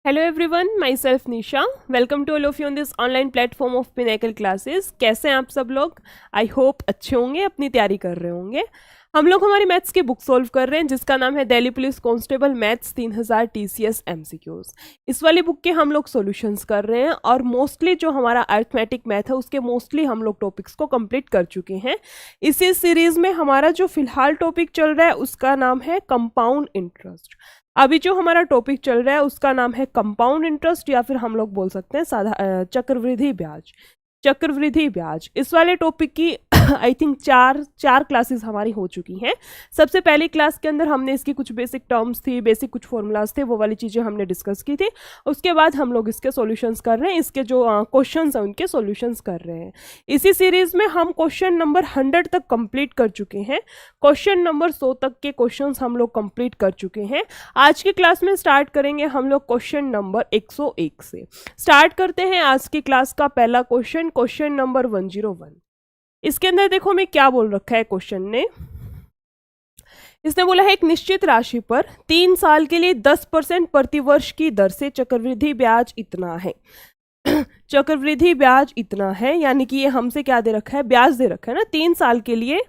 Hello everyone, myself Nisha. Welcome to all of you on this online platform of Pinnacle Classes. कैसे हैं आप सब लोग? I hope अच्छे होंगे, अपनी तैयारी कर रहे होंगे। हम लोग हमारी मैथ्स की बुक सॉल्व कर रहे हैं जिसका नाम है Delhi police constable maths 3000 TCS MCQs। इस वाली बुक के हम लोग सॉल्यूशंस कर रहे हैं और मोस्टली जो हमारा अरिथमेटिक मैथ है उसके मोस्टली हम लोग टॉपिक्स को कंप्लीट कर चुके हैं। इसी सीरीज में हमारा जो फिलहाल टॉपिक चल रहा है उसका नाम है कंपाउंड इंटरेस्ट। अभी जो हमारा टॉपिक चल रहा है उसका नाम है कंपाउंड इंटरेस्ट या फिर हम लोग बोल सकते हैं चक्रवृद्धि ब्याज। चक्रवृद्धि ब्याज इस वाले टॉपिक की आई थिंक चार क्लासेस हमारी हो चुकी हैं। सबसे पहली क्लास के अंदर हमने इसकी कुछ बेसिक टर्म्स थी, बेसिक कुछ फॉर्मूलाज थे, वो वाली चीज़ें हमने डिस्कस की थी। उसके बाद हम लोग इसके सॉल्यूशंस कर रहे हैं, इसके जो क्वेश्चंस हैं उनके सॉल्यूशंस कर रहे हैं। इसी सीरीज में हम क्वेश्चन नंबर 100 तक कंप्लीट कर चुके हैं। क्वेश्चन नंबर 100 तक के क्वेश्चंस हम लोग कंप्लीट कर चुके हैं। आज की क्लास में स्टार्ट करेंगे हम लोग क्वेश्चन नंबर 101 से। स्टार्ट करते हैं आज की क्लास का पहला क्वेश्चन, क्वेश्चन नंबर 101। इसके अंदर देखो मैं क्या बोल रखा है क्वेश्चन ने। इसने बोला है एक निश्चित राशि पर 3 साल के लिए 10% प्रतिवर्ष की दर से चक्रवृद्धि ब्याज इतना है। चक्रवृद्धि ब्याज इतना है यानी कि ये हमसे क्या दे रखा है, ब्याज दे रखा है ना। 3 साल के लिए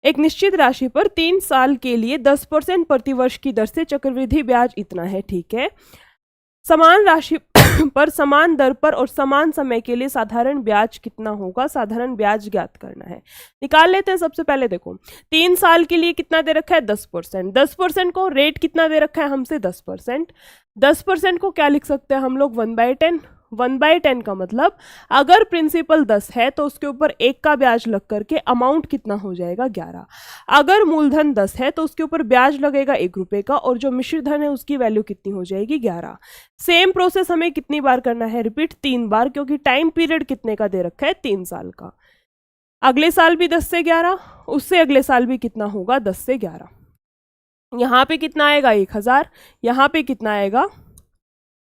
एक निश्चित राशि पर 3 साल के लिए 10% प्रतिवर्ष की दर से चक्रवृद्धि ब्याज इतना है, ठीक है। समान राशि पर समान दर पर और समान समय के लिए साधारण ब्याज कितना होगा, साधारण ब्याज ज्ञात करना है। निकाल लेते हैं। सबसे पहले देखो 3 साल के लिए कितना दे रखा है, 10%। 10% को रेट कितना दे रखा है हमसे, 10%। 10% को क्या लिख सकते हैं हम लोग, 1/10। 1/10 का मतलब अगर प्रिंसिपल 10 है तो उसके ऊपर 1 का ब्याज लग करके अमाउंट कितना हो जाएगा, 11। अगर मूलधन 10 है तो उसके ऊपर ब्याज लगेगा 1 रुपये का और जो मिश्र धन है उसकी वैल्यू कितनी हो जाएगी, 11। सेम प्रोसेस हमें कितनी बार करना है, रिपीट 3 बार, क्योंकि टाइम पीरियड कितने का दे रखा है, 3 साल का। अगले साल भी 10 से 11, उससे अगले साल भी कितना होगा, 10 से 11। यहाँ पे कितना आएगा, 1000। यहाँ पे कितना आएगा,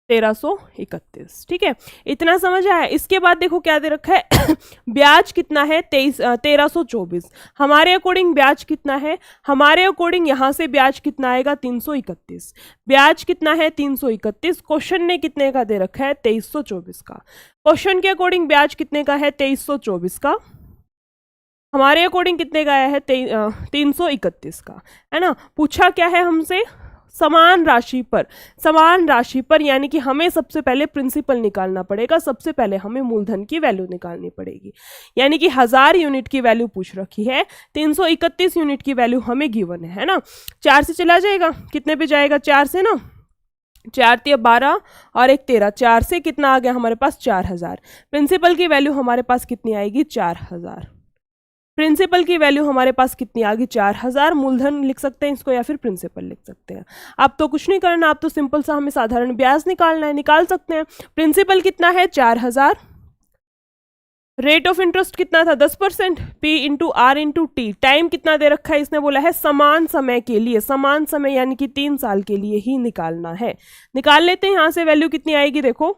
1331। ठीक है, इतना समझ आया। इसके बाद देखो क्या दे रखा है ब्याज कितना है, 1324। हमारे अकॉर्डिंग ब्याज कितना है, हमारे अकॉर्डिंग यहां से ब्याज कितना आएगा, 331। ब्याज कितना है, 331। क्वेश्चन ने कितने का दे रखा है, 2324 का। क्वेश्चन के अकॉर्डिंग ब्याज कितने का है, 2324 का। हमारे अकॉर्डिंग कितने का आया है, 331 का, है ना। पूछा क्या है हमसे, समान राशि पर। समान राशि पर यानी कि हमें सबसे पहले प्रिंसिपल निकालना पड़ेगा, सबसे पहले हमें मूलधन की वैल्यू निकालनी पड़ेगी। यानी कि 1000 यूनिट की वैल्यू पूछ रखी है, 331 यूनिट की वैल्यू हमें गिवन है ना। 4 से चला जाएगा, कितने पे जाएगा, 4 से ना। 4 × 12 और 1 13, 4 से कितना आ गया हमारे पास, 4000। प्रिंसिपल की वैल्यू हमारे पास कितनी आएगी, 4000। प्रिंसिपल की वैल्यू हमारे पास कितनी आ गई, 4000। मूलधन लिख सकते हैं इसको या फिर प्रिंसिपल लिख सकते हैं। अब तो कुछ नहीं करना, अब तो सिंपल सा हमें साधारण ब्याज निकालना है, निकाल सकते हैं। प्रिंसिपल कितना है, 4000। रेट ऑफ इंटरेस्ट कितना था, 10%। P × R × T। टाइम कितना दे रखा है, इसने बोला है समान समय के लिए, समान समय यानी कि 3 साल के लिए ही निकालना है। निकाल लेते हैं। यहाँ से वैल्यू कितनी आएगी, देखो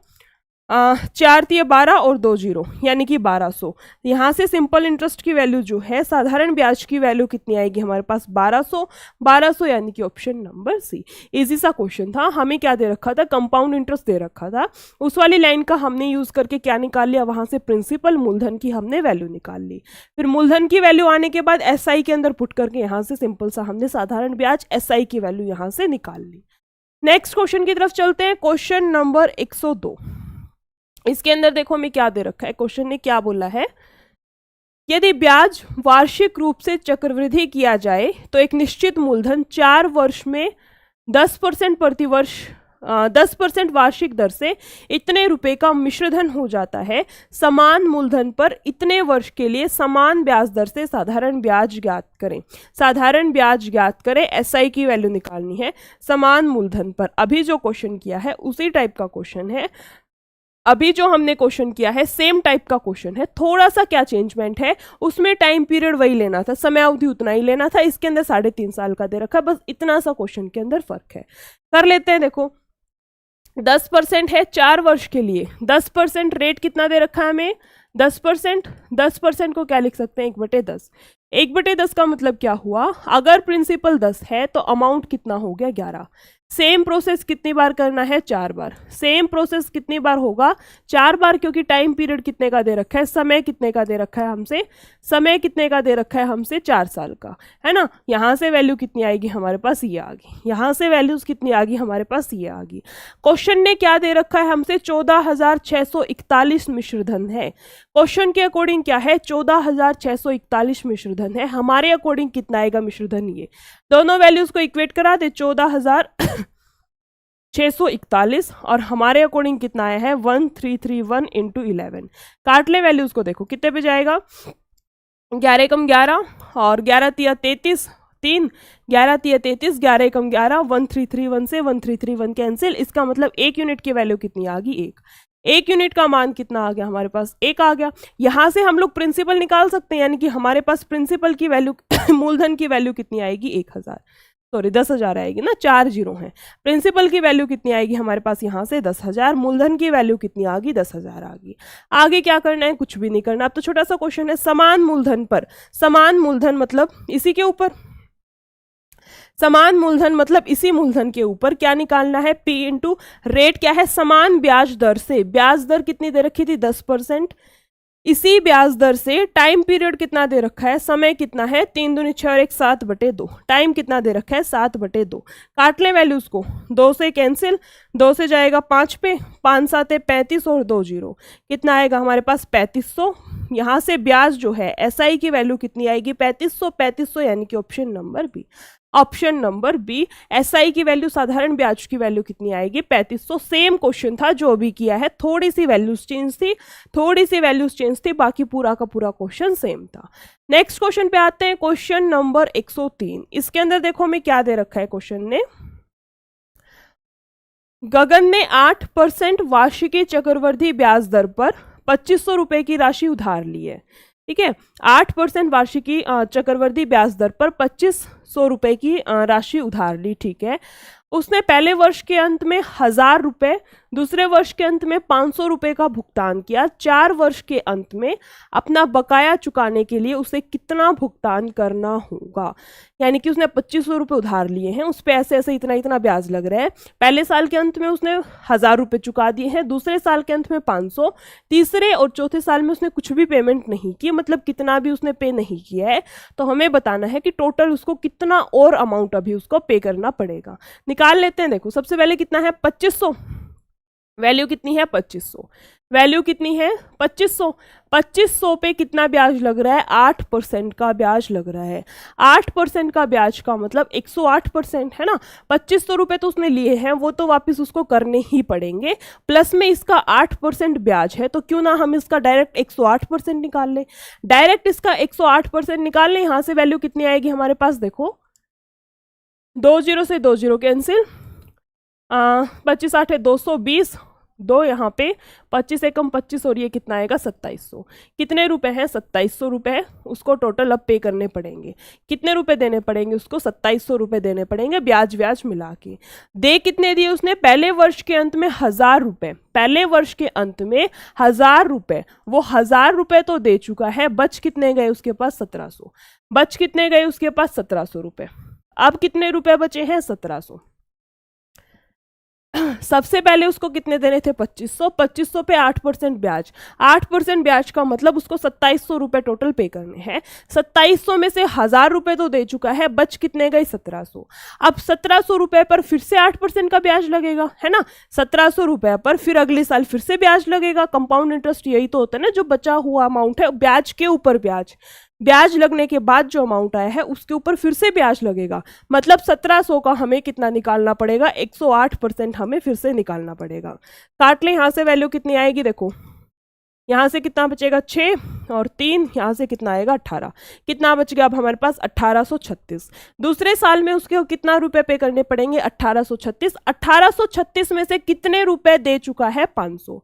4 × 12 और 2 0 यानी कि 1200। यहाँ से सिंपल इंटरेस्ट की वैल्यू जो है, साधारण ब्याज की वैल्यू कितनी आएगी हमारे पास, 1200 यानी कि ऑप्शन नंबर सी। इजी सा क्वेश्चन था। हमें क्या दे रखा था, कंपाउंड इंटरेस्ट दे रखा था। उस वाली लाइन का हमने यूज करके क्या निकाल लिया, वहां से प्रिंसिपल मूलधन की हमने वैल्यू निकाल ली। फिर मूलधन की वैल्यू आने के बाद SI के अंदर पुट करके यहाँ से सिंपल सा हमने साधारण ब्याज SI की वैल्यू यहाँ से निकाल ली। नेक्स्ट क्वेश्चन की तरफ चलते हैं, क्वेश्चन नंबर 102। इसके अंदर देखो हमें क्या दे रखा है, क्वेश्चन ने क्या बोला है, यदि ब्याज वार्षिक रूप से चक्रवृद्धि किया जाए तो एक निश्चित मूलधन 4 वर्ष में 10% प्रतिवर्ष 10% वार्षिक दर से इतने रुपए का मिश्रधन हो जाता है। समान मूलधन पर इतने वर्ष के लिए समान ब्याज दर से साधारण ब्याज ज्ञात करें। साधारण ब्याज ज्ञात करें, SI की वैल्यू निकालनी है समान मूलधन पर। अभी जो क्वेश्चन किया है उसी टाइप का क्वेश्चन है, अभी जो हमने क्वेश्चन किया है सेम टाइप का क्वेश्चन है। थोड़ा सा क्या चेंजमेंट है, उसमें टाइम पीरियड वही लेना था, समय अवधि उतना ही लेना था। इसके अंदर 3.5 साल का दे रखा है, बस इतना सा क्वेश्चन के अंदर फर्क है। कर लेते हैं। देखो 10% है 4 वर्ष के लिए, 10% रेट कितना दे रखा है हमें, 10%। 10% को क्या लिख सकते हैं, 1/10। 1/10 का मतलब क्या हुआ, अगर प्रिंसिपल 10 है तो अमाउंट कितना हो गया, 11। सेम प्रोसेस कितनी बार करना है? 4 बार। सेम प्रोसेस कितनी बार होगा? 4 बार, क्योंकि टाइम पीरियड कितने का दे रखा है, समय कितने का दे रखा है हमसे, समय कितने का दे रखा है हमसे, 4 साल का, है ना। यहाँ से वैल्यू कितनी आएगी हमारे पास, ये आ गई। यहाँ से वैल्यूज कितनी आ गई हमारे पास, ये आ गई। क्वेश्चन ने क्या दे रखा है हमसे? 14,641 मिश्र धन है। क्वेश्चन के अकॉर्डिंग क्या है? 14,641 मिश्र धन है। हमारे अकॉर्डिंग कितना आएगा मिश्र धन? ये दोनों वैल्यूज को इक्वेट करा दे, 14,641 और हमारे अकॉर्डिंग कितना आया है? 1331 इंटू 11। काट ले वैल्यूज को, देखो कितने पे जाएगा, 11 कम 11 और 11 तिया 33, 3, 11 तिया 33, 11 कम 11, 1331 से 1331 कैंसिल। इसका मतलब 1 यूनिट की वैल्यू कितनी आ गई? 1 यूनिट का मान कितना आ गया हमारे पास? 1 आ गया। यहां से हम लोग प्रिंसिपल निकाल सकते हैं, यानी कि हमारे पास प्रिंसिपल की वैल्यू मूलधन की वैल्यू कितनी आएगी? 1000, सॉरी 10,000 आएगी ना, 4 जीरो हैं। प्रिंसिपल की वैल्यू कितनी आएगी हमारे पास? यहाँ से 10,000। मूलधन की वैल्यू कितनी आ गई? 10,000 आ गई। आगे क्या करना है? कुछ भी नहीं करना। अब तो छोटा सा क्वेश्चन है, समान मूलधन पर, समान मूलधन मतलब इसी के ऊपर, समान मूलधन मतलब इसी मूलधन के ऊपर क्या निकालना है? P इंटू रेट क्या है? समान ब्याज दर से, ब्याज दर कितनी दे रखी थी? 10%। इसी ब्याज दर से टाइम पीरियड कितना दे रखा है? समय कितना है? 3 दूनी 6 और 1 7/2। टाइम कितना दे रखा है? 7/2। काट लें वैल्यूज को, 2 से कैंसिल, 2 से जाएगा 5 पे, 5 7 35 और 2 जीरो, कितना आएगा हमारे पास? 3500। यहाँ से ब्याज जो है SI की वैल्यू कितनी आएगी? 3500, 3500 यानी कि option number B. Option number B, SI की वैल्यू, साधारण ब्याज की वैल्यू कितनी आएगी? 3500। सेम क्वेश्चन था जो अभी किया है, थोड़ी सी वैल्यूज चेंज थी, थोड़ी सी वैल्यूज चेंज थी, बाकी पूरा का पूरा क्वेश्चन सेम था। नेक्स्ट क्वेश्चन पे आते हैं, क्वेश्चन नंबर 103। इसके अंदर देखो हमें क्या दे रखा है क्वेश्चन ने। गगन ने 8% वार्षिकी चक्रवृद्धि ब्याज दर पर 2500 रुपए की राशि उधार ली है। ठीक है, 8% वार्षिकी चक्रवृद्धि ब्याज दर पर 2500 रुपए की राशि उधार ली। ठीक है, उसने पहले वर्ष के अंत में 1000 रुपए, दूसरे वर्ष के अंत में 500 रुपए का भुगतान किया। 4 वर्ष के अंत में अपना बकाया चुकाने के लिए उसे कितना भुगतान करना होगा? यानी कि उसने 2500 रुपये उधार लिए हैं, उस पर ऐसे ऐसे इतना इतना ब्याज लग रहा है। पहले साल के अंत में उसने 1000 रुपये चुका दिए हैं, दूसरे साल के अंत में 500, तीसरे और चौथे साल में उसने कुछ भी पेमेंट नहीं की, मतलब कितना भी उसने पे नहीं किया है। तो हमें बताना है कि टोटल उसको कितना और अमाउंट अभी उसको पे करना पड़ेगा। निकाल लेते हैं। देखो सबसे पहले कितना है? 2500। वैल्यू कितनी है? 2500। वैल्यू कितनी है? 2500। 2500 पे कितना ब्याज लग रहा है? 8% का ब्याज लग रहा है। 8% का ब्याज का मतलब 108% है ना। 2500 रुपये तो उसने लिए हैं, वो तो वापस उसको करने ही पड़ेंगे, प्लस में इसका 8% ब्याज है, तो क्यों ना हम इसका डायरेक्ट 108% निकाल लें। डायरेक्ट इसका 108% निकाल लें। यहाँ से वैल्यू कितनी आएगी हमारे पास? देखो 2 जीरो से 2 जीरो कैंसिल, 25 8 है 220, 2 यहाँ पे 25 एकम 25 और ये कितना आएगा? 2700। कितने रुपए हैं? 2700 रुपए उसको टोटल अब पे करने पड़ेंगे। कितने रुपए देने पड़ेंगे उसको? 2700 रुपए देने पड़ेंगे, ब्याज व्याज मिला के। दे कितने दिए उसने? पहले वर्ष के अंत में 1000 रुपए, पहले वर्ष के अंत में 1000 रुपए, वो 1000 रुपए तो दे चुका है, बच कितने गए उसके पास? 1700। बच कितने गए उसके पास? 1700 रुपए। अब कितने रुपए बचे हैं? 1700। सबसे पहले उसको कितने देने थे? 2500। 2500 पे 8% ब्याज, 8% ब्याज का मतलब उसको 2700 रुपए टोटल पे करने हैं। 2700 में से 1000 रुपए तो दे चुका है, बच कितने गए? 1700। अब 1700 रुपए पर फिर से 8% का ब्याज लगेगा, है ना। 1700 रुपए पर फिर अगले साल फिर से ब्याज लगेगा। कंपाउंड इंटरेस्ट यही तो होता है ना, जो बचा हुआ अमाउंट है ब्याज के ऊपर ब्याज, ब्याज लगने के बाद जो अमाउंट आया है उसके ऊपर फिर से ब्याज लगेगा। मतलब 1700 का हमें कितना निकालना पड़ेगा? 108% हमें फिर से निकालना पड़ेगा। काट लें, यहाँ से वैल्यू कितनी आएगी? देखो यहाँ से कितना बचेगा? 6 और 3, यहाँ से कितना आएगा? 18। कितना बच गया अब हमारे पास? 1836। दूसरे साल में उसके कितना रुपए पे करने पड़ेंगे? 1836। 1836 में से कितने रुपए दे चुका है? 500।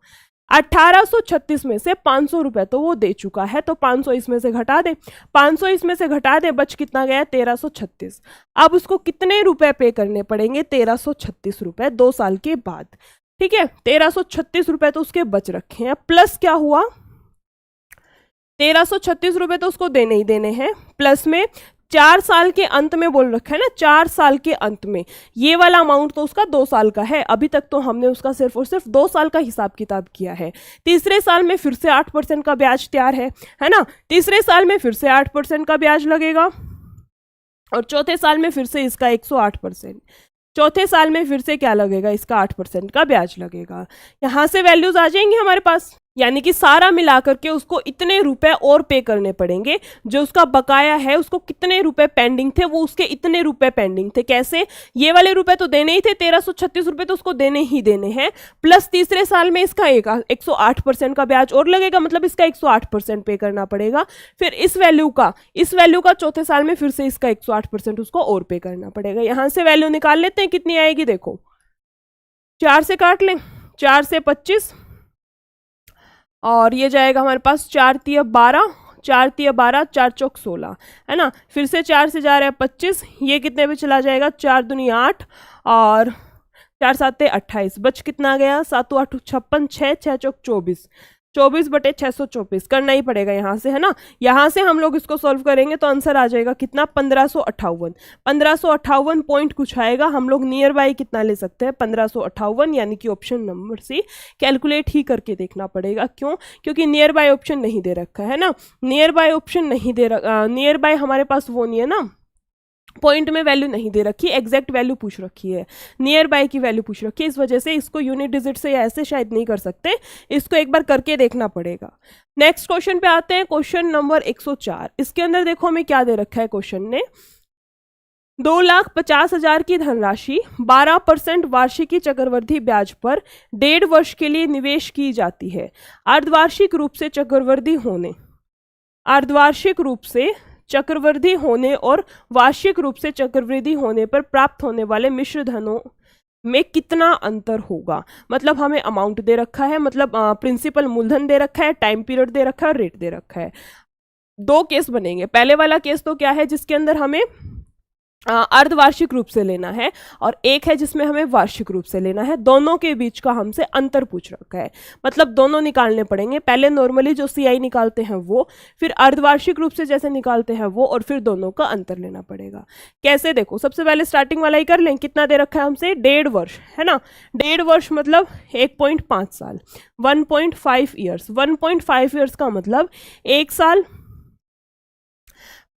1836 में से 500 रुपए तो वो दे चुका है, तो 500 इसमें से घटा दे, 500 इसमें से घटा दे, बच कितना गया? 1336। अब उसको कितने रुपए पे करने पड़ेंगे? 1336 रुपए 2 साल के बाद। ठीक है, 1336 रुपए तो उसके बच रखे हैं, प्लस क्या हुआ? 1336 रुपए तो उसको देने ही देने हैं, प्लस में 4 साल के अंत में बोल रखा है ना, 4 साल के अंत में। ये वाला अमाउंट तो उसका 2 साल का है, अभी तक तो हमने उसका सिर्फ और सिर्फ 2 साल का हिसाब किताब किया है। तीसरे साल में फिर से 8% का ब्याज तैयार है ना। तीसरे साल में फिर से 8% का ब्याज लगेगा और चौथे साल में फिर से इसका 108%। चौथे साल में फिर से क्या लगेगा, इसका 8% का ब्याज लगेगा। यहां से वैल्यूज आ जाएंगे हमारे पास, यानी कि सारा मिलाकर के उसको इतने रुपए और पे करने पड़ेंगे। जो उसका बकाया है, उसको कितने रुपए पेंडिंग थे, वो उसके इतने रुपए पेंडिंग थे। कैसे, ये वाले रुपए तो देने ही थे, 1336 रुपए तो उसको देने ही देने हैं, प्लस तीसरे साल में इसका 108% का ब्याज और लगेगा, मतलब इसका 108% पे करना पड़ेगा। फिर इस वैल्यू का चौथे साल में फिर से इसका 108% उसको और पे करना पड़ेगा। यहां से वैल्यू निकाल लेते हैं, कितनी आएगी देखो, 4 से काट लें, 4 से 25 और ये जाएगा हमारे पास 4 तिया 12, 4 तिया 12, 4 चौक 16, है ना। फिर से 4 से जा रहा है 25, ये कितने पे चला जाएगा, 4 दूनी 8 और 4 7 28, बच कितना गया, 7 8 56, 6 6 चौक 24, 24/624 करना ही पड़ेगा यहाँ से, है ना। यहाँ से हम लोग इसको सॉल्व करेंगे तो आंसर आ जाएगा कितना, 1558। 1558 पॉइंट कुछ आएगा। हम लोग नियर बाय कितना ले सकते हैं, 1558, यानी कि ऑप्शन नंबर सी कैलकुलेट ही करके देखना पड़ेगा। क्यों, क्योंकि नियर बाय ऑप्शन नहीं दे रखा है ना। नियर बाय ऑप्शन नहीं दे रखा, नियर बाय हमारे पास वो नहीं है ना, पॉइंट में वैल्यू नहीं दे रखी, एग्जैक्ट वैल्यू पूछ रखी है, नियर बाय की वैल्यू पूछ रखी है। इस वजह से इसको यूनिट डिजिट से या ऐसे शायद नहीं कर सकते, इसको एक बार करके देखना पड़ेगा। नेक्स्ट क्वेश्चन पे आते हैं, क्वेश्चन नंबर 104। इसके अंदर देखो हमें क्या दे रखा है क्वेश्चन ने, 2,50,000 की धनराशि 12% वार्षिकी चक्रवृद्धि ब्याज पर 1.5 वर्ष के लिए निवेश की जाती है। अर्धवार्षिक रूप से चक्रवृद्धि होने और वार्षिक रूप से चक्रवृद्धि होने पर प्राप्त होने वाले मिश्र धनों में कितना अंतर होगा। मतलब हमें अमाउंट दे रखा है, मतलब प्रिंसिपल मूलधन दे रखा है, टाइम पीरियड दे रखा है और रेट दे रखा है। 2 केस बनेंगे। पहले वाला केस तो क्या है, जिसके अंदर हमें अर्धवार्षिक रूप से लेना है, और एक है जिसमें हमें वार्षिक रूप से लेना है। दोनों के बीच का हमसे अंतर पूछ रखा है, मतलब दोनों निकालने पड़ेंगे। पहले नॉर्मली जो सीआई निकालते हैं वो, फिर अर्धवार्षिक रूप से जैसे निकालते हैं वो, और फिर दोनों का अंतर लेना पड़ेगा। कैसे, देखो सबसे पहले स्टार्टिंग वाला ही कर लें। कितना दे रखा है हमसे, 1.5 वर्ष, है ना। 1.5 वर्ष मतलब 1.5 साल, 1.5 ईयर्स। 1.5 ईयर्स का मतलब 1 साल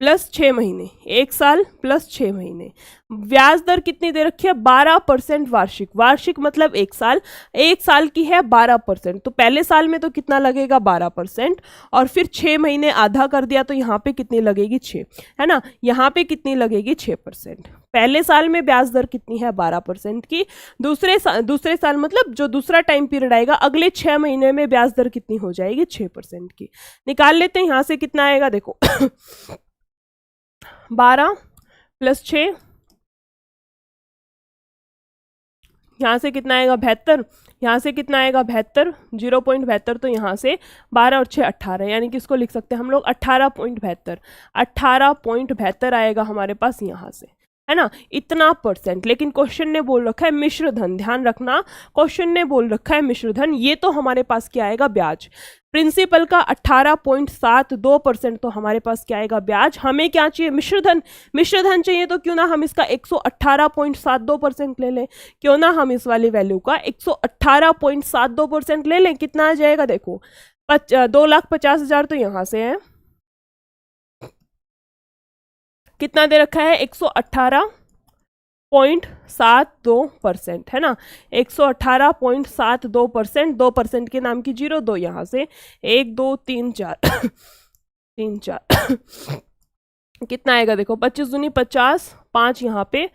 प्लस 6 महीने, 1 साल प्लस 6 महीने। ब्याज दर कितनी दे रखी है, 12% वार्षिक। वार्षिक मतलब 1 साल, 1 साल की है 12%, तो पहले साल में तो कितना लगेगा 12%, और फिर 6 महीने आधा कर दिया तो यहाँ पे कितनी लगेगी 6, है ना। यहाँ पे कितनी लगेगी 6%। पहले साल में ब्याज दर कितनी है 12% की, दूसरे साल मतलब जो दूसरा टाइम पीरियड आएगा, अगले 6 महीने में ब्याज दर कितनी हो जाएगी 6% की। निकाल लेते हैं, यहाँ से कितना आएगा देखो 12 प्लस 6, यहाँ से कितना आएगा 72, यहाँ से कितना आएगा 72, 0.72, तो यहाँ से 12 और 6 18, यानी कि इसको लिख सकते हैं हम लोग 18.72, 18.72 आएगा हमारे पास यहाँ से, है ना, इतना %। लेकिन क्वेश्चन ने बोल रखा है मिश्र धन, ध्यान रखना, क्वेश्चन ने बोल रखा है मिश्र धन। ये तो हमारे पास क्या आएगा ब्याज, प्रिंसिपल का 18.72% तो हमारे पास क्या आएगा ब्याज। हमें क्या चाहिए, मिश्र धन। मिश्र धन चाहिए तो क्यों ना हम इसका 118.72% ले लें, क्यों ना हम इस वाली वैल्यू का 118.72% ले लें। कितना आ जाएगा देखो, 2,50,000 तो यहाँ से है, कितना दे रखा है 118.72%, है ना, 118.72%। 2% के नाम की 0, 2 यहाँ से, 1 2 3 4 3 4 कितना आएगा देखो, 25 दूनी 50, 5 यहाँ पे,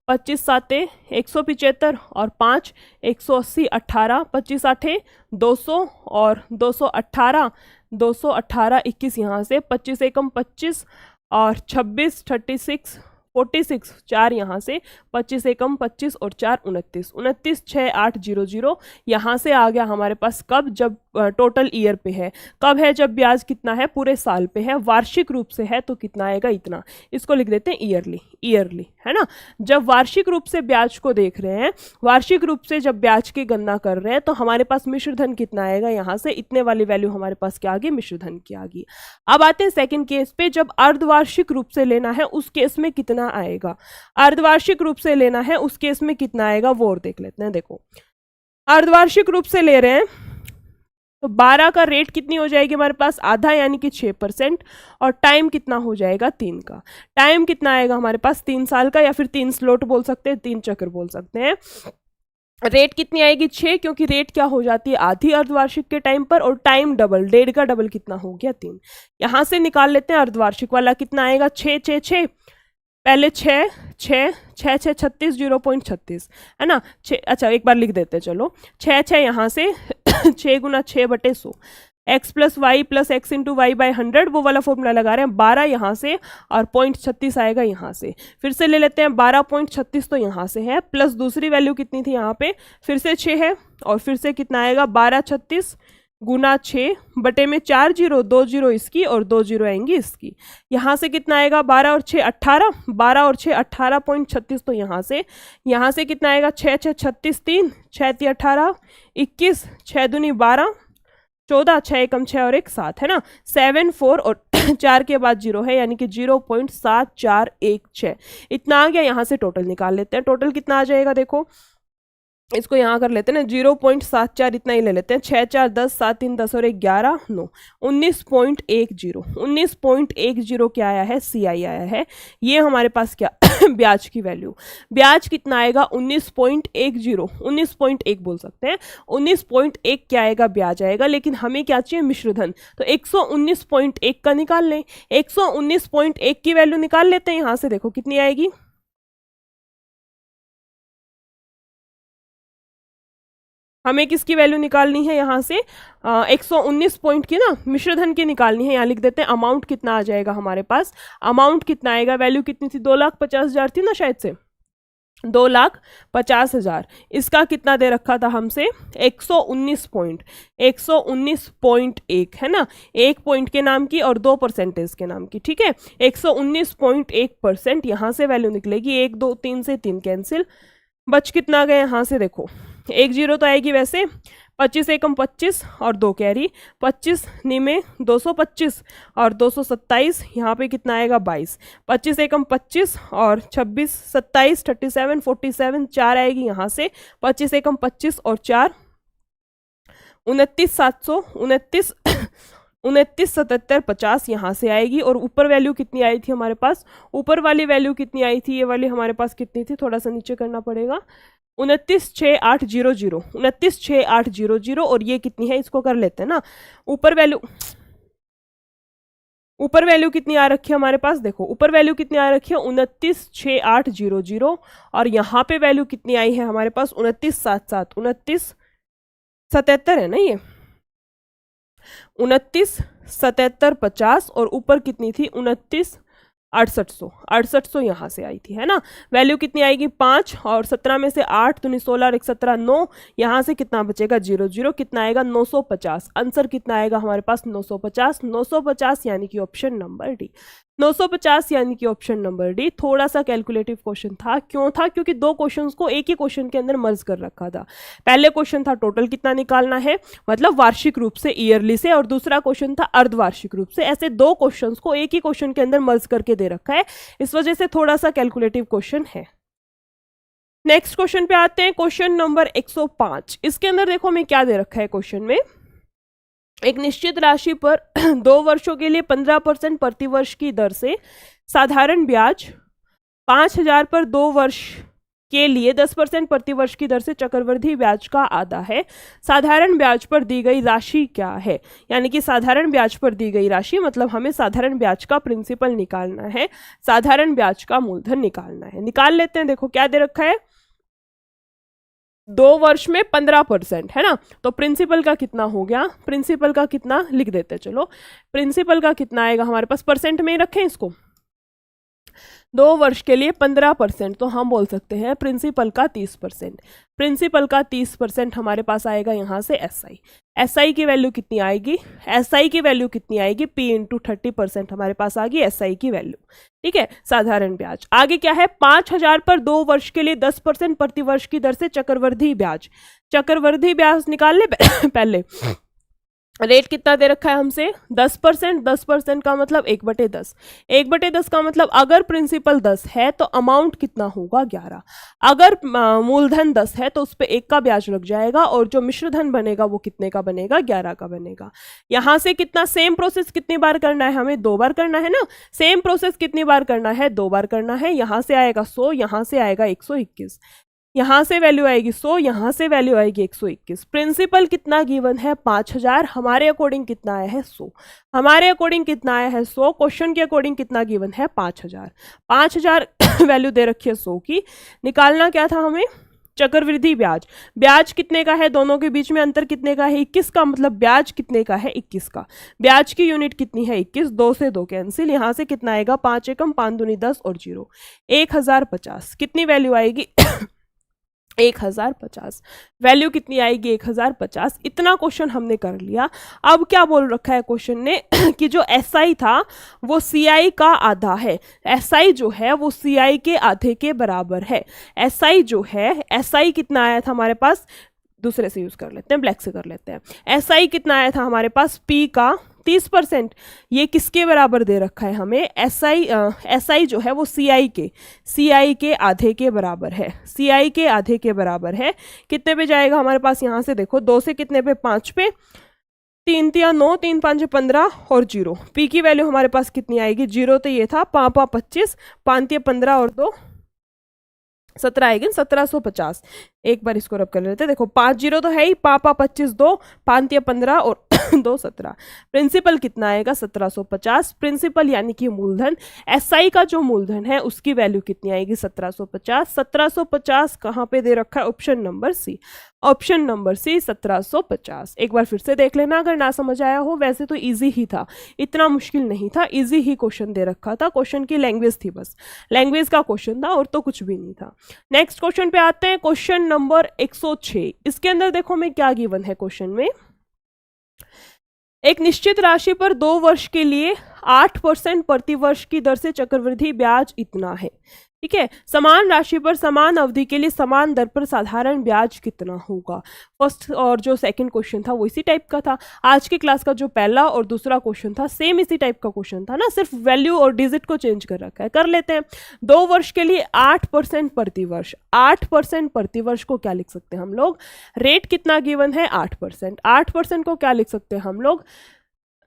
25 7 175 और 5 180, 18 25 8 200 और 218 218 21 यहाँ से, 25 एकम 25 और 26 36 46, 4 यहाँ से, 25 एकम 25 और 4 29, 29 6 8 0 0 यहाँ से आ गया हमारे पास। कब? जब टोटल ईयर पे है। कब है? जब ब्याज कितना है? पूरे साल पे है। वार्षिक रूप से है तो कितना आएगा? इतना। इसको लिख देते हैं ईयरली, ईयरली, है ना। जब वार्षिक रूप से ब्याज को देख रहे हैं, वार्षिक रूप से जब ब्याज की गणना कर रहे हैं तो हमारे पास मिश्र धन कितना आएगा? यहाँ से इतने वाली वैल्यू हमारे पास क्या आ गई? मिश्र धन की आ गई। अब आते हैं सेकंड केस पे। जब अर्धवार्षिक रूप से लेना है उस केस में कितना आएगा? अर्धवार्षिक रूप से लेना है उस केस में कितना आएगा वो और देख लेते हैं। देखो, अर्धवार्षिक रूप से ले रहे हैं तो 12 का रेट कितनी हो जाएगी हमारे पास? आधा, यानी कि 6%। और टाइम कितना हो जाएगा? 3 का। टाइम कितना आएगा हमारे पास? 3 साल का, या फिर 3 स्लॉट बोल सकते हैं, 3 चक्र बोल सकते हैं। रेट कितनी आएगी? 6, क्योंकि रेट क्या हो जाती है? आधी अर्धवार्षिक के टाइम पर। और टाइम डबल, 1.5 का डबल कितना हो गया? 3। यहां से निकाल लेते हैं अर्धवार्षिक वाला कितना आएगा? 6 6 6, पहले 6 6 6 6 36, 0.36, है ना। 6, अच्छा एक बार लिख देते हैं, चलो 6 6 यहाँ से 6 गुना 6/100, x plus Y plus X into Y by 100, वो वाला फॉर्मूला लगा रहे हैं। 12 यहाँ से और 0.36 आएगा यहाँ से। फिर से ले लेते हैं 12.36 तो यहाँ से है, प्लस दूसरी वैल्यू कितनी थी यहाँ पे? फिर से 6 है, और फिर से कितना आएगा? 1236 गुना 6 बटे में 4 0, 2 0 इसकी और 2 0 आएंगी इसकी। यहाँ से कितना आएगा? 12 और 6 18, 12 और 6 18.36 तो यहाँ से कितना आएगा? 6 6 36 3, 6 3 18 21, 6 दूनी 12 14, 6 एकम 6 और 1 7, है ना। 7 4 और 4 के बाद 0 है, यानी कि 0.7416 इतना आ गया। यहाँ से टोटल निकाल लेते हैं। टोटल कितना आ जाएगा? देखो, इसको यहाँ कर लेते हैं ना, 0.74 इतना ही ले लेते हैं। 6 4 10, 7 3 10 और 1 11 9, 19.10। 19.10 क्या आया है? CI आया है। ये हमारे पास क्या ब्याज की वैल्यू। ब्याज कितना आएगा? 19.10, 19.1 बोल सकते हैं। 19.1 क्या आएगा? ब्याज आएगा। लेकिन हमें क्या चाहिए? मिश्रधन। तो 119.1 का निकाल लें। 119.1 की वैल्यू निकाल लेते हैं। यहाँ से देखो कितनी आएगी? हमें किसकी वैल्यू निकालनी है? यहाँ से 119 पॉइंट की ना, मिश्रधन की निकालनी है। यहाँ लिख देते हैं अमाउंट कितना आ जाएगा हमारे पास। अमाउंट कितना आएगा? वैल्यू कितनी थी? 2,50,000 थी ना शायद से, 2,50,000। इसका कितना दे रखा था हमसे? 119 पॉइंट, 119.1, है ना। 1 पॉइंट के नाम की और 2% के नाम की, ठीक है। 119.1% यहाँ से वैल्यू निकलेगी। 1 2 3 से 3 कैंसिल, बच कितना गए? यहाँ से देखो 1 0 तो आएगी वैसे। 25 एकम 25 और 2 कैरी, 25 निमे 225 और 227, यहाँ पे कितना आएगा? 22। 25 एकम 25 और 26 27 37 47, 4 आएगी यहाँ से। 25 एकम 25 और 4 29 700, 29 29 77 50 यहाँ से आएगी। और ऊपर वैल्यू कितनी आई थी हमारे पास? ऊपर वाली वैल्यू कितनी आई थी? ये वाली हमारे पास कितनी थी? थोड़ा सा नीचे करना पड़ेगा। 29 6 8 0 0, 29 6 8 0 0। और ये कितनी है? इसको कर लेते हैं ना। ऊपर वैल्यू कितनी आ रखी है हमारे पास? देखो ऊपर वैल्यू कितनी आ रखी है? 29 6 8 0 0। और यहाँ पे वैल्यू कितनी आई है हमारे पास? 29 7 7, 29 77 है ना ये, 29 77 50। और ऊपर कितनी थी? 29 6800, 6800 यहाँ से आई थी, है ना। वैल्यू कितनी आएगी? 5 और 17 में से 8 तो 16 और 1 17 9। यहाँ से कितना बचेगा? 0 0। कितना आएगा? 950। आंसर कितना आएगा हमारे पास? 950। 950 यानी कि ऑप्शन नंबर डी। 950 यानी कि ऑप्शन नंबर डी। थोड़ा सा कैलकुलेटिव क्वेश्चन था। क्यों था? क्योंकि 2 क्वेश्चंस को एक ही क्वेश्चन के अंदर मर्ज कर रखा था। पहले क्वेश्चन था टोटल कितना निकालना है, मतलब वार्षिक रूप से, ईयरली से, और दूसरा क्वेश्चन था अर्धवार्षिक रूप से। ऐसे 2 क्वेश्चंस को एक ही क्वेश्चन के अंदर मर्ज करके दे रखा है, इस वजह से थोड़ा सा कैलकुलेटिव क्वेश्चन है। नेक्स्ट क्वेश्चन पे आते हैं, क्वेश्चन नंबर 105। इसके अंदर देखो हमें क्या दे रखा है क्वेश्चन में। एक निश्चित राशि पर 2 वर्षों के लिए 15% प्रतिवर्ष की दर से साधारण ब्याज, 5,000 पर 2 वर्ष के लिए 10% प्रतिवर्ष की दर से चक्रवृद्धि ब्याज का आधा है। साधारण ब्याज पर दी गई राशि क्या है? यानी कि साधारण ब्याज पर दी गई राशि मतलब हमें साधारण ब्याज का प्रिंसिपल निकालना है, साधारण ब्याज का मूलधन निकालना है। निकाल लेते हैं। देखो क्या दे रखा है? 2 वर्ष में 15%, है ना। तो प्रिंसिपल का कितना हो गया? प्रिंसिपल का कितना लिख देते हैं। चलो प्रिंसिपल का कितना आएगा हमारे पास? परसेंट में ही रखें इसको। 2 वर्ष के लिए 15%, तो हम बोल सकते हैं प्रिंसिपल का 30%। प्रिंसिपल का 30% हमारे पास आएगा यहाँ से SI। SI की वैल्यू कितनी आएगी? SI की वैल्यू कितनी आएगी? P इंटू 30% हमारे पास आ गई SI की वैल्यू। ठीक है, साधारण ब्याज। आगे क्या है? 5,000 पर 2 वर्ष के लिए 10% प्रति वर्ष की दर से चक्रवृद्धि ब्याज। चक्रवृद्धि ब्याज निकाल ले पहले। रेट कितना दे रखा है हमसे? 10%। 10% का मतलब 1/10। 1/10 का मतलब अगर प्रिंसिपल 10 है तो अमाउंट कितना होगा? 11। अगर मूलधन 10 है तो उस पर 1 का ब्याज लग जाएगा और जो मिश्र धन बनेगा वो कितने का बनेगा? 11 का बनेगा। यहां से कितना? सेम प्रोसेस कितनी बार करना है हमें? 2 बार करना है ना। सेम प्रोसेस कितनी बार करना है? 2 बार करना है। यहां से आएगा 100, यहां से आएगा 121, यहां से वैल्यू आएगी 100, यहां से वैल्यू आएगी 121। प्रिंसिपल कितना गिवन है? 5,000। हमारे अकॉर्डिंग कितना आया है? 100। हमारे अकॉर्डिंग कितना आया है? 100। क्वेश्चन के अकॉर्डिंग कितना गिवन है? 5,000। 5,000 वैल्यू दे रखी है 100 की। निकालना क्या था हमें? चक्रवृद्धि ब्याज। ब्याज कितने का है? दोनों के बीच में अंतर कितने का है? 21 का। मतलब ब्याज कितने का है? 21 का। ब्याज की यूनिट कितनी है? 21। 2 से 2 कैंसिल। यहां से कितना आएगा? 5 एकम 5 दूनी 10 और 0, 1050। कितनी वैल्यू आएगी? 1050। वैल्यू कितनी आएगी? 1050। इतना क्वेश्चन हमने कर लिया। अब क्या बोल रखा है क्वेश्चन ने कि जो SI था वो CI का आधा है। SI जो है वो CI के आधे के बराबर है। SI जो है, SI कितना आया था हमारे पास? दूसरे से यूज कर लेते हैं, ब्लैक से कर लेते हैं। SI कितना आया था हमारे पास? P का 30%। ये किसके बराबर दे रखा है हमें? SI जो है वो CI के आधे के बराबर है। CI के आधे के बराबर है। कितने पे जाएगा हमारे पास? यहाँ से देखो 2 से कितने पे? 5 पे। 3 तिया 9, 3 5 15 और 0। P की वैल्यू हमारे पास कितनी आएगी? 0 तो ये था, 5 25, 5 तिया 15 और 2 17 आएगी, 1750। एक बार इसको रब कर लेते हैं। देखो 5 0 तो है ही, 5 25 2, 5 तिया 15 और 2 17। प्रिंसिपल कितना आएगा? 1750। प्रिंसिपल यानी कि मूलधन। SI का जो मूलधन है उसकी वैल्यू कितनी आएगी? 1750। 1750 कहाँ पे दे रखा है? Option number C. Option number C 1750। एक बार फिर से देख लेना अगर ना समझ आया हो। वैसे तो इजी ही था, इतना मुश्किल नहीं था, इजी ही क्वेश्चन दे रखा था। क्वेश्चन की लैंग्वेज थी, बस लैंग्वेज का क्वेश्चन था और तो कुछ भी नहीं था। नेक्स्ट क्वेश्चन पे आते हैं। Question number 106। इसके अंदर देखो मैं क्या गिवन है क्वेश्चन में। एक निश्चित राशि पर 2 वर्ष के लिए 8% प्रति वर्ष की दर से चक्रवृद्धि ब्याज इतना है। ठीक है, समान राशि पर समान अवधि के लिए समान दर पर साधारण ब्याज कितना होगा? फर्स्ट और जो सेकंड क्वेश्चन था वो इसी टाइप का था। आज की क्लास का जो पहला और दूसरा क्वेश्चन था सेम इसी टाइप का क्वेश्चन था ना, सिर्फ वैल्यू और डिजिट को चेंज कर रखा है। कर लेते हैं। 2 वर्ष के लिए 8% प्रति वर्ष। 8% प्रति वर्ष को क्या लिख सकते हैं हम लोग? रेट कितना गिवन है? 8%। 8% को क्या लिख सकते हैं हम लोग?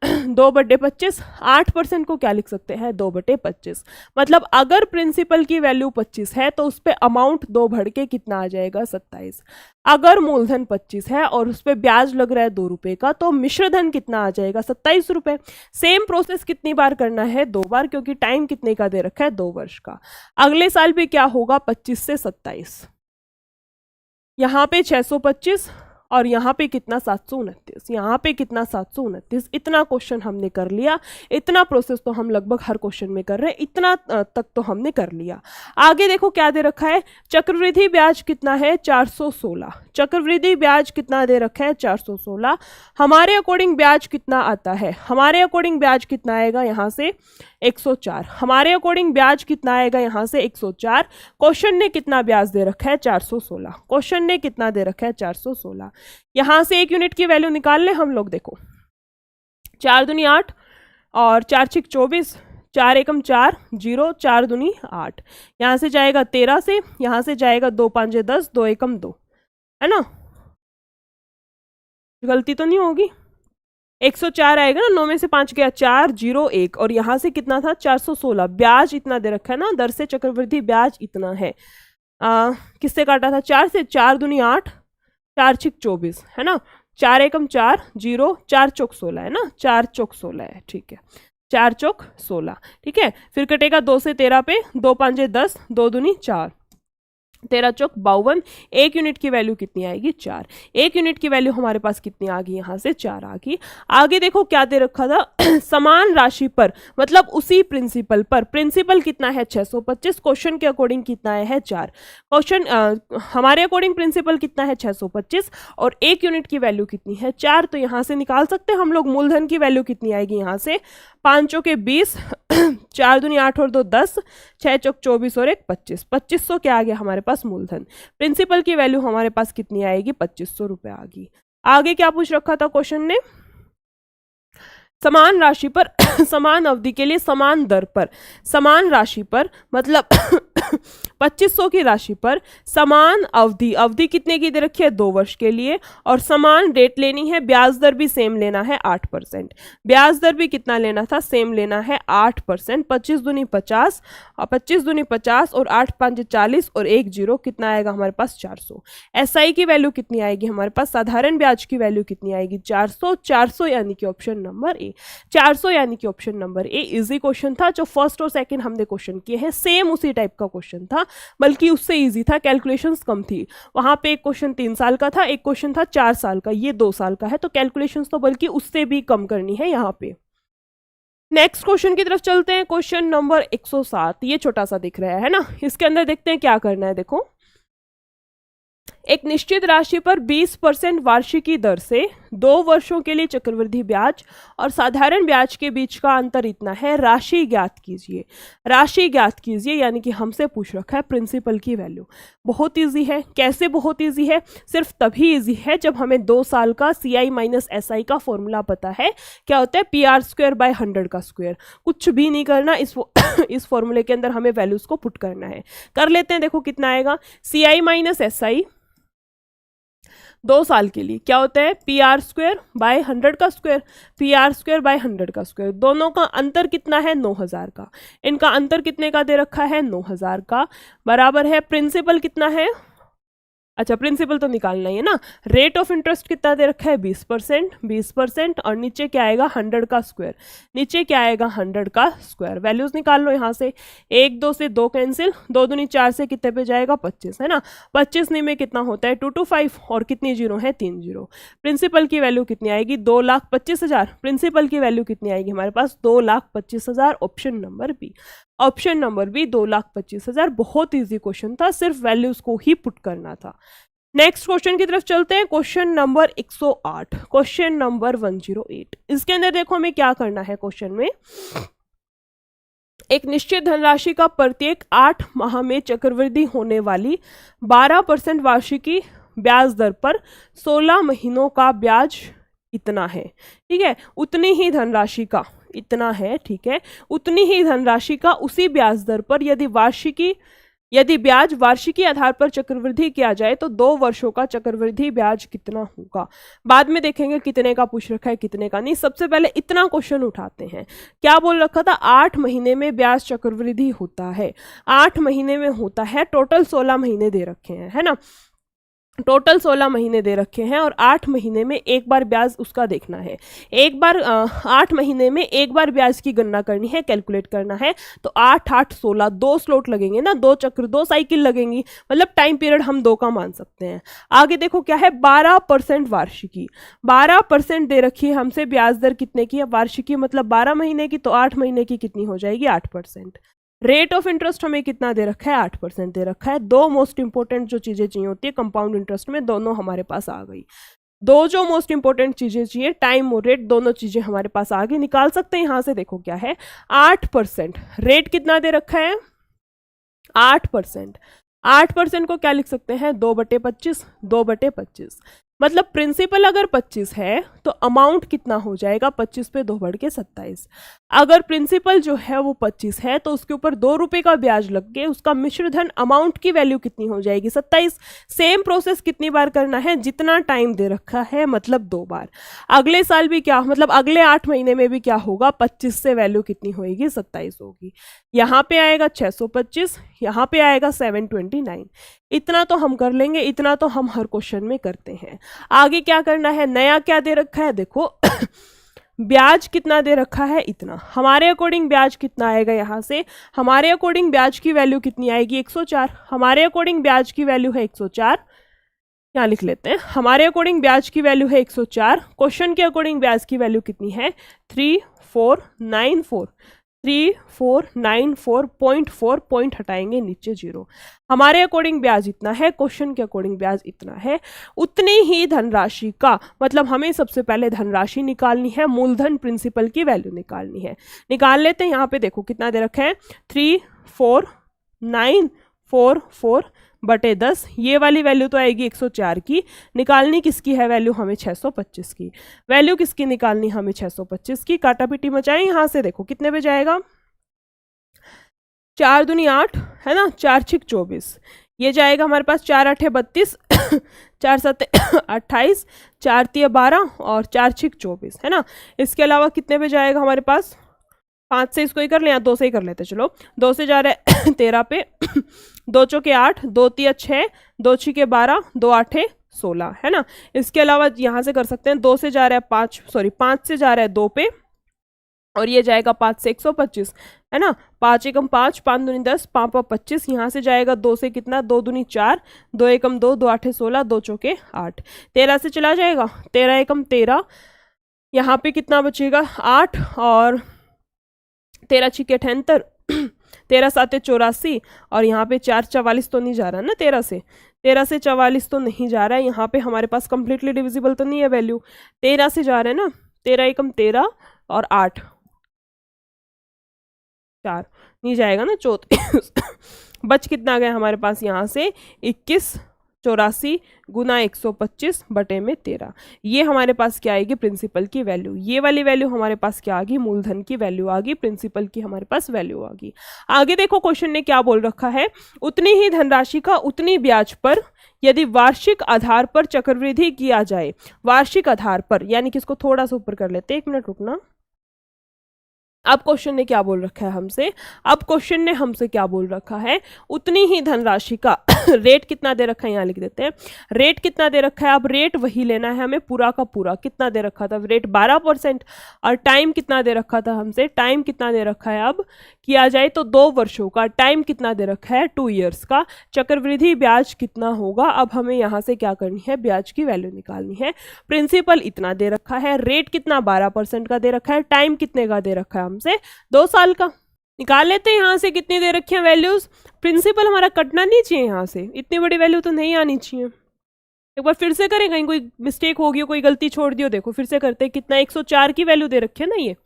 2/25। 8% को क्या लिख सकते हैं? 2/25। मतलब अगर प्रिंसिपल की वैल्यू 25 है तो उस पर अमाउंट 2 बढ़ के कितना आ जाएगा? 27। अगर मूलधन 25 है और उस पर ब्याज लग रहा है 2 रुपए का तो मिश्रधन कितना आ जाएगा? 27 रुपए। सेम प्रोसेस कितनी बार करना है? 2 बार, क्योंकि टाइम कितने का दे रखा है? 2 वर्ष का। अगले साल भी क्या होगा? 25 से 27। यहाँ पे 625 और यहाँ पे कितना? 729। यहाँ पे कितना? 729। इतना क्वेश्चन हमने कर लिया। इतना प्रोसेस तो हम लगभग हर क्वेश्चन में कर रहे हैं। इतना तक तो हमने कर लिया। आगे देखो क्या दे रखा है। चक्रवृद्धि ब्याज कितना है? 416। चक्रवृद्धि ब्याज कितना दे रखा है? 416। हमारे अकॉर्डिंग ब्याज कितना आता है? हमारे अकॉर्डिंग ब्याज कितना आएगा? यहाँ से 104। हमारे अकॉर्डिंग ब्याज कितना आएगा? यहाँ से 104। क्वेश्चन ने कितना ब्याज दे रखा है? 416। क्वेश्चन ने कितना दे रखा है? 416। यहां से 1 यूनिट की वैल्यू निकाल ले हम लोग। देखो 4 दूनी 8 और 4 6 24, 4 एकम 4 0, 4 दूनी 8। यहां से जाएगा 13 से, यहां से जाएगा 2 5 10, 2 एकम 2, है ना? गलती तो नहीं होगी? 104 आएगा ना। 9 में से 5 गया 4 0 1 और यहां से कितना था? 416। ब्याज इतना दे रखा है ना, दर से चक्रवृद्धि ब्याज इतना है। किससे काटा था? 4 से। 4 दूनी 8, 4 6 24, है ना? 4 एकम 4 0, 4 चौक 16 है ना? 4 चौक 16 है। ठीक है, 4 चौक 16। ठीक है, फिर कटेगा 2 से 13 पे, 2 5 10, 2 दूनी 4, 13 चौक 52, 1 यूनिट की वैल्यू कितनी आएगी 4। 1 यूनिट की वैल्यू हमारे पास कितनी आ गई, यहाँ से 4 आ गई। आगे देखो क्या दे रखा था समान राशि पर, मतलब उसी प्रिंसिपल पर, प्रिंसिपल कितना है 625, क्वेश्चन के अकॉर्डिंग कितना है 4। क्वेश्चन हमारे अकॉर्डिंग प्रिंसिपल कितना है 625 और 1 यूनिट की वैल्यू कितनी है 4। तो यहाँ से निकाल सकते हैं हम लोग मूलधन की वैल्यू कितनी आएगी, यहाँ से 5 चौके 20, 4 दूनी 8 और 2 10, 6 चौक 24 और 1 25, 2500 क्या आ गया हमारे पास मूलधन। प्रिंसिपल की वैल्यू हमारे पास कितनी आएगी 2500 रुपए आ गई। आगे क्या पूछ रखा था क्वेश्चन ने, समान राशि पर समान अवधि के लिए समान दर पर, समान राशि पर मतलब 2500 की राशि पर समान अवधि, अवधि कितने की दे रखी है 2 वर्ष के लिए, और समान रेट लेनी है, ब्याज दर भी सेम लेना है 8%। ब्याज दर भी कितना लेना था, सेम लेना है 8%। 25 दूनी 50 और 25 दूनी 50 और 8 5 40 और 1 0 कितना आएगा हमारे पास 400। एसआई की वैल्यू कितनी आएगी हमारे पास, साधारण ब्याज की वैल्यू कितनी आएगी 400। 400 यानी कि ऑप्शन नंबर ए, 400 यानी कि option number a easy question था। जो फर्स्ट और सेकंड हमने क्वेश्चन किए हैं सेम उसी टाइप का क्वेश्चन था, बल्कि उससे इजी था, कैलकुलेशंस कम थी। वहां पे एक क्वेश्चन 3 साल का था, एक क्वेश्चन था 4 साल का, ये 2 साल का है, तो कैलकुलेशंस तो बल्कि उससे भी कम करनी है यहाँ पे। नेक्स्ट क्वेश्चन की तरफ चलते हैं, क्वेश्चन नंबर 107। ये छोटा सा दिख रहा है ना, इसके अंदर देखते हैं क्या करना है। देखो, एक निश्चित राशि पर 20% वार्षिकी दर से 2 वर्षों के लिए चक्रवृद्धि ब्याज और साधारण ब्याज के बीच का अंतर इतना है, राशि ज्ञात कीजिए। राशि ज्ञात कीजिए यानी कि हमसे पूछ रखा है प्रिंसिपल की वैल्यू। बहुत इजी है। कैसे बहुत इजी है, सिर्फ तभी इजी है जब हमें 2 साल का CI माइनस SI का फॉर्मूला पता है। क्या होता है, PR²/100 का स्क्वायर। कुछ भी नहीं करना, इस फॉर्मूले के अंदर हमें वैल्यूज को पुट करना है। कर लेते हैं, देखो कितना आएगा, CI माइनस SI 2 साल के लिए क्या होता है, PR²/100 का स्क्वायर, PR²/100 का स्क्वायर। दोनों का अंतर कितना है 9000 का, इनका अंतर कितने का दे रखा है 9000 का, बराबर है प्रिंसिपल कितना है, अच्छा प्रिंसिपल तो निकालना ही है ना। रेट ऑफ इंटरेस्ट कितना दे रखा है 20%, 20% और नीचे क्या आएगा 100 का स्क्वायर, नीचे क्या आएगा 100 का स्क्वायर। वैल्यूज निकाल लो यहाँ से, 1 2 से 2 कैंसिल, 2 दूनी 4 से कितने पे जाएगा 25 है ना। 25 में कितना होता है 225 और कितनी जीरो है 3 जीरो। प्रिंसिपल की वैल्यू कितनी आएगी 2,25,000। प्रिंसिपल की वैल्यू कितनी आएगी हमारे पास 2,25,000। Option number B, option number B 2,25,000। बहुत इजी क्वेश्चन था, सिर्फ वैल्यूज को ही पुट करना था। नेक्स्ट क्वेश्चन की तरफ चलते हैं, क्वेश्चन नंबर 108, क्वेश्चन नंबर 108। इसके अंदर देखो हमें क्या करना है। क्वेश्चन में एक निश्चित धनराशि का प्रत्येक 8 माह में चक्रवृद्धि होने वाली 12% वार्षिकी ब्याज दर पर 16 महीनों का ब्याज इतना है, ठीक है। उतनी ही धनराशि का इतना है, ठीक है, उतनी ही धनराशि का उसी ब्याज दर पर यदि ब्याज वार्षिकी आधार पर चक्रवृद्धि किया जाए तो 2 वर्षों का चक्रवृद्धि ब्याज कितना होगा। बाद में देखेंगे कितने का पूछ रखा है कितने का नहीं, सबसे पहले इतना क्वेश्चन उठाते हैं। क्या बोल रखा था 8 महीने में ब्याज चक्रवृद्धि होता है, 8 महीने में होता है, टोटल 16 महीने दे रखे हैं, है ना, टोटल 16 महीने दे रखे हैं और 8 महीने में एक बार ब्याज उसका देखना है। एक बार 8 महीने में एक बार ब्याज की गणना करनी है, कैलकुलेट करना है। तो 8 8 16 2 स्लॉट लगेंगे ना, 2 चक्र 2 साइकिल लगेंगी, मतलब टाइम पीरियड हम 2 का मान सकते हैं। आगे देखो क्या है 12% वार्षिकी, 12% दे रखी है हमसे। ब्याज दर कितने की है, वार्षिकी मतलब 12 महीने की, तो 8 महीने की कितनी हो जाएगी 8%। रेट ऑफ इंटरेस्ट हमें कितना दे रखा है 8% दे रखा है। 2 मोस्ट इंपोर्टेंट जो चीजें चाहिए होती है कंपाउंड इंटरेस्ट में, दोनों हमारे पास आ गई। 2 जो मोस्ट इंपोर्टेंट चीजें चाहिए, टाइम और रेट, दोनों चीजें हमारे पास आ गई। निकाल सकते हैं यहां से, देखो क्या है 8%, रेट कितना दे रखा है 8%। 8% को क्या लिख सकते हैं 2/25, 2/25 मतलब प्रिंसिपल अगर 25 है तो अमाउंट कितना हो जाएगा 25 पे 2 बढ़ के 27। अगर प्रिंसिपल जो है वो 25 है तो उसके ऊपर 2 रुपए का ब्याज लग के उसका मिश्र धन अमाउंट की वैल्यू कितनी हो जाएगी 27। सेम प्रोसेस कितनी बार करना है, जितना टाइम दे रखा है, मतलब 2 बार। अगले साल भी क्या, मतलब अगले 8 महीने में भी क्या होगा 25 से वैल्यू कितनी होगी 27 होगी। यहाँ पे आएगा 625, यहाँ पे आएगा 729। इतना तो हम कर लेंगे, इतना तो हम हर क्वेश्चन में करते हैं। आगे क्या करना है, नया क्या दे रखा है देखो ब्याज कितना दे रखा है, इतना। हमारे अकॉर्डिंग ब्याज कितना आएगा यहाँ से, हमारे अकॉर्डिंग ब्याज की वैल्यू कितनी आएगी, 104। हमारे अकॉर्डिंग ब्याज की वैल्यू है 104, यहाँ लिख लेते हैं। हमारे अकॉर्डिंग ब्याज की वैल्यू है 104। क्वेश्चन के अकॉर्डिंग ब्याज की वैल्यू कितनी है, 3494। 3494.4 पॉइंट हटाएंगे नीचे 0। हमारे अकॉर्डिंग ब्याज इतना है, क्वेश्चन के अकॉर्डिंग ब्याज इतना है। उतनी ही धनराशि का मतलब हमें सबसे पहले धनराशि निकालनी है, मूलधन प्रिंसिपल की वैल्यू निकालनी है। निकाल लेते हैं। यहाँ पे देखो कितना दे रखा है, 34,944 बटे 10। ये वाली वैल्यू तो आएगी 104 की। निकालनी किसकी है वैल्यू, हमें 625 की। वैल्यू किसकी निकालनी, हमें 625 की। काटा पीटी मचाएं। यहाँ से देखो कितने पे जाएगा, 4 दूनी 8 है ना, 4 छिक 24। ये जाएगा हमारे पास 4 8 32, 4 7 28, 4 3 12 और 4 छिक 24 है ना। इसके अलावा कितने पे जाएगा हमारे पास, 5 से इसको ही कर लें या 2 से ही कर लेते, चलो 2 से जा रहा है 13 पे, 2 चौके 8, 2 3 6, 2 छिके 12, 2 8 16 है ना। इसके अलावा यहाँ से कर सकते हैं, 2 से जा रहा है 5 से जा रहा है 2 पे, और ये जाएगा 5 से 125 है ना। 5 एकम 5, 5 दूनी 10, 5 5 25। यहाँ से जाएगा 2 से कितना, 2 दूनी 4, 2 एकम 2, 2 8 16, 2 चौके 8। 13 से चला जाएगा, 13 एकम 13, यहाँ पे कितना बचेगा 8, और 13 छिके 78, 13 7 84, और यहाँ पे 4 44 तो नहीं जा रहा ना, 13 से 44 तो नहीं जा रहा है। यहाँ पे हमारे पास कंप्लीटली डिविजिबल तो नहीं है वैल्यू, 13 से जा रहे हैं ना, 13 एकम 13 और 8 4 नहीं जाएगा ना, 34। बच कितना गया हमारे पास यहाँ से, 21 84 गुना 125 बटे में 13। ये हमारे पास क्या आएगी, प्रिंसिपल की वैल्यू। ये वाली वैल्यू हमारे पास क्या आ गई, मूलधन की वैल्यू आ गई, प्रिंसिपल की हमारे पास वैल्यू आ गई। आगे देखो क्वेश्चन ने क्या बोल रखा है, उतनी ही धनराशि का उतनी ब्याज पर यदि वार्षिक आधार पर चक्रवृद्धि किया जाए। वार्षिक आधार पर यानी कि इसको थोड़ा सा ऊपर कर लेते हैं, 1 मिनट रुकना। अब क्वेश्चन ने क्या बोल रखा है हमसे, अब क्वेश्चन ने हमसे क्या बोल रखा है, उतनी ही धनराशि का रेट कितना दे रखा है, यहाँ लिख देते हैं। रेट कितना दे रखा है, अब रेट वही लेना है हमें पूरा का पूरा। कितना दे रखा था रेट, 12%, और टाइम कितना दे रखा था हमसे, टाइम कितना दे रखा है, अब किया जाए तो 2 वर्षों का। टाइम कितना दे रखा है, 2 ईयर्स का। चक्रवृद्धि ब्याज कितना होगा, अब हमें यहाँ से क्या करनी है, ब्याज की वैल्यू निकालनी है। प्रिंसिपल इतना दे रखा है, रेट कितना 12% का दे रखा है, टाइम कितने का दे रखा है हमसे, 2 साल का। निकाल लेते हैं यहाँ से कितनी दे रखी है वैल्यूज। प्रिंसिपल हमारा कटना नहीं चाहिए, यहाँ से इतनी बड़ी वैल्यू तो नहीं आनी चाहिए। एक बार फिर से करें, कहीं कोई मिस्टेक होगी, कोई गलती छोड़ दियो। देखो फिर से करते हैं, कितना 104 की वैल्यू दे रखी है ना, ये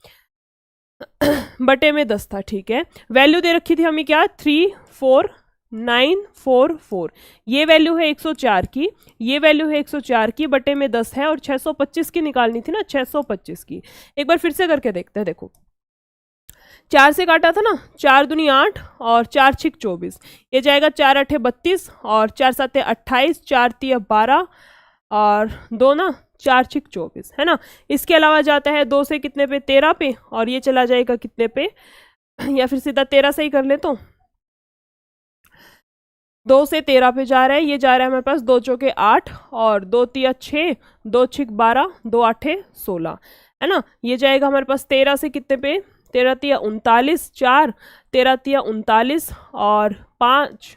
बटे में 10 था, ठीक है। वैल्यू दे रखी थी हमें क्या, 34944। ये वैल्यू है 104 की, ये वैल्यू है 104 की, बटे में 10 है, और 625 की निकालनी थी ना, 625 की। एक बार फिर से करके देखते हैं। देखो 4 से काटा था ना, 4 दूनी 8 और 4 छिक 24। ये जाएगा 4 8 32 और 4 7 28, 4 3 12 और 2 ना 4 छिक 24 है ना। इसके अलावा जाता है 2 से कितने पे, 13 पे, और ये चला जाएगा कितने पे, या फिर सीधा 13 से ही कर ले तो 2 से 13 पे जा रहा है। ये जा रहा है हमारे पास 2 चौके 8 और 2 3 6, 2 छिक 12, 2 8 16 है ना। ये जाएगा हमारे पास 13 से कितने पे, 13 3 39, 4 13 3 39 और 5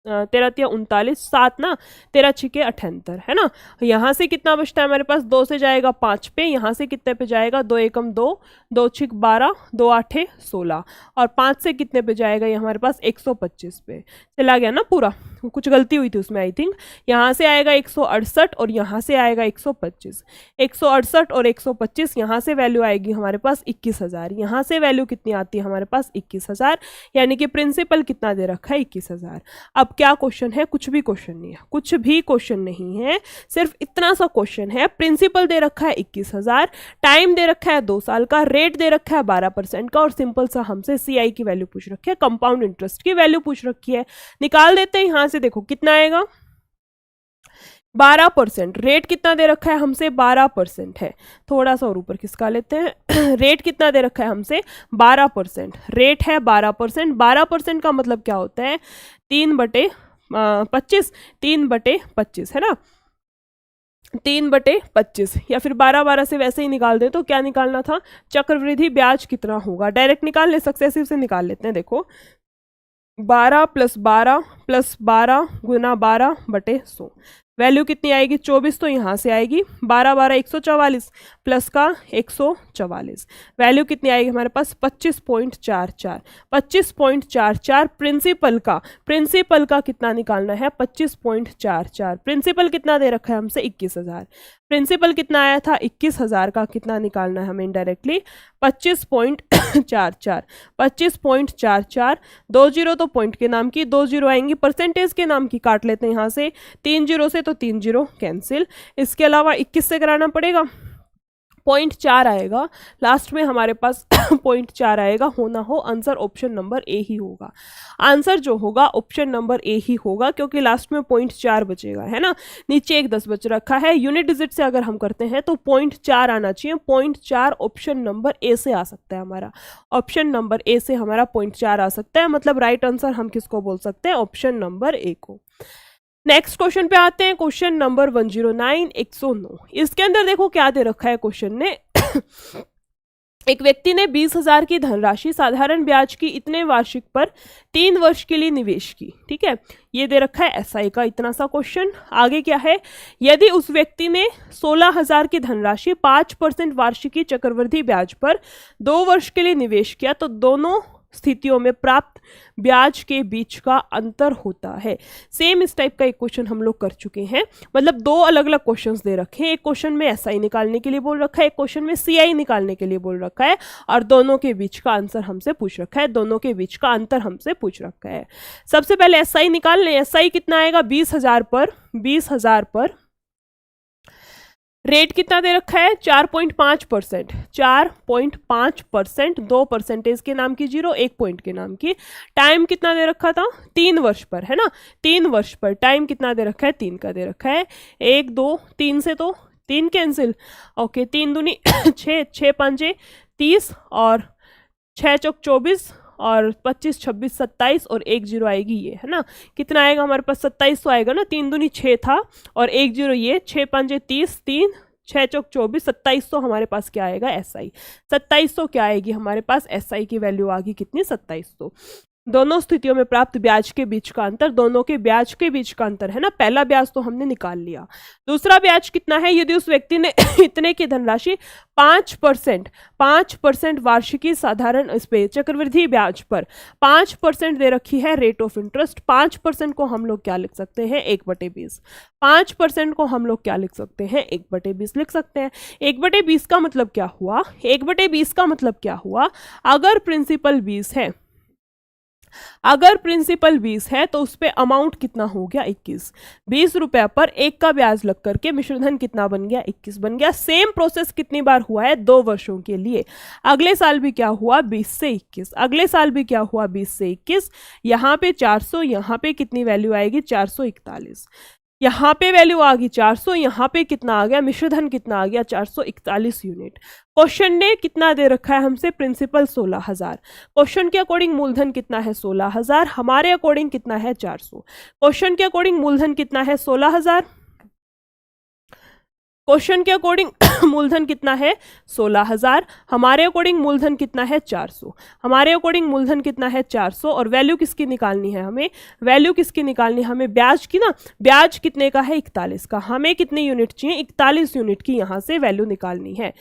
13 3 39, 7 ना 13 छिके 78 है ना। यहाँ से कितना बचता है हमारे पास, 2 से जाएगा 5 पे, यहाँ से कितने पे जाएगा, 2 एकम 2, 2 छिक 12, 2 8 16 और 5 से कितने पे जाएगा, ये हमारे पास 125 पे चला गया ना पूरा। कुछ गलती हुई थी उसमें आई थिंक। यहाँ से आएगा 168 और यहाँ से आएगा 125। 168 और 125, यहाँ से वैल्यू आएगी हमारे पास 21,000। यहाँ से वैल्यू कितनी आती है हमारे पास 21,000, यानी कि प्रिंसिपल कितना दे रखा है 21,000। अब क्या क्वेश्चन है, कुछ भी क्वेश्चन नहीं है, कुछ भी क्वेश्चन नहीं है, सिर्फ इतना सा क्वेश्चन है। प्रिंसिपल दे रखा है 21,000, टाइम दे रखा है 2 साल का, रेट दे रखा है 12% का, और सिंपल सा हमसे CI की वैल्यू पूछ रखी है, कंपाउंड इंटरेस्ट की वैल्यू पूछ रखी है। निकाल देते हैं यहाँ से। देखो कितना आएगा, 12%। रेट कितना दे रखा है हमसे, 12% है। थोड़ा सा और ऊपर खिसका लेते हैं। रेट कितना दे रखा है हमसे, 12%। रेट है 12%। 12% का मतलब क्या होता है, 3/25, 3/25 है ना। 3/25 या फिर 12 से वैसे ही निकाल दे तो क्या निकालना था, चक्रवृद्धि ब्याज कितना होगा। डायरेक्ट निकाल ले, सक्सेसिव से निकाल लेते हैं। देखो 12 + 12 + 12 गुना 12/100 वैल्यू कितनी आएगी 24, तो यहाँ से आएगी 12 12 144 प्लस का 144 वैल्यू कितनी आएगी हमारे पास 25.44 25.44 प्रिंसिपल का कितना निकालना है 25.44 प्रिंसिपल कितना दे रखा है हमसे 21,000 प्रिंसिपल कितना आया था 21,000 का कितना निकालना है हमें इनडायरेक्टली 25.44 25.44 दो जीरो तो पॉइंट के नाम की, 2 जीरो आएंगी परसेंटेज के नाम की, काट लेते हैं यहाँ से 3 जीरो से तो 3 जीरो कैंसिल। इसके अलावा 21 से कराना पड़ेगा 0.4 आएगा लास्ट में हमारे पास 0.4 आएगा। होना हो आंसर ऑप्शन नंबर ए ही होगा। आंसर जो होगा ऑप्शन नंबर ए ही होगा क्योंकि लास्ट में 0.4 बचेगा, है ना। नीचे एक 10 बच रखा है, यूनिट डिजिट से अगर हम करते हैं तो 0.4 आना चाहिए। 0.4 ऑप्शन नंबर ए से आ सकता है हमारा, ऑप्शन नंबर ए से हमारा 0.4 आ सकता है। मतलब राइट आंसर हम किसको बोल सकते हैं, ऑप्शन नंबर ए को। नेक्स्ट क्वेश्चन पे आते हैं, क्वेश्चन नंबर 109 109। इसके अंदर देखो क्या दे रखा है क्वेश्चन ने एक व्यक्ति ने 20,000 की धनराशि साधारण ब्याज की इतने वार्षिक पर 3 वर्ष के लिए निवेश की। ठीक है, ये दे रखा है एसआई का इतना सा क्वेश्चन। आगे क्या है, यदि उस व्यक्ति ने 16,000 की धनराशि 5% वार्षिकी चक्रवृद्धि ब्याज पर 2 वर्ष के लिए निवेश किया तो दोनों स्थितियों में प्राप्त ब्याज के बीच का अंतर होता है। सेम इस टाइप का एक क्वेश्चन हम लोग कर चुके हैं। मतलब 2 अलग अलग क्वेश्चंस दे रखे हैं, एक क्वेश्चन में एसआई निकालने के लिए बोल रखा है, एक क्वेश्चन में सीआई निकालने के लिए बोल रखा है, और दोनों के बीच का आंसर हमसे पूछ रखा है, दोनों के बीच का अंतर हमसे पूछ रखा है। सबसे पहले एसआई निकाल लें। एसआई कितना आएगा 20,000 पर रेट कितना दे रखा है 4.5%, 4.5%, 2 परसेंटेज के नाम की 0, 1 पॉइंट के नाम की। टाइम कितना दे रखा था 3 वर्ष पर, है ना। 3 वर्ष पर टाइम कितना दे रखा है 3 का दे रखा है। 1 2 3 से तो 3 कैंसिल, ओके 3 दूनी 6, 6 5 30 और 6 चौक 24 और 25 26 27 और 1 जीरो आएगी ये, है ना। कितना आएगा हमारे पास 27 तो आएगा ना, 3 दूनी 6 था और 1 जीरो ये, 6 5 30 3 6 चौक 24 2700 हमारे पास क्या आएगा एसआई 2700 क्या आएगी हमारे पास एसआई की वैल्यू आ गई कितनी 2700। दोनों स्थितियों में प्राप्त ब्याज के बीच का अंतर, दोनों के ब्याज के बीच का अंतर, है ना। पहला ब्याज तो हमने निकाल लिया। दूसरा ब्याज कितना है, यदि उस व्यक्ति ने इतने की धनराशि 5% वार्षिकी साधारण इस पे चक्रवृद्धि ब्याज पर 5% दे रखी है रेट ऑफ इंटरेस्ट। 5% को हम लोग क्या लिख सकते हैं 1/20। 5% को हम लोग क्या लिख सकते हैं 1/20 लिख सकते हैं। 1/20 का मतलब क्या हुआ, 1/20 का मतलब क्या हुआ, अगर प्रिंसिपल 20 है, अगर प्रिंसिपल 20 है तो उस पे अमाउंट कितना हो गया 21। 20 रुपए पर 1 का ब्याज लग करके मिश्रधन कितना बन गया 21 बन गया। सेम प्रोसेस कितनी बार हुआ है 2 वर्षों के लिए। अगले साल भी क्या हुआ 20 से 21, अगले साल भी क्या हुआ 20 से 21। यहाँ पे 400, यहाँ पे कितनी वैल्यू आएगी 441, यहाँ पे वैल्यू आ गई 400, यहाँ पे कितना आ गया मिश्रधन कितना आ गया 441 यूनिट। क्वेश्चन ने कितना दे रखा है हमसे प्रिंसिपल 16,000। क्वेश्चन के अकॉर्डिंग मूलधन कितना है 16,000, हमारे अकॉर्डिंग कितना है 400। क्वेश्चन के अकॉर्डिंग मूलधन कितना है 16,000, क्वेश्चन के अकॉर्डिंग मूलधन कितना है 16,000, हमारे अकॉर्डिंग मूलधन कितना है 400, हमारे अकॉर्डिंग मूलधन कितना है 400। और वैल्यू किसकी निकालनी है हमें, वैल्यू किसकी निकालनी है हमें ब्याज की ना। ब्याज कितने का है 41 का, हमें कितनी यूनिट चाहिए 41 यूनिट की यहाँ से वैल्यू निकालनी है।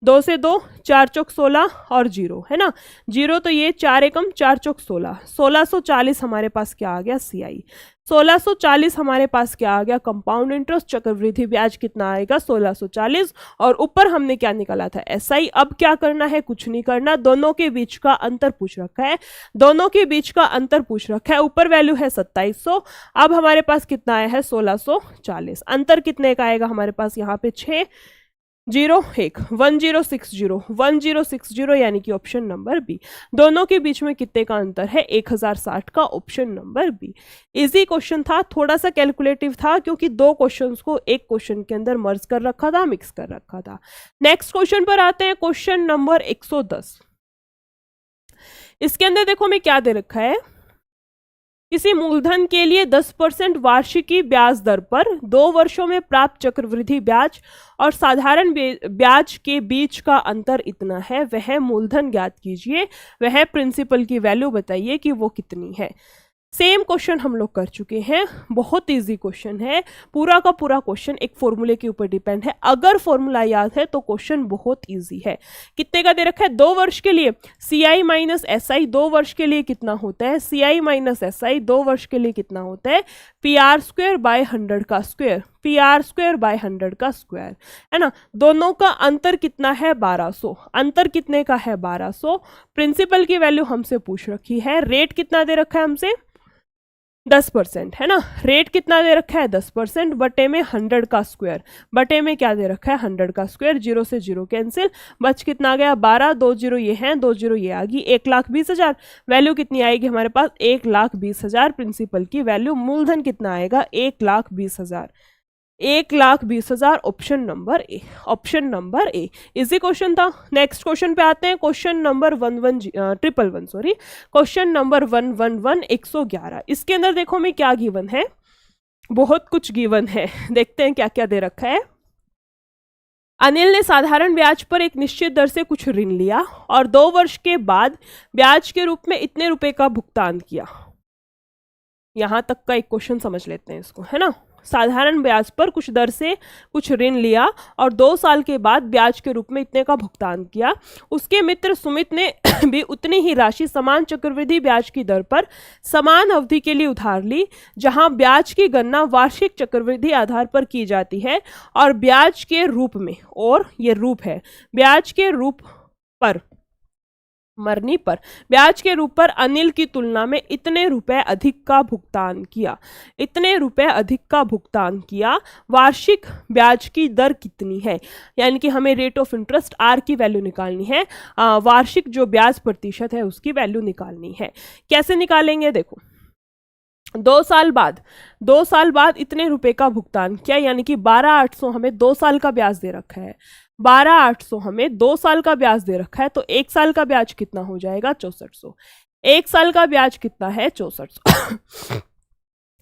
2 से 2 4 चौक 16 और 0, है ना। 0 तो ये 4 एकम 4 चौक 16, 1640 हमारे पास क्या आ गया सीआई। 1640 हमारे पास क्या आ गया कंपाउंड इंटरेस्ट, चक्रवृद्धि ब्याज कितना आएगा 1640, और ऊपर हमने क्या निकाला था एसआई। अब क्या करना है, कुछ नहीं करना, दोनों के बीच का अंतर पूछ रखा है, दोनों के बीच का अंतर पूछ रखा है। ऊपर वैल्यू है 2700, अब हमारे पास कितना आया है 1640। अंतर कितने का आएगा हमारे पास यहाँ पे 6 0 1 1060 1060 यानी कि ऑप्शन नंबर बी। दोनों के बीच में कितने का अंतर है 1060 का, option number B. Easy question था, थोड़ा सा कैलकुलेटिव था क्योंकि 2 क्वेश्चंस को एक क्वेश्चन के अंदर मर्ज कर रखा था, मिक्स कर रखा था। नेक्स्ट क्वेश्चन पर आते हैं, क्वेश्चन नंबर 110। इसके अंदर देखो मैं क्या दे रखा है, किसी मूलधन के लिए 10% वार्षिकी ब्याज दर पर 2 वर्षों में प्राप्त चक्रवृद्धि ब्याज और साधारण ब्याज के बीच का अंतर इतना है, वह मूलधन ज्ञात कीजिए, वह प्रिंसिपल की वैल्यू बताइए कि वो कितनी है। सेम क्वेश्चन हम लोग कर चुके हैं, बहुत इजी क्वेश्चन है, पूरा का पूरा क्वेश्चन एक फॉर्मूले के ऊपर डिपेंड है। अगर फॉर्मूला याद है तो क्वेश्चन बहुत इजी है। कितने का दे रखा है? 2 वर्ष के लिए CI माइनस SI 2 वर्ष के लिए कितना होता है? CI माइनस SI 2 वर्ष के लिए कितना होता है? PR स्क्वायर बाय 100 का स्क्वायर, PR स्क्वायर बाय 100 का स्क्वायर, है ना। दोनों का अंतर कितना है? 1200। अंतर कितने का है? 1200। प्रिंसिपल की वैल्यू हमसे पूछ रखी है। रेट कितना दे रखा है हमसे? 10%, है ना। रेट कितना दे रखा है? 10% बटे में 100 का स्क्वायर, बटे में क्या दे रखा है? 100 का स्क्वायर। 0 से 0 कैंसिल, बच कितना आ गया? 12। 2 0 ये हैं, 2 0 ये आ गई, 1,20,000। वैल्यू कितनी आएगी हमारे पास? 1,20,000। प्रिंसिपल की वैल्यू, मूलधन कितना आएगा? 1,20,000। 1,20,000 option number A. Option number a easy question था। नेक्स्ट क्वेश्चन पे आते हैं। Question number 111 sorry, question number 111 111। इसके अंदर देखो मैं क्या गिवन है, बहुत कुछ गिवन है, देखते हैं क्या क्या दे रखा है। अनिल ने साधारण ब्याज पर एक निश्चित दर से कुछ ऋण लिया और 2 वर्ष के बाद ब्याज के रूप में इतने रुपए का भुगतान किया। यहां तक का एक क्वेश्चन समझ लेते हैं इसको, है ना। साधारण ब्याज पर कुछ दर से कुछ ऋण लिया और 2 साल के बाद ब्याज के रूप में इतने का भुगतान किया। उसके मित्र सुमित ने भी उतनी ही राशि समान चक्रवृद्धि ब्याज की दर पर समान अवधि के लिए उधार ली, जहां ब्याज की गणना वार्षिक चक्रवृद्धि आधार पर की जाती है और ब्याज के रूप में, और ये रूप है, ब्याज के रूप पर मरनी पर ब्याज के रूप पर अनिल की तुलना में इतने रुपए अधिक का भुगतान किया। इतने रुपए अधिक का भुगतान किया। वार्षिक ब्याज की दर कितनी है? यानी कि हमें रेट ऑफ इंटरेस्ट R की वैल्यू निकालनी है, वार्षिक जो ब्याज प्रतिशत है उसकी वैल्यू निकालनी है। कैसे निकालेंगे? देखो, 2 साल बाद इतने रुपए का भुगतान किया, यानी कि 12,800 हमें 2 साल का ब्याज दे रखा है। 12,800 हमें 2 साल का ब्याज दे रखा है, तो 1 साल का ब्याज कितना हो जाएगा? 6400। 1 साल का ब्याज कितना है? 6400।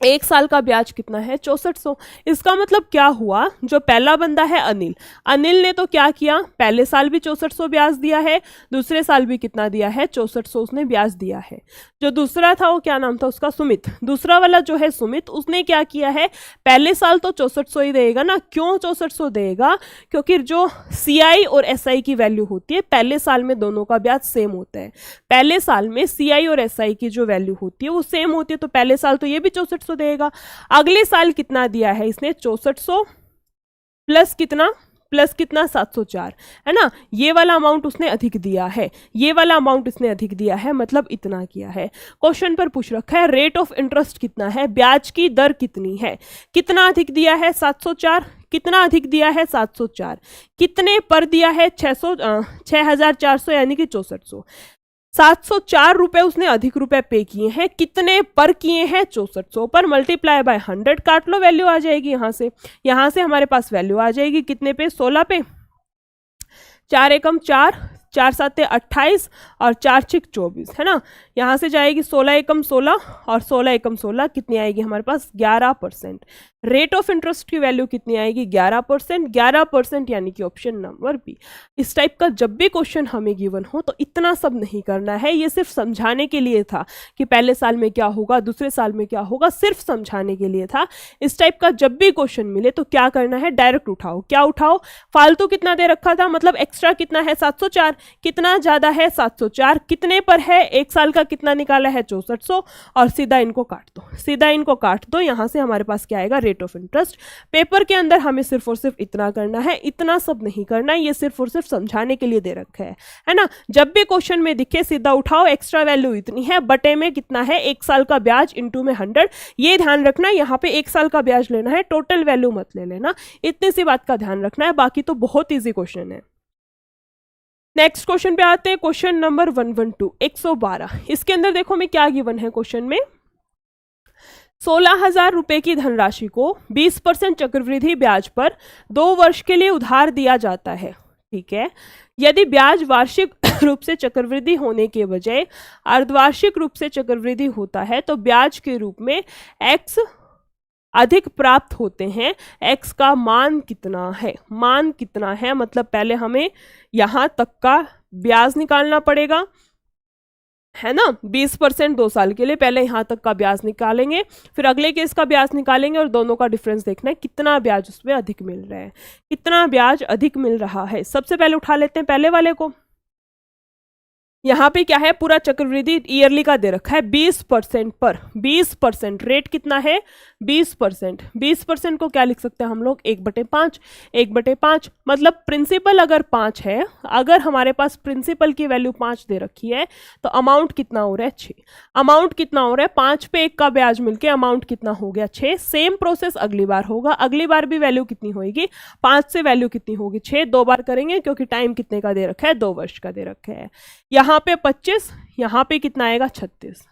1 साल का ब्याज कितना है? 6400। इसका मतलब क्या हुआ? जो पहला बंदा है अनिल, अनिल ने तो क्या किया? पहले साल भी 6400 ब्याज दिया है, दूसरे साल भी कितना दिया है? 6400 उसने ब्याज दिया है। जो दूसरा था वो क्या नाम था उसका? सुमित। दूसरा वाला जो है सुमित, उसने क्या किया है? पहले साल तो 6400 ही देगा ना। क्यों 6400 देगा? क्योंकि जो CI और SI की वैल्यू होती है पहले साल में दोनों का ब्याज सेम होता है। पहले साल में CI और SI की जो वैल्यू होती है वो सेम होती है, तो पहले साल तो ये भी 6400 देगा। अगले साल कितना दिया है इसने? 6400 प्लस कितना? 704, है ना। ये वाला अमाउंट उसने अधिक दिया है, ये वाला अमाउंट इसने अधिक दिया है, मतलब इतना किया है। क्वेश्चन पर पूछ रखा है रेट ऑफ इंटरेस्ट कितना है, ब्याज की दर कितनी है। कितना अधिक दिया है? 704। कितना अधिक दिया है? 704। कितने पर दिया है? 6,400 यानी कि 6400। 704 रुपए उसने अधिक रुपए पे किए हैं। कितने पर किए हैं? 6400 पर मल्टीप्लाई बाय 100 काट लो, वैल्यू आ जाएगी। यहां से हमारे पास वैल्यू आ जाएगी कितने पे? 16 पे। 4 एकम 4, 4 7 28 और 4 6 24, है ना। यहां से जाएगी 16 एकम 16 और 16 एकम 16, कितनी आएगी हमारे पास? 11%। रेट ऑफ इंटरेस्ट की वैल्यू कितनी आएगी? 11%। 11% यानी कि ऑप्शन नंबर बी। इस टाइप का जब भी क्वेश्चन हमें गिवन हो तो इतना सब नहीं करना है, ये सिर्फ समझाने के लिए था कि पहले साल में क्या होगा, दूसरे साल में क्या होगा, सिर्फ समझाने के लिए था। इस टाइप का जब भी क्वेश्चन मिले तो क्या करना है? डायरेक्ट उठाओ। क्या उठाओ? फालतू कितना दे रखा था, मतलब एक्स्ट्रा कितना है? 704। कितना ज्यादा है? 704। कितने पर है? 1 साल का कितना निकाला है? 6400। और सीधा इनको काट दो, सीधा इनको काट दो। यहां से हमारे पास क्या आएगा? Rate of interest. पेपर के अंदर हमें सिर्फ और सिर्फ इतना करना है, इतना सब नहीं करना, ये सिर्फ और सिर्फ समझाने के लिए दे रखा है ना। जब भी क्वेश्चन में दिखे सीधा उठाओ, एक्स्ट्रा वैल्यू इतनी है, बटे में कितना है? 1 साल का ब्याज इंटू में 100। ये ध्यान रखना, यहाँ पे 1 साल का ब्याज लेना है, टोटल वैल्यू मत ले लेना। इतनी सी बात का ध्यान रखना है, बाकी तो बहुत ईजी क्वेश्चन है। नेक्स्ट क्वेश्चन पे आते हैं। Question number 112 112। इसके अंदर देखो मैं क्या गिवन है क्वेश्चन में। 16,000 रुपए की धनराशि को 20% चक्रवृद्धि ब्याज पर 2 वर्ष के लिए उधार दिया जाता है। ठीक है। यदि ब्याज वार्षिक रूप से चक्रवृद्धि होने के बजाय अर्धवार्षिक रूप से चक्रवृद्धि होता है तो ब्याज के रूप में x अधिक प्राप्त होते हैं। x का मान कितना है, मान कितना है मतलब पहले हमें यहां तक का ब्याज निकालना पड़ेगा, है ना। 20% 2 साल के लिए, पहले यहां तक का ब्याज निकालेंगे, फिर अगले केस का ब्याज निकालेंगे और दोनों का डिफरेंस देखना है कितना ब्याज उसमें अधिक मिल रहा है, कितना ब्याज अधिक मिल रहा है। सबसे पहले उठा लेते हैं पहले वाले को। यहाँ पे क्या है, पूरा चक्रवृद्धि ईयरली का दे रखा है 20% पर। 20% रेट कितना है 20%। 20% को क्या लिख सकते हैं हम लोग 1/5। 1/5 मतलब प्रिंसिपल अगर 5 है, अगर हमारे पास प्रिंसिपल की वैल्यू 5 दे रखी है तो अमाउंट कितना हो रहा है 6। अमाउंट कितना हो रहा है 5 पे 1 का ब्याज मिलके अमाउंट कितना हो गया 6। सेम प्रोसेस अगली बार होगा, अगली बार भी वैल्यू कितनी होगी 5 से वैल्यू कितनी होगी 6। 2 बार करेंगे क्योंकि टाइम कितने का दे रखा है 2 वर्ष का दे रखा है। यहाँ पे 25, यहाँ पे कितना आएगा 36।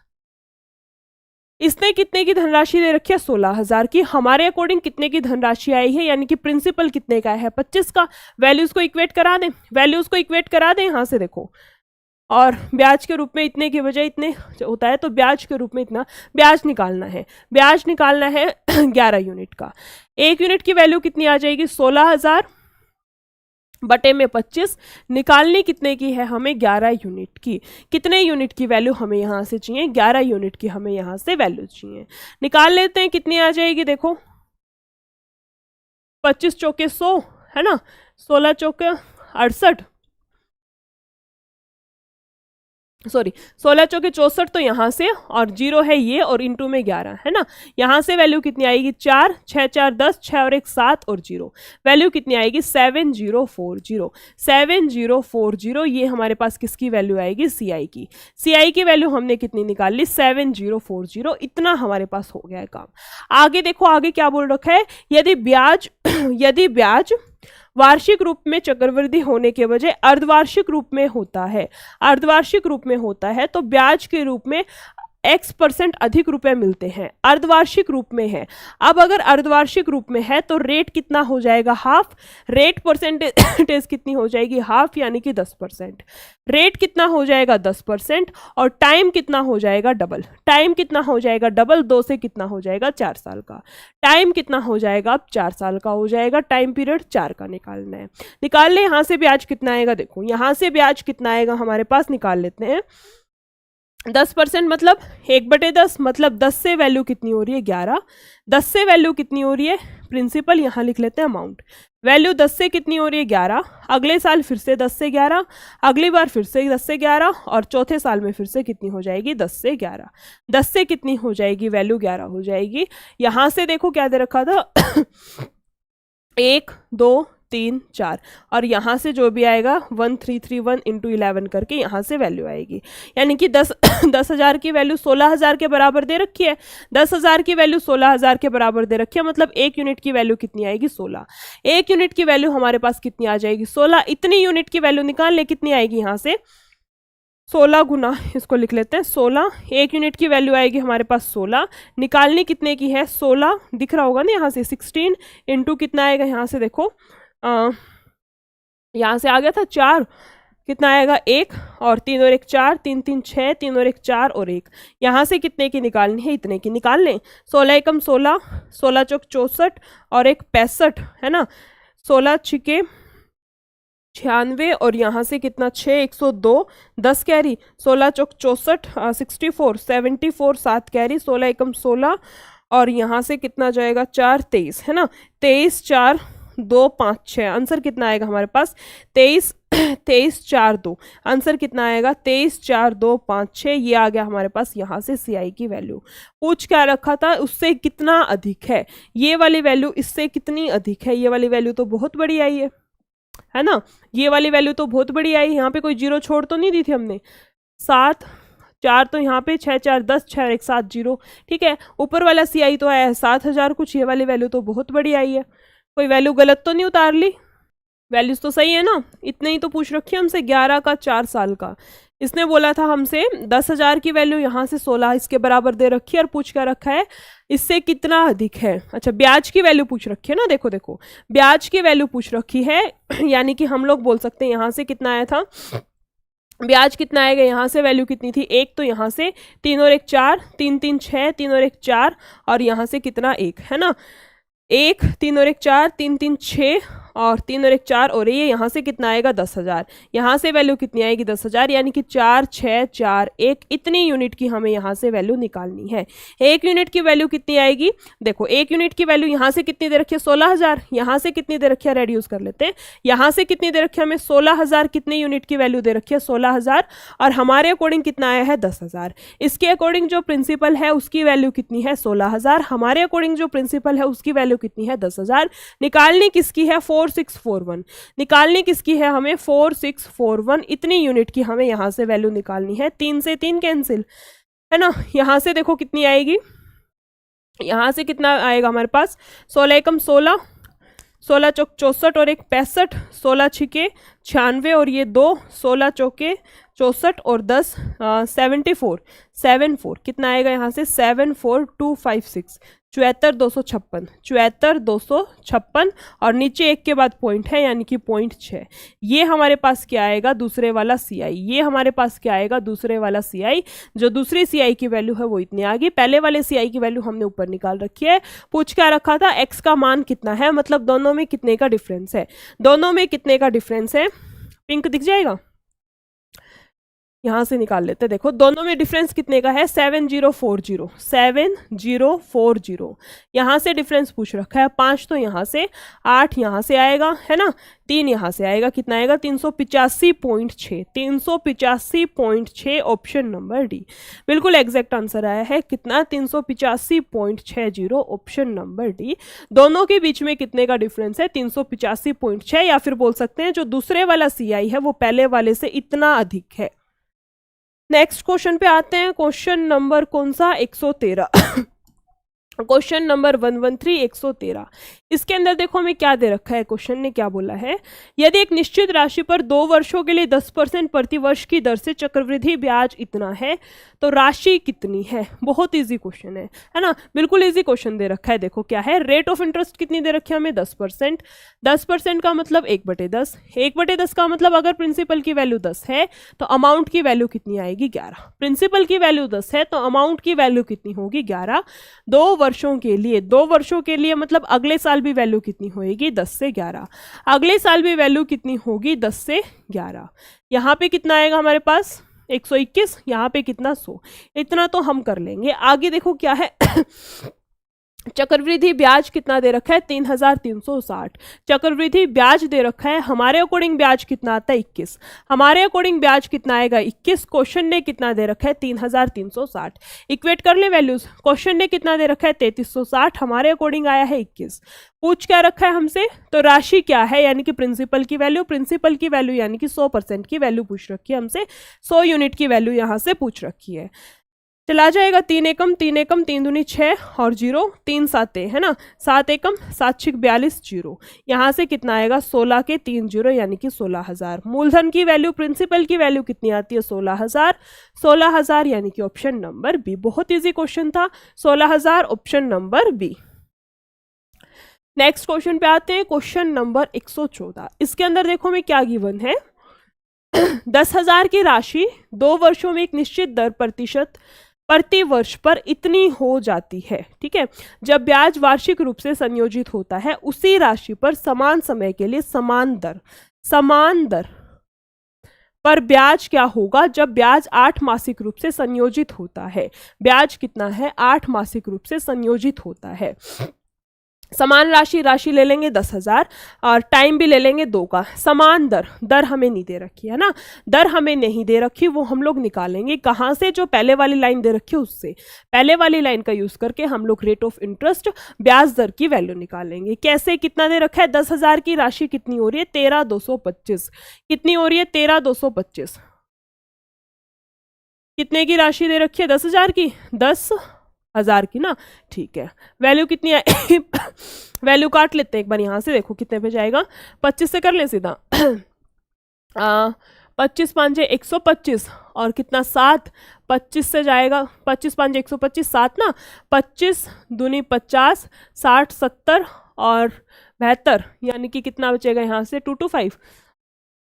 इसने कितने की धनराशि दे रखी है 16,000 की। हमारे अकॉर्डिंग कितने की धनराशि आई है, यानी कि प्रिंसिपल कितने का है 25 का। वैल्यूज को इक्वेट करा दें, वैल्यूज को इक्वेट करा दें यहाँ से देखो, और ब्याज के रूप में इतने की बजाय इतने होता है तो ब्याज के रूप में इतना ब्याज निकालना है। ब्याज निकालना है 11 यूनिट का। 1 यूनिट की वैल्यू कितनी आ जाएगी 16,000 बटे में 25। निकालनी कितने की है हमें 11 यूनिट की। कितने यूनिट की वैल्यू हमें यहाँ से चाहिए 11 यूनिट की हमें यहाँ से वैल्यू चाहिए। निकाल लेते हैं कितनी आ जाएगी देखो, 25 चौके 100 है ना, 16 चौके 68, सॉरी 16 चौके 64 तो यहाँ से, और 0 है ये और इंटू में 11 है ना। यहाँ से वैल्यू कितनी आएगी 4, 6 4 10, 6 और 1 7 और 0, वैल्यू कितनी आएगी 7040। 7040 ये हमारे पास किसकी वैल्यू आएगी CI की। CI की वैल्यू हमने कितनी निकाल ली 7040। इतना हमारे पास हो गया है काम। आगे देखो, आगे क्या बोल रखा है, यदि ब्याज वार्षिक रूप में चक्रवृद्धि होने के बजाय अर्धवार्षिक रूप में होता है, अर्धवार्षिक रूप में होता है तो ब्याज के रूप में x% अधिक रुपए मिलते हैं। अर्धवार्षिक रूप में है, अब अगर अर्धवार्षिक रूप में है तो रेट कितना हो जाएगा हाफ। रेट परसेंटेज कितनी हो जाएगी हाफ, यानी कि 10%। रेट कितना हो जाएगा 10% और टाइम कितना हो जाएगा डबल। टाइम कितना हो जाएगा डबल, 2 से कितना हो जाएगा 4 साल का। टाइम कितना हो जाएगा अब 4 साल का हो जाएगा। टाइम पीरियड 4 का निकालना है। निकाल ले, यहाँ से ब्याज कितना आएगा देखो, यहाँ से ब्याज कितना आएगा हमारे पास, निकाल लेते हैं। 10% मतलब 1/10 मतलब 10 से वैल्यू कितनी हो रही है 11। 10 से वैल्यू कितनी हो रही है प्रिंसिपल, यहाँ लिख लेते हैं अमाउंट। वैल्यू 10 से कितनी हो रही है 11। अगले साल फिर से 10 से 11, अगली बार फिर से 10 से 11 और चौथे साल में फिर से कितनी हो जाएगी 10 से 11। 10 से कितनी हो जाएगी वैल्यू 11 हो जाएगी। यहाँ से देखो क्या दे रखा था 1 2 3 4 और यहाँ से जो भी आएगा 1331 इंटू 11 करके यहाँ से वैल्यू आएगी, यानी कि 10,000 की वैल्यू 16,000 के बराबर दे रखी है। 10,000 की वैल्यू 16,000 के बराबर दे रखी है, मतलब 1 यूनिट की वैल्यू कितनी आएगी 16। 1 यूनिट की वैल्यू हमारे पास कितनी आ जाएगी 16। इतनी यूनिट की वैल्यू निकाल ले, कितनी आएगी यहाँ से 16 गुना, इसको लिख लेते हैं 16। 1 यूनिट की वैल्यू आएगी हमारे पास 16। निकालनी कितने की है 16, दिख रहा होगा ना यहाँ से 16 इंटू कितना आएगा यहाँ से देखो, यहाँ से आ गया था 4, कितना आएगा 1 और 3 और 1 4, 3 3 6, 3 और 1 4 और 1। यहाँ से कितने की निकालनी है इतने की निकाल लें। 16 एकम 16, 16 चौक 64 और 1 65 है ना। 16 छिके 96 और यहाँ से कितना 6 102, 10 कैरी 16 चौक 64 64 74 7 कैरी 16 एकम 16 और यहाँ से कितना जाएगा 4 23 है ना। 23 4 2 5 6, आंसर कितना आएगा हमारे पास 23 4 2। आंसर कितना आएगा 23 4 2 5 6। ये आ गया हमारे पास यहाँ से CI की वैल्यू। पूछ क्या रखा था उससे कितना अधिक है, ये वाली वैल्यू इससे कितनी अधिक है। ये वाली वैल्यू तो बहुत बड़ी आई है ना, ये वाली वैल्यू तो बहुत बड़ी आई। यहाँ पे कोई 0 छोड़ तो नहीं दी थी हमने। 7 4 तो यहाँ पे 6 4 10, 6 और 1 7 0, ठीक है। ऊपर वाला CI तो आया है 7,000 कुछ, ये वाली वैल्यू तो बहुत बड़ी आई है। कोई वैल्यू गलत तो नहीं उतार ली। वैल्यूज तो सही है ना, इतने ही तो पूछ रखी है हमसे, 11 का 4 साल का। इसने बोला था हमसे 10,000 की वैल्यू यहाँ से 16 इसके बराबर दे रखी है और पूछ कर रखा है इससे कितना अधिक है। अच्छा, ब्याज की वैल्यू पूछ रखी है ना, देखो देखो ब्याज की वैल्यू पूछ रखी है यानी कि हम लोग बोल सकते हैं यहाँ से कितना आया था, ब्याज कितना आएगा, यहाँ से वैल्यू कितनी थी, एक, तो यहाँ से 3 और 1 4, 3 3 6, 3 और 1 4, और यहाँ से कितना 1 है ना, 1 3 और 1 4, 3 3 6 और 3 और 1 4, और ये यहाँ से कितना आएगा 10,000, यहाँ से वैल्यू कितनी आएगी 10,000, यानी कि 4 6 4 1, इतनी यूनिट की हमें यहाँ से वैल्यू निकालनी है। 1 यूनिट की वैल्यू कितनी आएगी, देखो 1 यूनिट की वैल्यू यहाँ से कितनी दे रखी है 16,000, यहाँ से कितनी दे रखी है, रेड्यूस कर लेते हैं, यहाँ से कितनी दे रखी है हमें 16,000, कितनी यूनिट की वैल्यू दे रखी है 16,000, और हमारे अकॉर्डिंग कितना आया है 10,000। इसके अकॉर्डिंग जो प्रिंसिपल है उसकी वैल्यू कितनी है 16,000, हमारे अकॉर्डिंग जो प्रिंसिपल है उसकी वैल्यू कितनी है 10,000। निकालनी किसकी है 4641, निकालनी किसकी है हमें 4641, इतनी यूनिट की हमें यहां से वैल्यू निकालनी है। 3 से 3 कैंसिल है ना, यहां से देखो कितनी आएगी, यहां से कितना आएगा हमारे पास 16 एकम 16, 16 चौक 64 और 1 65, 16 छिके 96 और ये 2, 16 चौके 64 और 10 74, 74 कितना आएगा यहाँ से 74256, 74,256, 74,256, और नीचे एक के बाद पॉइंट है यानी कि पॉइंट 6। ये हमारे पास क्या आएगा दूसरे वाला CI, ये हमारे पास क्या आएगा दूसरे वाला CI। जो दूसरी CI की वैल्यू है वो इतनी आ गई, पहले वाले CI की वैल्यू हमने ऊपर निकाल रखी है। पूछ क्या रखा था x का मान कितना है, मतलब दोनों में कितने का डिफरेंस है, दोनों में कितने का डिफरेंस है, पिंक दिख जाएगा, यहां से निकाल लेते, देखो दोनों में डिफरेंस कितने का है 7040, 7040, यहां से डिफरेंस पूछ रखा है 5, तो यहां से 8 यहां से आएगा है ना, 3 यहां से आएगा, कितना आएगा 385.6, 385.6, ऑप्शन नंबर डी बिल्कुल एग्जैक्ट आंसर आया है, कितना 385.60, ऑप्शन नंबर डी। दोनों के बीच में कितने का डिफरेंस है 385.6, या फिर बोल सकते हैं जो दूसरे वाला CI है वो पहले वाले से इतना अधिक है। नेक्स्ट क्वेश्चन पे आते हैं, क्वेश्चन नंबर कौन सा 113 क्वेश्चन नंबर 113 113। इसके अंदर देखो हमें क्या दे रखा है, क्वेश्चन ने क्या बोला है, यदि एक निश्चित राशि पर 2 वर्षों के लिए 10% प्रति वर्ष की दर से चक्रवृद्धि ब्याज इतना है तो राशि कितनी है। बहुत इजी क्वेश्चन है ना, बिल्कुल इजी क्वेश्चन दे रखा है। देखो क्या है, रेट ऑफ इंटरेस्ट कितनी दे रखी है हमें 10%, 10% का मतलब 1/10, 1/10 का मतलब अगर प्रिंसिपल की वैल्यू 10 है तो अमाउंट की वैल्यू कितनी आएगी 11, प्रिंसिपल की वैल्यू 10 है तो अमाउंट की वैल्यू कितनी होगी 11। 2 वर्षों के लिए, 2 वर्षों के लिए मतलब अगले साल भी वैल्यू कितनी होगी 10 से 11, अगले साल भी वैल्यू कितनी होगी 10 से 11। यहाँ पे कितना आएगा हमारे पास 121, यहाँ पे कितना 100, इतना तो हम कर लेंगे। आगे देखो क्या है चक्रवृद्धि ब्याज कितना दे रखा है 3,360, चक्रवृद्धि ब्याज दे रखा है, हमारे अकॉर्डिंग ब्याज कितना आता है 21, हमारे अकॉर्डिंग ब्याज कितना आएगा 21, क्वेश्चन ने कितना दे रखा है 3,360, इक्वेट कर ले वैल्यूज, क्वेश्चन ने कितना दे रखा है 3,360, हमारे अकॉर्डिंग आया है 21। पूछ क्या रखा है हमसे, तो राशि क्या है यानी कि प्रिंसिपल की वैल्यू, प्रिंसिपल की वैल्यू यानी कि 100% की वैल्यू पूछ रखी है हमसे, 100 यूनिट की वैल्यू यहाँ से पूछ रखी है। चला जाएगा 3 एकम 3 एकम 3 दूनी 6 और 0 3 साते है ना, 7 एकम 7 छिक 42 0, यहाँ से कितना आएगा 16 के 3 0 यानी कि 16,000। मूलधन की वैल्यू, प्रिंसिपल की वैल्यू कितनी आती है 16,000, 16,000 यानी कि ऑप्शन नंबर बी। बहुत इजी क्वेश्चन था, 16,000 option number B. Next question पे आते हैं, क्वेश्चन नंबर 114। इसके अंदर देखो हमें क्या गिवन है 10,000 की राशि 2 वर्षों में एक निश्चित दर प्रतिशत प्रति वर्ष पर इतनी हो जाती है, ठीक है, जब ब्याज वार्षिक रूप से संयोजित होता है उसी राशि पर समान समय के लिए समान दर पर ब्याज क्या होगा जब ब्याज 8 मासिक रूप से संयोजित होता है। ब्याज कितना है 8 मासिक रूप से संयोजित होता है। समान राशि ले लेंगे 10,000 और टाइम भी ले लेंगे 2 का। समान दर हमें नहीं दे रखी है ना, दर हमें नहीं दे रखी, वो हम लोग निकालेंगे कहाँ से, जो पहले वाली लाइन दे रखी है उससे, पहले वाली लाइन का यूज करके हम लोग रेट ऑफ इंटरेस्ट ब्याज दर की वैल्यू निकालेंगे। कैसे, कितना दे रखा है 10,000 की राशि कितनी हो रही है 13,225, कितनी हो रही है 13,225, कितने की राशि दे रखी है 10,000 की 10 1000 की ना, ठीक है। वैल्यू कितनी है वैल्यू काट लेते हैं एक बार यहाँ से, देखो कितने पे जाएगा, 25 से कर लें सीधा 25 5 125 और कितना 7, 25 से जाएगा 25 5 125 7 ना, 25 दूनी 50 60 70 और 72, यानी कि कितना बचेगा यहाँ से 225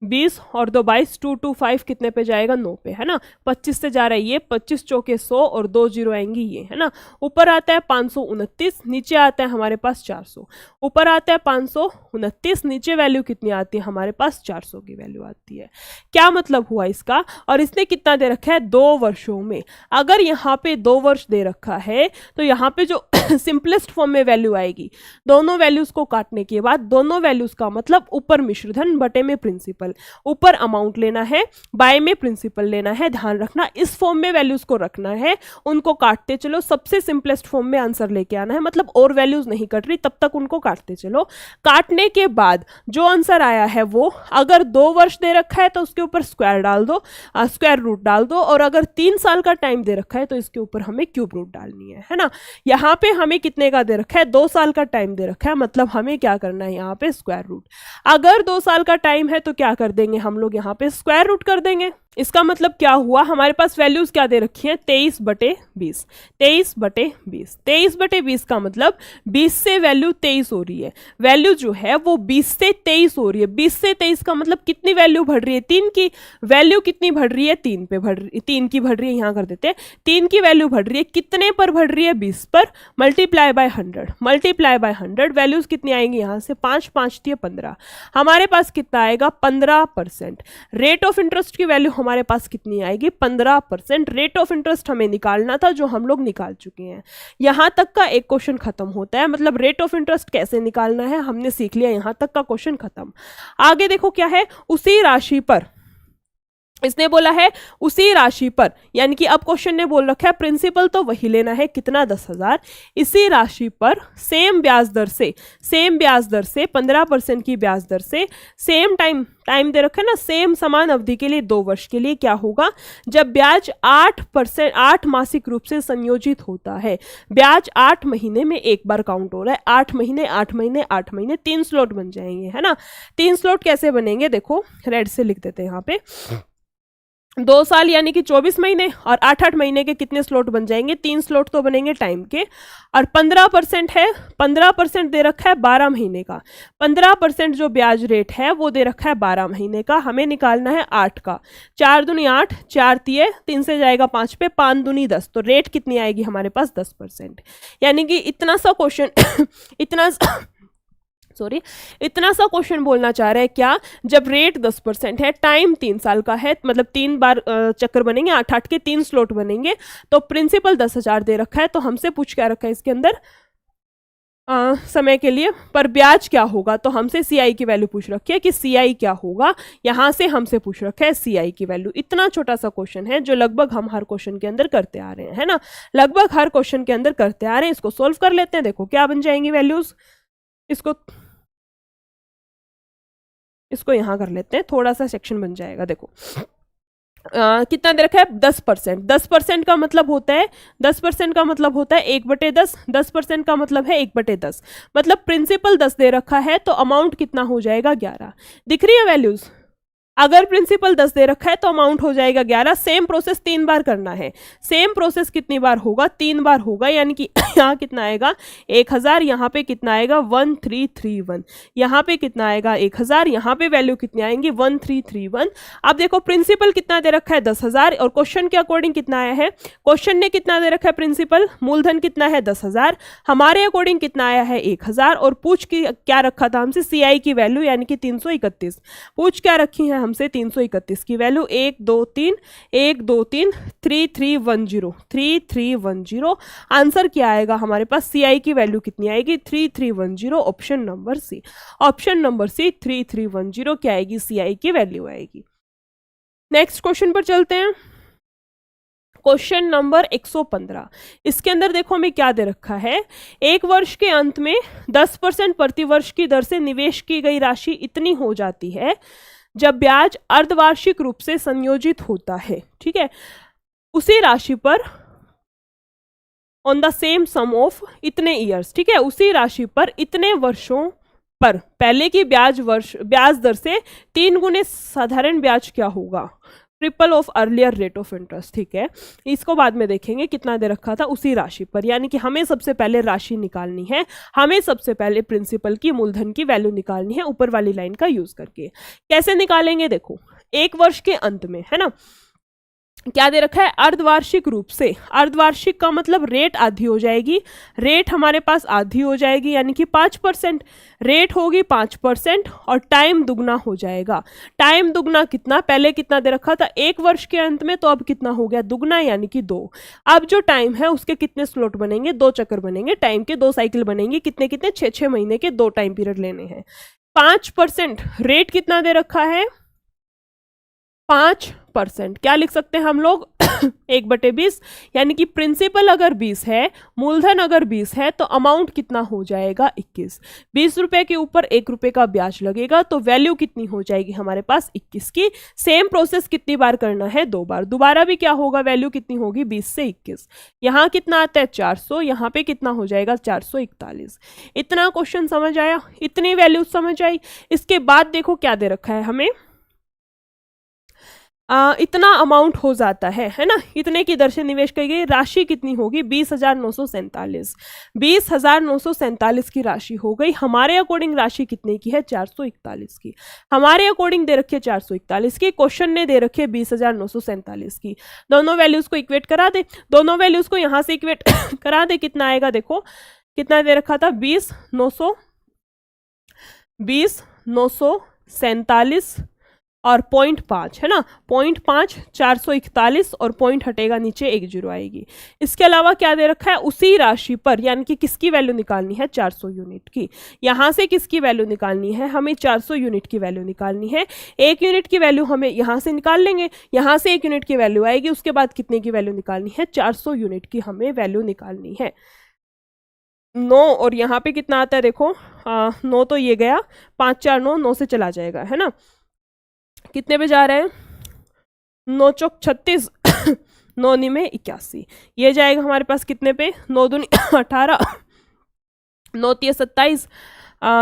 20 और 2 22 225 कितने पे जाएगा 9 पे, है ना। 25 से जा रहा है ये, 25 चौके 100 और 2 जीरो आएंगी ये, है ना। ऊपर आता है 529, नीचे आता है हमारे पास 400। ऊपर आता है 529, नीचे वैल्यू कितनी आती है हमारे पास 400 की वैल्यू आती है। क्या मतलब हुआ इसका, और इसने कितना दे रखा है 2 वर्षों में। अगर यहाँ पे 2 वर्ष दे रखा है तो यहाँ पे जो सिंपलेस्ट फॉर्म में वैल्यू आएगी, दोनों वैल्यूज को काटने के बाद दोनों वैल्यूज का मतलब ऊपर मिश्रधन बटे में प्रिंसिपल, ऊपर अमाउंट लेना है बाय में प्रिंसिपल लेना है, ध्यान रखना इस फॉर्म में वैल्यूज को रखना है, उनको काटते चलो, सबसे सिंपलेस्ट फॉर्म में आंसर लेके आना है, मतलब और वैल्यूज नहीं कट रही तब तक उनको काटते चलो। काटने के बाद जो आंसर आया है वो, अगर 2 वर्ष दे रखा है तो उसके ऊपर स्क्वायर डाल दो, स्क्वायर रूट डाल दो, और अगर 3 साल का टाइम दे रखा है तो इसके ऊपर हमें क्यूब रूट डालनी है ना। यहाँ पे हमें कितने का दे रखा है 2 साल का टाइम दे रखा है, मतलब हमें क्या करना है यहाँ पे स्क्वायर रूट। अगर 2 साल का टाइम है तो क्या कर देंगे हम लोग यहाँ पे स्क्वायर रूट कर देंगे। इसका मतलब क्या हुआ, हमारे पास वैल्यूज क्या दे रखी हैं 23/20, 23/20, 23/20 का मतलब 20 से वैल्यू 23 हो रही है, वैल्यू जो है वो 20 से 23 हो रही है। 20 से 23 का मतलब कितनी वैल्यू बढ़ रही है, 3 की वैल्यू कितनी बढ़ रही है, 3 पे बढ़ रही, 3 की बढ़ रही है, यहाँ कर देते हैं 3 की वैल्यू बढ़ रही है, कितने पर बढ़ रही है 20 पर, multiply by 100, multiply by 100, values कितनी आएंगी यहाँ से 5 5 15, हमारे पास कितना आएगा 15%। रेट ऑफ इंटरेस्ट की वैल्यू हमारे पास कितनी आएगी 15%। रेट ऑफ इंटरेस्ट हमें निकालना था जो हम लोग निकाल चुके हैं। यहां तक का एक क्वेश्चन खत्म होता है, मतलब रेट ऑफ इंटरेस्ट कैसे निकालना है हमने सीख लिया, यहां तक का क्वेश्चन खत्म। आगे देखो क्या है, उसी राशि पर, इसने बोला है उसी राशि पर, यानी कि अब क्वेश्चन ने बोल रखा है प्रिंसिपल तो वही लेना है कितना 10,000, इसी राशि पर सेम ब्याज दर से, सेम ब्याज दर से 15% की ब्याज दर से, सेम टाइम दे रखा है ना, सेम समान अवधि के लिए 2 वर्ष के लिए, क्या होगा जब ब्याज 8% 8 मासिक रूप से संयोजित होता है। ब्याज 8 महीने में एक बार काउंट हो रहा है, 8 महीने 8 महीने 8 महीने, 3 स्लॉट बन जाएंगे, है ना। 3 स्लॉट कैसे बनेंगे, देखो रेड से लिख देते हैं यहाँ पे, 2 साल यानी कि 24 महीने और 8-8 महीने के कितने स्लॉट बन जाएंगे, 3 स्लॉट तो बनेंगे टाइम के। और 15% है, 15% दे रखा है 12 महीने का, 15% जो ब्याज रेट है वो दे रखा है 12 महीने का, हमें निकालना है 8 का, 4 दूनी 8, 4 तिये 3 से जाएगा 5 पे, 5 दूनी 10, तो रेट कितनी आएगी हमारे पास 10%। यानी कि इतना सा क्वेश्चन इतना सा क्वेश्चन बोलना चाह रहा है क्या, जब रेट 10% है, टाइम 3 साल का है, मतलब 3 बार चक्कर बनेंगे, 8-8 के 3 स्लॉट बनेंगे, तो प्रिंसिपल 10,000 दे रखा है, तो हमसे पूछ क्या रखा है इसके अंदर समय के लिए, पर ब्याज क्या होगा, तो हमसे CI की वैल्यू पूछ रखी है कि CI क्या होगा, यहां से हमसे पूछ रखा है CI की वैल्यू। इतना छोटा सा क्वेश्चन है जो लगभग हम हर क्वेश्चन के अंदर करते आ रहे हैं, है ना, लगभग हर क्वेश्चन के अंदर करते आ रहे हैं। इसको सोल्व कर लेते हैं, देखो क्या बन जाएंगी वैल्यूज, इसको यहां कर लेते हैं, थोड़ा सा सेक्शन बन जाएगा। देखो कितना दे रखा है 10%, 10% का मतलब होता है 10% का मतलब होता है 1/10, 10% का मतलब है 1/10, मतलब प्रिंसिपल 10 दे रखा है तो अमाउंट कितना हो जाएगा 11। दिख रही है वैल्यूज, अगर प्रिंसिपल 10 दे रखा है तो अमाउंट हो जाएगा 11। सेम प्रोसेस 3 बार करना है, सेम प्रोसेस कितनी बार होगा 3 बार होगा, यानी कि यहाँ कितना आएगा 1000, यहाँ पे कितना आएगा 1331, यहाँ पे कितना आएगा 1000, यहाँ पे वैल्यू कितनी आएंगी 1331। अब देखो प्रिंसिपल कितना दे रखा है 10,000 और क्वेश्चन के अकॉर्डिंग कितना आया है, क्वेश्चन ने कितना दे रखा है प्रिंसिपल, मूलधन कितना है 10,000, हमारे अकॉर्डिंग कितना आया है 1000, और पूछ की क्या रखा था हमसे CI की वैल्यू यानी कि 331, पूछ क्या रखी है हमसे 331 की वैल्यू, 1 2 3 1 2 3 3310, 3310। आंसर क्या आएगा हमारे पास, CI की वैल्यू कितनी आएगी 3310, option number C, option number C 3310 क्या आएगी, CI की वैल्यू आएगी। नेक्स्ट क्वेश्चन पर चलते हैं, क्वेश्चन नंबर 115। इसके अंदर देखो हमें क्या दे रखा है, एक वर्ष के अंत में 10% प्रति वर्ष की दर से निवेश की गई राशि इतनी हो जाती है जब ब्याज अर्धवार्षिक रूप से संयोजित होता है, ठीक है। उसी राशि पर on the same sum of इतने ईयर्स, ठीक है, उसी राशि पर इतने वर्षों पर पहले की ब्याज दर से 3 गुने साधारण ब्याज क्या होगा, triple of earlier rate of interest, ठीक है। इसको बाद में देखेंगे कितना दे रखा था उसी राशि पर, यानी कि हमें सबसे पहले राशि निकालनी है, हमें सबसे पहले प्रिंसिपल की मूलधन की वैल्यू निकालनी है ऊपर वाली लाइन का यूज करके। कैसे निकालेंगे, देखो 1 वर्ष के अंत में, है ना, क्या दे रखा है, अर्धवार्षिक रूप से, अर्धवार्षिक का मतलब रेट आधी हो जाएगी, रेट हमारे पास आधी हो जाएगी यानी कि 5%, रेट होगी 5% और टाइम दुगना हो जाएगा। टाइम दुगना कितना, पहले कितना दे रखा था 1 वर्ष के अंत में, तो अब कितना हो गया दुगना यानी कि 2। अब जो टाइम है उसके कितने स्लॉट बनेंगे, 2 चक्कर बनेंगे, टाइम के 2 साइकिल बनेंगे, कितने कितने 6-6 महीने के 2 टाइम पीरियड लेने हैं। 5%, रेट कितना दे रखा है 5%, क्या लिख सकते हैं हम लोग 1/20, यानी कि प्रिंसिपल अगर 20 है, मूलधन अगर 20 है, तो अमाउंट कितना हो जाएगा 21। 20 रुपए के ऊपर 1 रुपए का ब्याज लगेगा, तो वैल्यू कितनी हो जाएगी हमारे पास 21 की। सेम प्रोसेस कितनी बार करना है, 2 बार, दोबारा भी क्या होगा, वैल्यू कितनी होगी 20 से 21, यहाँ कितना आता है 400, यहाँ पे कितना हो जाएगा 441। इतना क्वेश्चन समझ आया, इतनी वैल्यू समझ आई। इसके बाद देखो क्या दे रखा है हमें, इतना अमाउंट हो जाता है ना, इतने की दर से निवेश की गई राशि कितनी होगी 20,947, 20,947 की राशि हो गई। हमारे अकॉर्डिंग राशि कितने की है 441 की, हमारे अकॉर्डिंग दे रखी है 441 की, क्वेश्चन ने दे रखी है 20,947 की। दोनों वैल्यूज को इक्वेट करा दे, दोनों वैल्यूज को यहाँ से इक्वेट करा दे, कितना आएगा देखो, कितना दे रखा था 20,947 और 0.5 है ना, 0.5 441 और पॉइंट हटेगा नीचे 1 जीरो आएगी। इसके अलावा क्या दे रखा है उसी राशि पर, यानी कि किसकी वैल्यू निकालनी है 400 यूनिट की। यहाँ से किसकी वैल्यू निकालनी है, हमें 400 यूनिट की वैल्यू निकालनी है। 1 यूनिट की वैल्यू हमें यहाँ से निकाल लेंगे, यहाँ से 1 यूनिट की वैल्यू आएगी, उसके बाद कितने की वैल्यू निकालनी है 400 यूनिट की हमें वैल्यू निकालनी है। 9 और यहाँ पे कितना आता है देखो, 9 तो ये गया, 5 4 9, 9 से चला जाएगा, है ना, कितने पे जा रहे हैं 9 चौक 36 9 में 81, ये जाएगा हमारे पास कितने पे 9 दूनी 18, 9 तिया 27,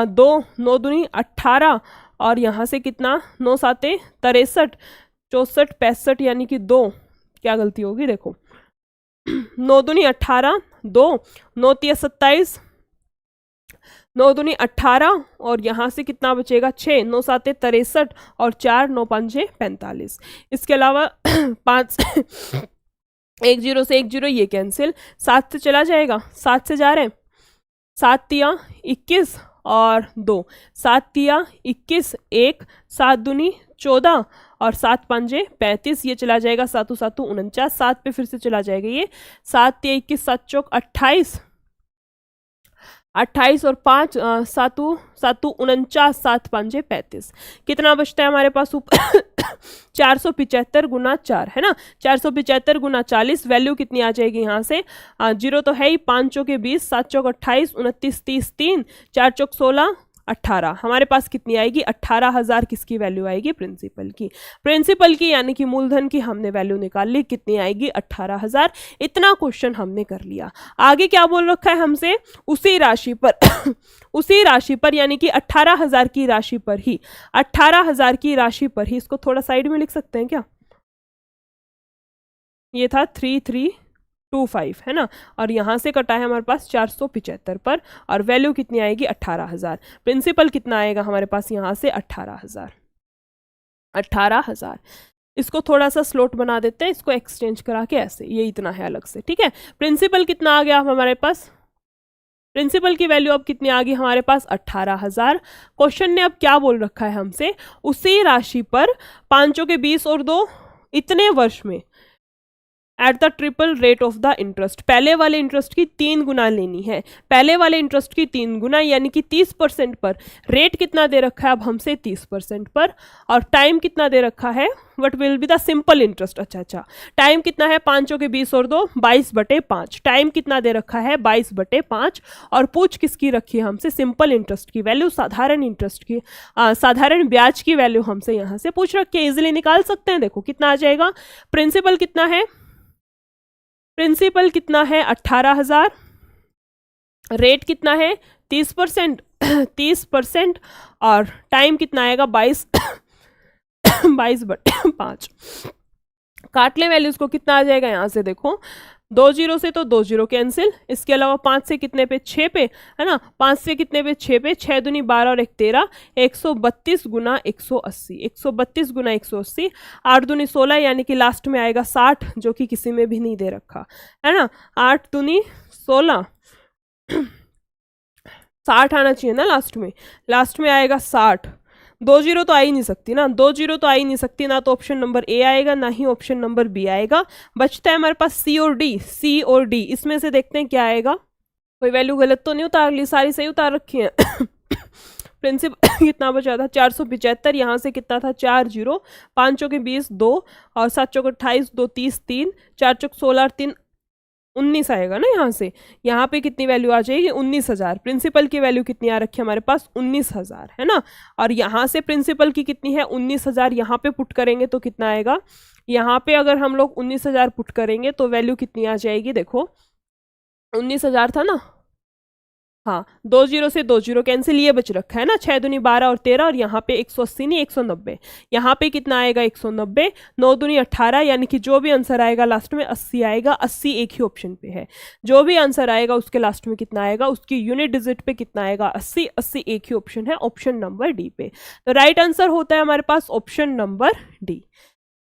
2 9 दूनी 18 और यहाँ से कितना 9 साते 63, 64 65 यानी कि 2, क्या गलती होगी देखो 9 दूनी 18, 2 9 तिया 27, 9 दूनी 18 और यहाँ से कितना बचेगा 6, 9 साते 63 और 4 9 5 45। इसके अलावा 5 1 जीरो से 1 जीरो ये कैंसिल, 7 से चला जाएगा, 7 से जा रहे हैं, 7 तिया 21 और 2, 7 तिया 21 1, 7 दूनी 14 और 7 5 35, ये चला जाएगा 7 7 49, 7 पे फिर से चला जाएगा ये, 7 तिया 21 7 चौक 28 और 5 7 7 49, 7 5 35, कितना बचता है हमारे पास ऊपर 475 गुना 4 है ना, 475 गुना 40, वैल्यू कितनी आ जाएगी यहाँ से, जीरो तो है ही, 5 चौके 20, 7 चौक 28, 29 30 3, 4 चौक 16 18, हमारे पास कितनी आएगी 18,000 किसकी वैल्यू आएगी प्रिंसिपल की, प्रिंसिपल की यानी कि मूलधन की हमने वैल्यू निकाल ली, कितनी आएगी 18,000। इतना क्वेश्चन हमने कर लिया। आगे क्या बोल रखा है हमसे, उसी राशि पर उसी राशि पर यानी कि 18,000 की राशि पर ही, 18,000 की राशि पर ही, इसको थोड़ा साइड में लिख सकते हैं क्या, ये था 3325 है ना, और यहाँ से कटा है हमारे पास 475 पर, और वैल्यू कितनी आएगी 18,000, प्रिंसिपल कितना आएगा हमारे पास यहाँ से 18,000। इसको थोड़ा सा स्लोट बना देते हैं, इसको एक्सचेंज करा के ऐसे, ये इतना है अलग से, ठीक है। प्रिंसिपल कितना आ गया हमारे पास, प्रिंसिपल की वैल्यू अब कितनी आ गई हमारे पास 18,000। क्वेश्चन ने अब क्या बोल रखा है हमसे, उसी राशि पर 5 के 20 और 2 इतने वर्ष में at the triple rate of the interest, पहले वाले इंटरेस्ट की 3 गुना लेनी है, पहले वाले इंटरेस्ट की 3 गुना यानी कि 30% पर, रेट कितना दे रखा है अब हमसे 30% पर, और टाइम कितना दे रखा है, what will be the simple interest, अच्छा टाइम कितना है 5 के 20 और 2 22/5, टाइम कितना दे रखा है 22/5, और पूछ किसकी रखी है हमसे सिंपल इंटरेस्ट की वैल्यू, साधारण इंटरेस्ट की साधारण ब्याज की वैल्यू हमसे यहाँ से पूछ रखी है, इजिली निकाल सकते हैं। देखो कितना आ जाएगा, प्रिंसिपल कितना है, प्रिंसिपल कितना है 18,000, रेट कितना है 30%, 30%, और टाइम कितना आएगा 22 22/5। काट लें वैल्यूज को, कितना आ जाएगा यहाँ से देखो, 2 जीरो से तो 2 जीरो कैंसिल, इसके अलावा 5 से कितने पे 6 पे, है ना, 5 से कितने पे 6 पे, 6 दूनी 12 और 1 13, 132 गुना 180, 132 गुना 180, 8 दूनी 16, यानी कि लास्ट में आएगा 60, जो कि किसी में भी नहीं दे रखा है ना, 8 दूनी 16, 60 आना चाहिए ना लास्ट में आएगा 60। 2 जीरो तो आ ही नहीं सकती ना, 2 जीरो तो आ ही नहीं सकती ना, तो ऑप्शन नंबर ए आएगा, ना ही ऑप्शन नंबर बी आएगा। बचता है हमारे पास सी और डी, इसमें से देखते हैं क्या आएगा। कोई वैल्यू गलत तो नहीं उतार ली, सारी सही उतार रखी है। प्रिंसिपल कितना बचा था 475, यहाँ से कितना था 4 जीरो, 5 चौके 20 2, और 7 चौके 28, 2 30 3, 4 चौक 16 और 3 19 आएगा ना, यहाँ से यहाँ पे कितनी वैल्यू आ जाएगी 19,000। प्रिंसिपल की वैल्यू कितनी आ रखी है हमारे पास 19,000, है ना, और यहाँ से प्रिंसिपल की कितनी है 19,000, यहाँ पे पुट करेंगे तो कितना आएगा, यहाँ पे अगर हम लोग 19,000 पुट करेंगे तो वैल्यू कितनी आ जाएगी, देखो 19,000 था ना, हाँ 2 जीरो से 2 जीरो कैंसिल, ये बच रखा है ना, 6 दूनी 12 और 13, और यहाँ पे 180 नहीं 190, यहाँ पे कितना आएगा 190, 9 दूनी 18, यानी कि जो भी आंसर आएगा लास्ट में 80 आएगा। 80 एक ही ऑप्शन पे है, जो भी आंसर आएगा उसके लास्ट में कितना आएगा, उसकी यूनिट डिजिट पे कितना आएगा 80, 80 एक ही ऑप्शन है, ऑप्शन नंबर डी पे। तो राइट आंसर होता है हमारे पास option number D.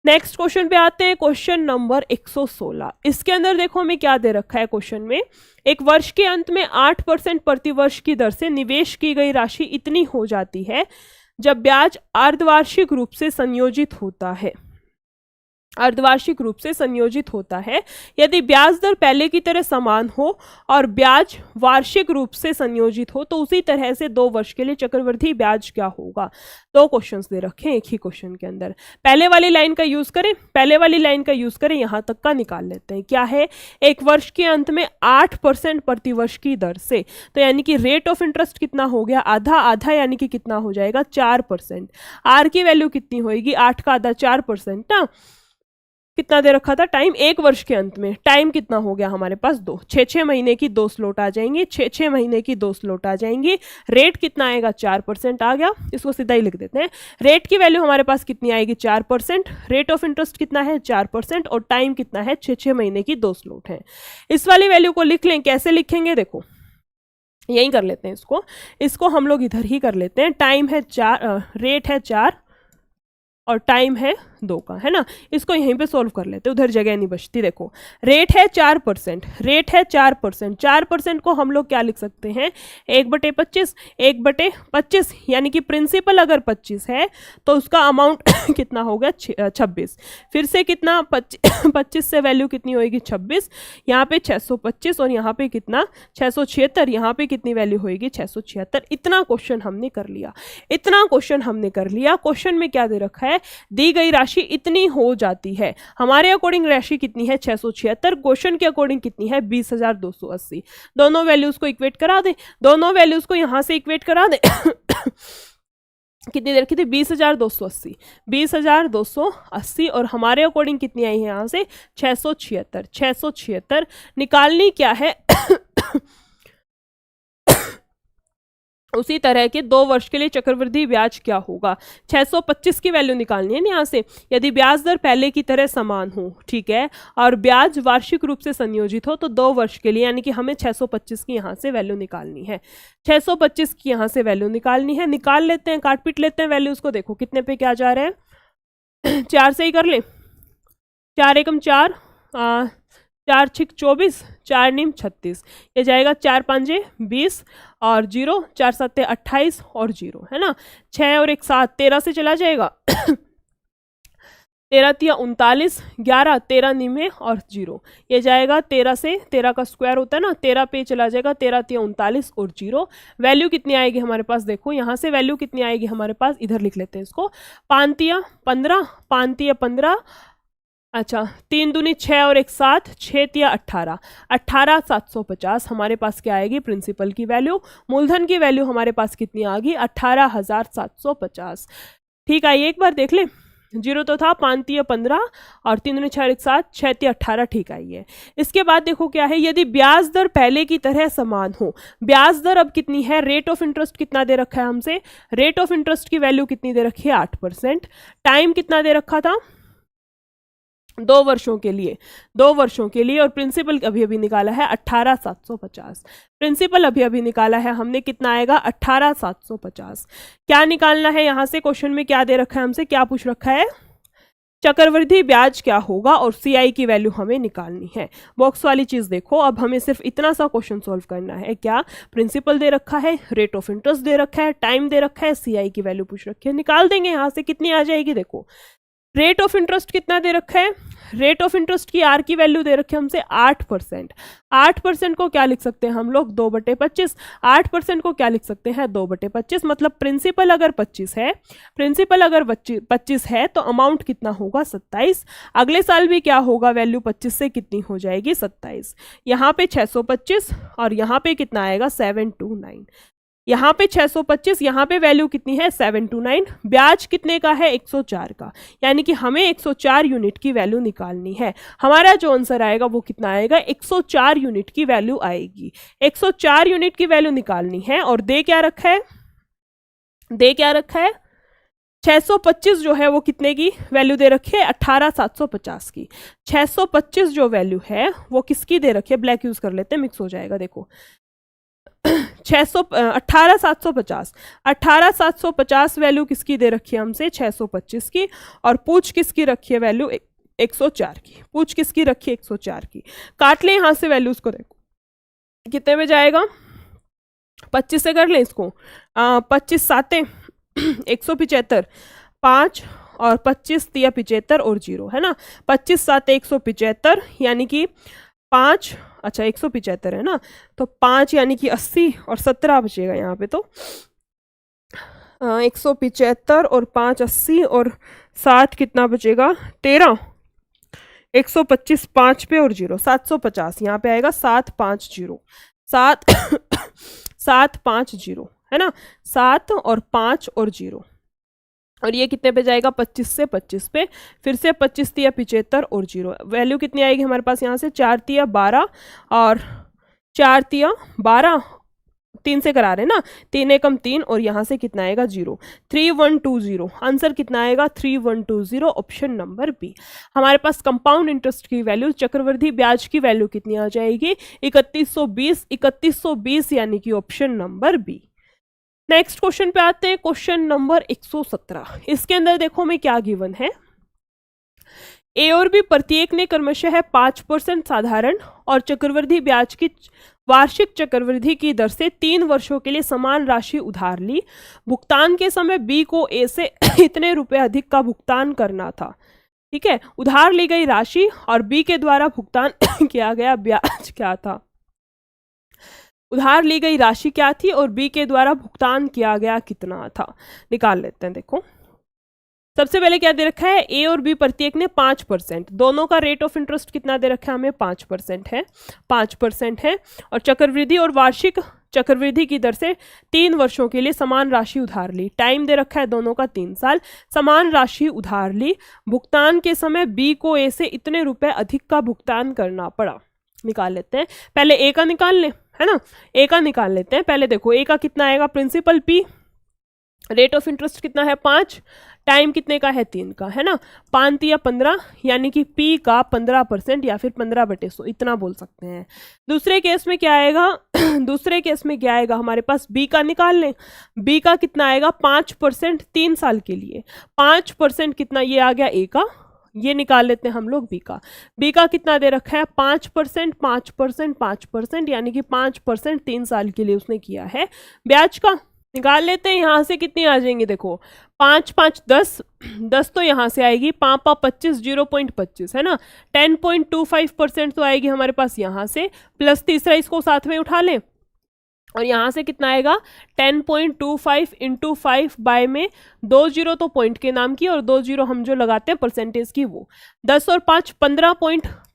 Next question पे आते हैं, क्वेश्चन नंबर 116। इसके अंदर देखो हमें क्या दे रखा है क्वेश्चन में, एक वर्ष के अंत में 8% प्रतिवर्ष की दर से निवेश की गई राशि इतनी हो जाती है जब ब्याज अर्धवार्षिक रूप से संयोजित होता है, अर्धवार्षिक रूप से संयोजित होता है। यदि ब्याज दर पहले की तरह समान हो और ब्याज वार्षिक रूप से संयोजित हो तो उसी तरह से 2 वर्ष के लिए चक्रवृद्धि ब्याज क्या होगा। 2 क्वेश्चंस दे रखे हैं एक ही क्वेश्चन के अंदर। पहले वाली लाइन का यूज करें, पहले वाली लाइन का यूज करें, यहां तक का निकाल लेते हैं। क्या है, एक वर्ष के अंत में 8% प्रतिवर्ष की दर से, तो यानी कि रेट ऑफ इंटरेस्ट कितना हो गया, आधा आधा, यानी कि कितना हो जाएगा 4%। आर की वैल्यू कितनी होगी, 8 का आधा 4% ना, कितना दे रखा था टाइम, 1 वर्ष के अंत में टाइम कितना हो गया हमारे पास 2, 6 महीने की 2 स्लॉट आ जाएंगी, 6 महीने की 2 स्लॉट आ जाएंगी। रेट कितना आएगा 4% आ गया, इसको सीधा ही लिख देते हैं। रेट की वैल्यू हमारे पास कितनी आएगी 4%, रेट ऑफ इंटरेस्ट कितना है 4%, और टाइम कितना है 6 महीने की 2 स्लॉट है। इस वाली वैल्यू को लिख लें, कैसे लिखेंगे, देखो यही कर लेते हैं, इसको हम लोग इधर ही कर लेते हैं। टाइम है 4, रेट है 4 और टाइम है 2 का, है ना, इसको यहीं पे सोल्व कर लेते, उधर जगह नहीं बचती। देखो रेट है 4%, रेट है 4%, 4% को हम लोग क्या लिख सकते हैं 1/25, 1/25, यानी कि प्रिंसिपल अगर 25 है तो उसका अमाउंट कितना होगा 26, फिर से कितना 25 से वैल्यू कितनी होगी 26, यहाँ पे 625 और यहाँ पे कितना 676, यहाँ पे कितनी वैल्यू होगी 676। इतना क्वेश्चन हमने कर लिया, इतना क्वेश्चन हमने कर लिया। क्वेश्चन में क्या दे रखा है, दी गई राशि इतनी हो जाती है, हमारे अकॉर्डिंग राशि कितनी है 676, क्वेश्चन के अकॉर्डिंग कितनी है 20,280। दोनों वैल्यूज को इक्वेट करा दे, दोनों वैल्यूज को यहां से इक्वेट करा दे। कितनी देर की थी 20,280, 20,280, और हमारे अकॉर्डिंग कितनी आई है यहां से 676, 676 निकालनी क्या है। उसी तरह के 2 वर्ष के लिए चक्रवृद्धि ब्याज क्या होगा, 625 की वैल्यू निकालनी है ना यहाँ से। यदि ब्याज दर पहले की तरह समान हो, ठीक है, और ब्याज वार्षिक रूप से संयोजित हो तो 2 वर्ष के लिए, यानी कि हमें 625 की यहाँ से वैल्यू निकालनी है, 625 की यहाँ से वैल्यू निकालनी है। निकाल लेते हैं, काट पीट लेते हैं वैल्यूज को, देखो कितने पे क्या जा रहे हैं। 4 से ही कर ले, 4 एकम 4, 4 छिक 24, 4 नीम 36, ये जाएगा 4 5 20 और 0, 4 7 28 और 0, है ना, 6 और 1 7, 13 से चला जाएगा। 13 तिया 39, 11 13 नीमे और 0, ये जाएगा 13 से, 13 का स्क्वायर होता है ना, 13 पे चला जाएगा, 13 तिया 39 और 0। वैल्यू कितनी आएगी हमारे पास, देखो यहाँ से वैल्यू कितनी आएगी हमारे पास, इधर लिख लेते हैं इसको, 5 तिया 15, 5 तिया 15, अच्छा 3 दूनी 6 और 1 7, 6 तिया 18, 18,750 हमारे पास क्या आएगी प्रिंसिपल की वैल्यू। मूलधन की वैल्यू हमारे पास कितनी आ गई 18,750। ठीक है, एक बार देख ले, जीरो तो था, 5 तिया 15 और 3 दूनी 6 7, 6 तिया 18, ठीक आई है। इसके बाद देखो क्या है, यदि ब्याज दर पहले की तरह समान हो, ब्याज दर अब कितनी है, रेट ऑफ इंटरेस्ट कितना दे रखा है हमसे, रेट ऑफ इंटरेस्ट की वैल्यू कितनी दे रखी है 8%, टाइम कितना दे रखा था 2 वर्षों के लिए, 2 वर्षों के लिए, और प्रिंसिपल अभी अभी निकाला है 18,750, प्रिंसिपल अभी अभी निकाला है हमने, कितना आएगा 18,750। क्या निकालना है यहाँ से, क्वेश्चन में क्या दे रखा है हमसे, क्या पूछ रखा है, चक्रवृद्धि ब्याज क्या होगा और सीआई की वैल्यू हमें निकालनी है। बॉक्स वाली चीज देखो, अब हमें सिर्फ इतना सा क्वेश्चन सॉल्व करना है, क्या प्रिंसिपल दे रखा है, रेट ऑफ इंटरेस्ट दे रखा है, टाइम दे रखा है, सीआई की वैल्यू पूछ रखी है, निकाल देंगे यहाँ से, कितनी आ जाएगी, देखो रेट ऑफ इंटरेस्ट कितना दे रखा है, रेट ऑफ इंटरेस्ट की आर की वैल्यू दे रखी है हमसे 8%, 8% को क्या लिख सकते हैं हम लोग 2/25, 8% को क्या लिख सकते हैं 2/25, मतलब प्रिंसिपल अगर 25 है, प्रिंसिपल अगर 25 है तो अमाउंट कितना होगा 27, अगले साल भी क्या होगा, वैल्यू 25 से कितनी हो जाएगी 27, यहाँ पे 625 और यहाँ पे कितना आएगा 729, यहाँ पे 625, यहाँ पे वैल्यू कितनी है 729, ब्याज कितने का है 104 का, यानी कि हमें 104 यूनिट की वैल्यू निकालनी है। हमारा जो आंसर आएगा वो कितना आएगा 104 यूनिट की वैल्यू आएगी, 104 यूनिट की वैल्यू निकालनी है। और दे क्या रखा है, दे क्या रखा है 625 जो है वो कितने की वैल्यू दे रखी है 18,750 की, 625 जो वैल्यू है वो किसकी दे रखी है, ब्लैक यूज कर लेते हैं मिक्स हो जाएगा, देखो 18,750, 18,750 वैल्यू किसकी दे रखी है हमसे 625 की, और पूछ किसकी रखी है वैल्यू 104 की, पूछ किसकी रखी है 104 की, काट लें यहाँ से वैल्यूज को, देखो कितने में जाएगा 25 से कर लें इसको, 25 साते 175, 5 और 25 तिया 75 और 0 है ना, 25 साते 175 यानी कि 5, अच्छा 175 है ना, तो 5 यानी कि 80 और 17 बचेगा यहाँ पे, तो 175 और 5 80 और 7 कितना बचेगा 13, 125 5 पे और 0 750, यहाँ पे आएगा 750, 750 है ना, 7 और 5 और 0, और ये कितने पे जाएगा 25 से 25 पे, फिर से 25 तिया 75 और 0, वैल्यू कितनी आएगी हमारे पास यहाँ से 4 तिया 12 और 4 तिया 12, 3 से करा रहे हैं ना, 3 एकम 3 और यहाँ से कितना आएगा 0, 3120, आंसर कितना आएगा 3120, ऑप्शन नंबर बी। हमारे पास कंपाउंड इंटरेस्ट की वैल्यू, चक्रवृद्धि ब्याज की वैल्यू कितनी आ जाएगी 3120, 3120 यानी कि option number B. Next question पे आते हैं, क्वेश्चन नंबर 117। इसके अंदर देखो मैं क्या गिवन है, ए और बी प्रत्येक ने क्रमशः 5% साधारण और चक्रवृद्धि ब्याज की वार्षिक चक्रवृद्धि की दर से 3 वर्षों के लिए समान राशि उधार ली, भुगतान के समय बी को ए से इतने रुपए अधिक का भुगतान करना था, ठीक है, उधार ली गई राशि और बी के द्वारा भुगतान किया गया ब्याज क्या था, उधार ली गई राशि क्या थी और बी के द्वारा भुगतान किया गया कितना था, निकाल लेते हैं। देखो सबसे पहले क्या दे रखा है, ए और बी प्रत्येक ने 5%, दोनों का रेट ऑफ इंटरेस्ट कितना दे रखा है हमें 5% है, 5% है, और चक्रवृद्धि और वार्षिक चक्रवृद्धि की दर से 3 वर्षों के लिए समान राशि उधार ली, टाइम दे रखा है दोनों का 3 साल, समान राशि उधार ली, भुगतान के समय बी को ए से इतने रुपए अधिक का भुगतान करना पड़ा, निकाल लेते हैं। पहले ए का निकाल लें, है ना, ए का निकाल लेते हैं। पहले देखो ए का कितना आएगा, principal P, rate of interest कितना है 5, टाइम कितने का है 3 का, है ना, 5 या 15 यानी कि पी का 15% या फिर 15/100 इतना बोल सकते हैं। दूसरे केस में क्या आएगा दूसरे केस में क्या आएगा हमारे पास, बी का निकाल लें, बी का कितना आएगा 5% 3 साल के लिए, 5% कितना, ये आ गया ए का, ये निकाल लेते हैं हम लोग बी का, बी का कितना दे रखा है 5%, 5%, 5% यानी कि 5% 3 साल के लिए उसने किया है। ब्याज का निकाल लेते हैं, यहाँ से कितनी आ जाएंगी, देखो 5 5 10, 10 तो यहाँ से आएगी, 5 5 25, 0.25 है ना, 10.25% तो आएगी हमारे पास यहाँ से, प्लस तीसरा इसको साथ में उठा लें और यहाँ से कितना आएगा 10.25 इंटू 5 बाय में 2 जीरो तो पॉइंट के नाम की और 2 जीरो हम जो लगाते हैं परसेंटेज की वो 10 और 5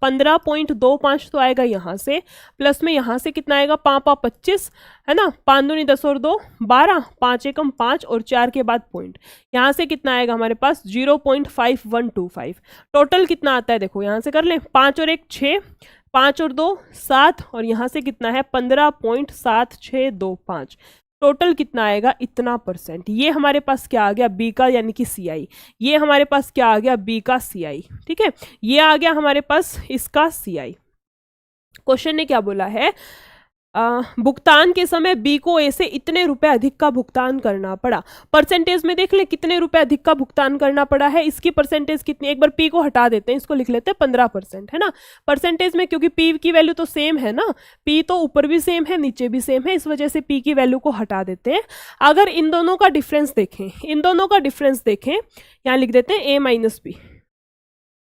15.25 तो आएगा यहाँ से, प्लस में यहाँ से कितना आएगा 5 25 है ना, 5 दूनी 10 और 2 12, 5 एकम 5 और 4 के बाद पॉइंट, यहाँ से कितना आएगा हमारे पास 0.5125। टोटल कितना आता है देखो, यहाँ से कर लें 5 और 1 6, 5 और 2 7 और यहाँ से कितना है 15.7625। टोटल कितना आएगा इतना परसेंट। ये हमारे पास क्या आ गया बी का यानी कि सी आई, ये हमारे पास क्या आ गया बी का सी आई, ठीक है, ये आ गया हमारे पास इसका सी आई। क्वेश्चन ने क्या बोला है, भुगतान के समय बी को ए से इतने रुपए अधिक का भुगतान करना पड़ा। परसेंटेज में देख ले कितने रुपए अधिक का भुगतान करना पड़ा है, इसकी परसेंटेज कितनी, एक बार पी को हटा देते हैं, इसको लिख लेते हैं 15% है ना परसेंटेज में, क्योंकि पी की वैल्यू तो सेम है ना, पी तो ऊपर भी सेम है नीचे भी सेम है, इस वजह से पी की वैल्यू को हटा देते हैं। अगर इन दोनों का डिफरेंस देखें, इन दोनों का डिफरेंस देखें, यहाँ लिख देते हैं ए माइनस बी,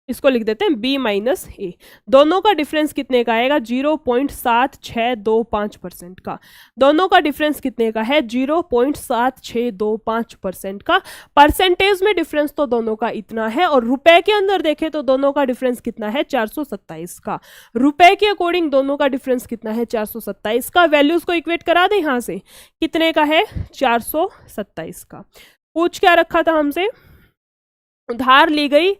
इसको लिख देते हैं b माइनस ए, दोनों का डिफरेंस कितने का आएगा 0.7625% का, दोनों का डिफरेंस कितने का है 0.7625% का। परसेंटेज में डिफरेंस तो दोनों का इतना है और रुपए के अंदर देखें तो दोनों का डिफरेंस कितना है 427 का, रुपए के अकॉर्डिंग दोनों का डिफरेंस कितना है 427 का। वैल्यूज को इक्वेट करा दें, यहाँ से कितने का है 427 का। पूछ क्या रखा था हमसे, उधार ली गई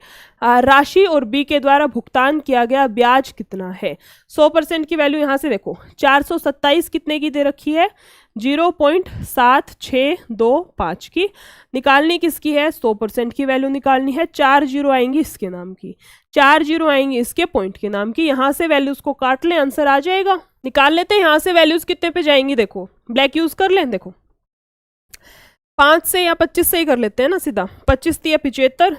राशि और बी के द्वारा भुगतान किया गया ब्याज कितना है। 100% की वैल्यू यहाँ से देखो 427 कितने की दे रखी है 0.7625 की, निकालनी किसकी है 100% की वैल्यू निकालनी है, 4 जीरो आएंगी इसके नाम की, 4 जीरो आएंगी इसके पॉइंट के नाम की, यहाँ से वैल्यूज को काट लें आंसर आ जाएगा। निकाल लेते हैं यहाँ से वैल्यूज कितने पे जाएंगी, देखो ब्लैक यूज कर लें, देखो 5 से या 25 से ही कर लेते हैं ना सीधा, 25 दिया 75,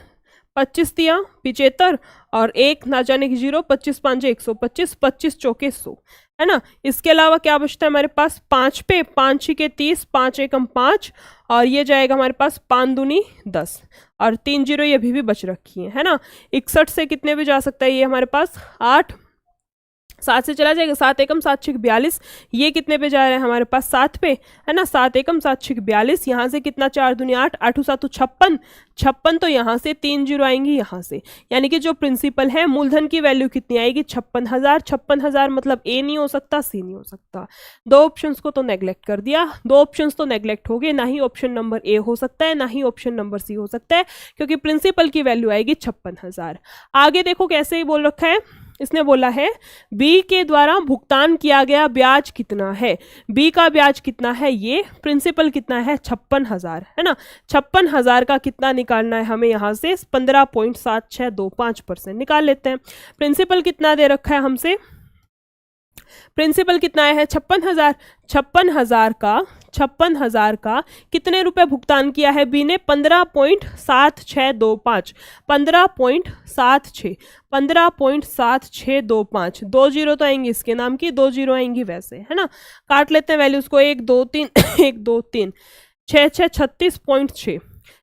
25 दिया 75 और एक ना जाने की 0, 25 5 125, 25 चौके 100 है ना। इसके अलावा क्या बचता है हमारे पास 5 पे, 5 6 के 30, 5 एकम 5 और ये जाएगा हमारे पास 5 दूनी 10 और 3 जीरो ये भी बच रखी है ना। 61 से कितने भी जा सकता है ये हमारे पास 8, 7 से चला जाएगा 7 एकम 7 6 42, ये कितने पे जा रहे हैं हमारे पास 7 पे है ना, 7 एकम 7 6 42, यहाँ से कितना 4 दूनी 8, 8 7 56, 56 तो यहाँ से 3 जीरो आएंगी यहाँ से, यानी कि जो प्रिंसिपल है मूलधन की वैल्यू कितनी आएगी 56,000। 56,000 मतलब ए नहीं हो सकता सी नहीं हो सकता, दो ऑप्शंस को तो नेग्लेक्ट कर दिया, दो ऑप्शंस तो नेग्लेक्ट हो गए, ना ही ऑप्शन नंबर ए हो सकता है ना ही ऑप्शन नंबर सी हो सकता है, क्योंकि प्रिंसिपल की वैल्यू आएगी 56,000। आगे देखो कैसे ही बोल रखा है, इसने बोला है बी के द्वारा भुगतान किया गया ब्याज कितना है, बी का ब्याज कितना है, ये प्रिंसिपल कितना है 56,000 है ना, 56,000 का कितना निकालना है हमें, यहाँ से 15.7625% निकाल लेते हैं। प्रिंसिपल कितना दे रखा है हमसे, प्रिंसिपल कितना है 56,000, 56,000 का कितने रुपए भुगतान किया है बी ने 15.7625, 15.7625, 2 जीरो तो आएंगी इसके नाम की, 2 जीरो आएंगी वैसे है ना। काट लेते हैं वैल्यूज को 1 2 3 1 2 3 6 6 36.6,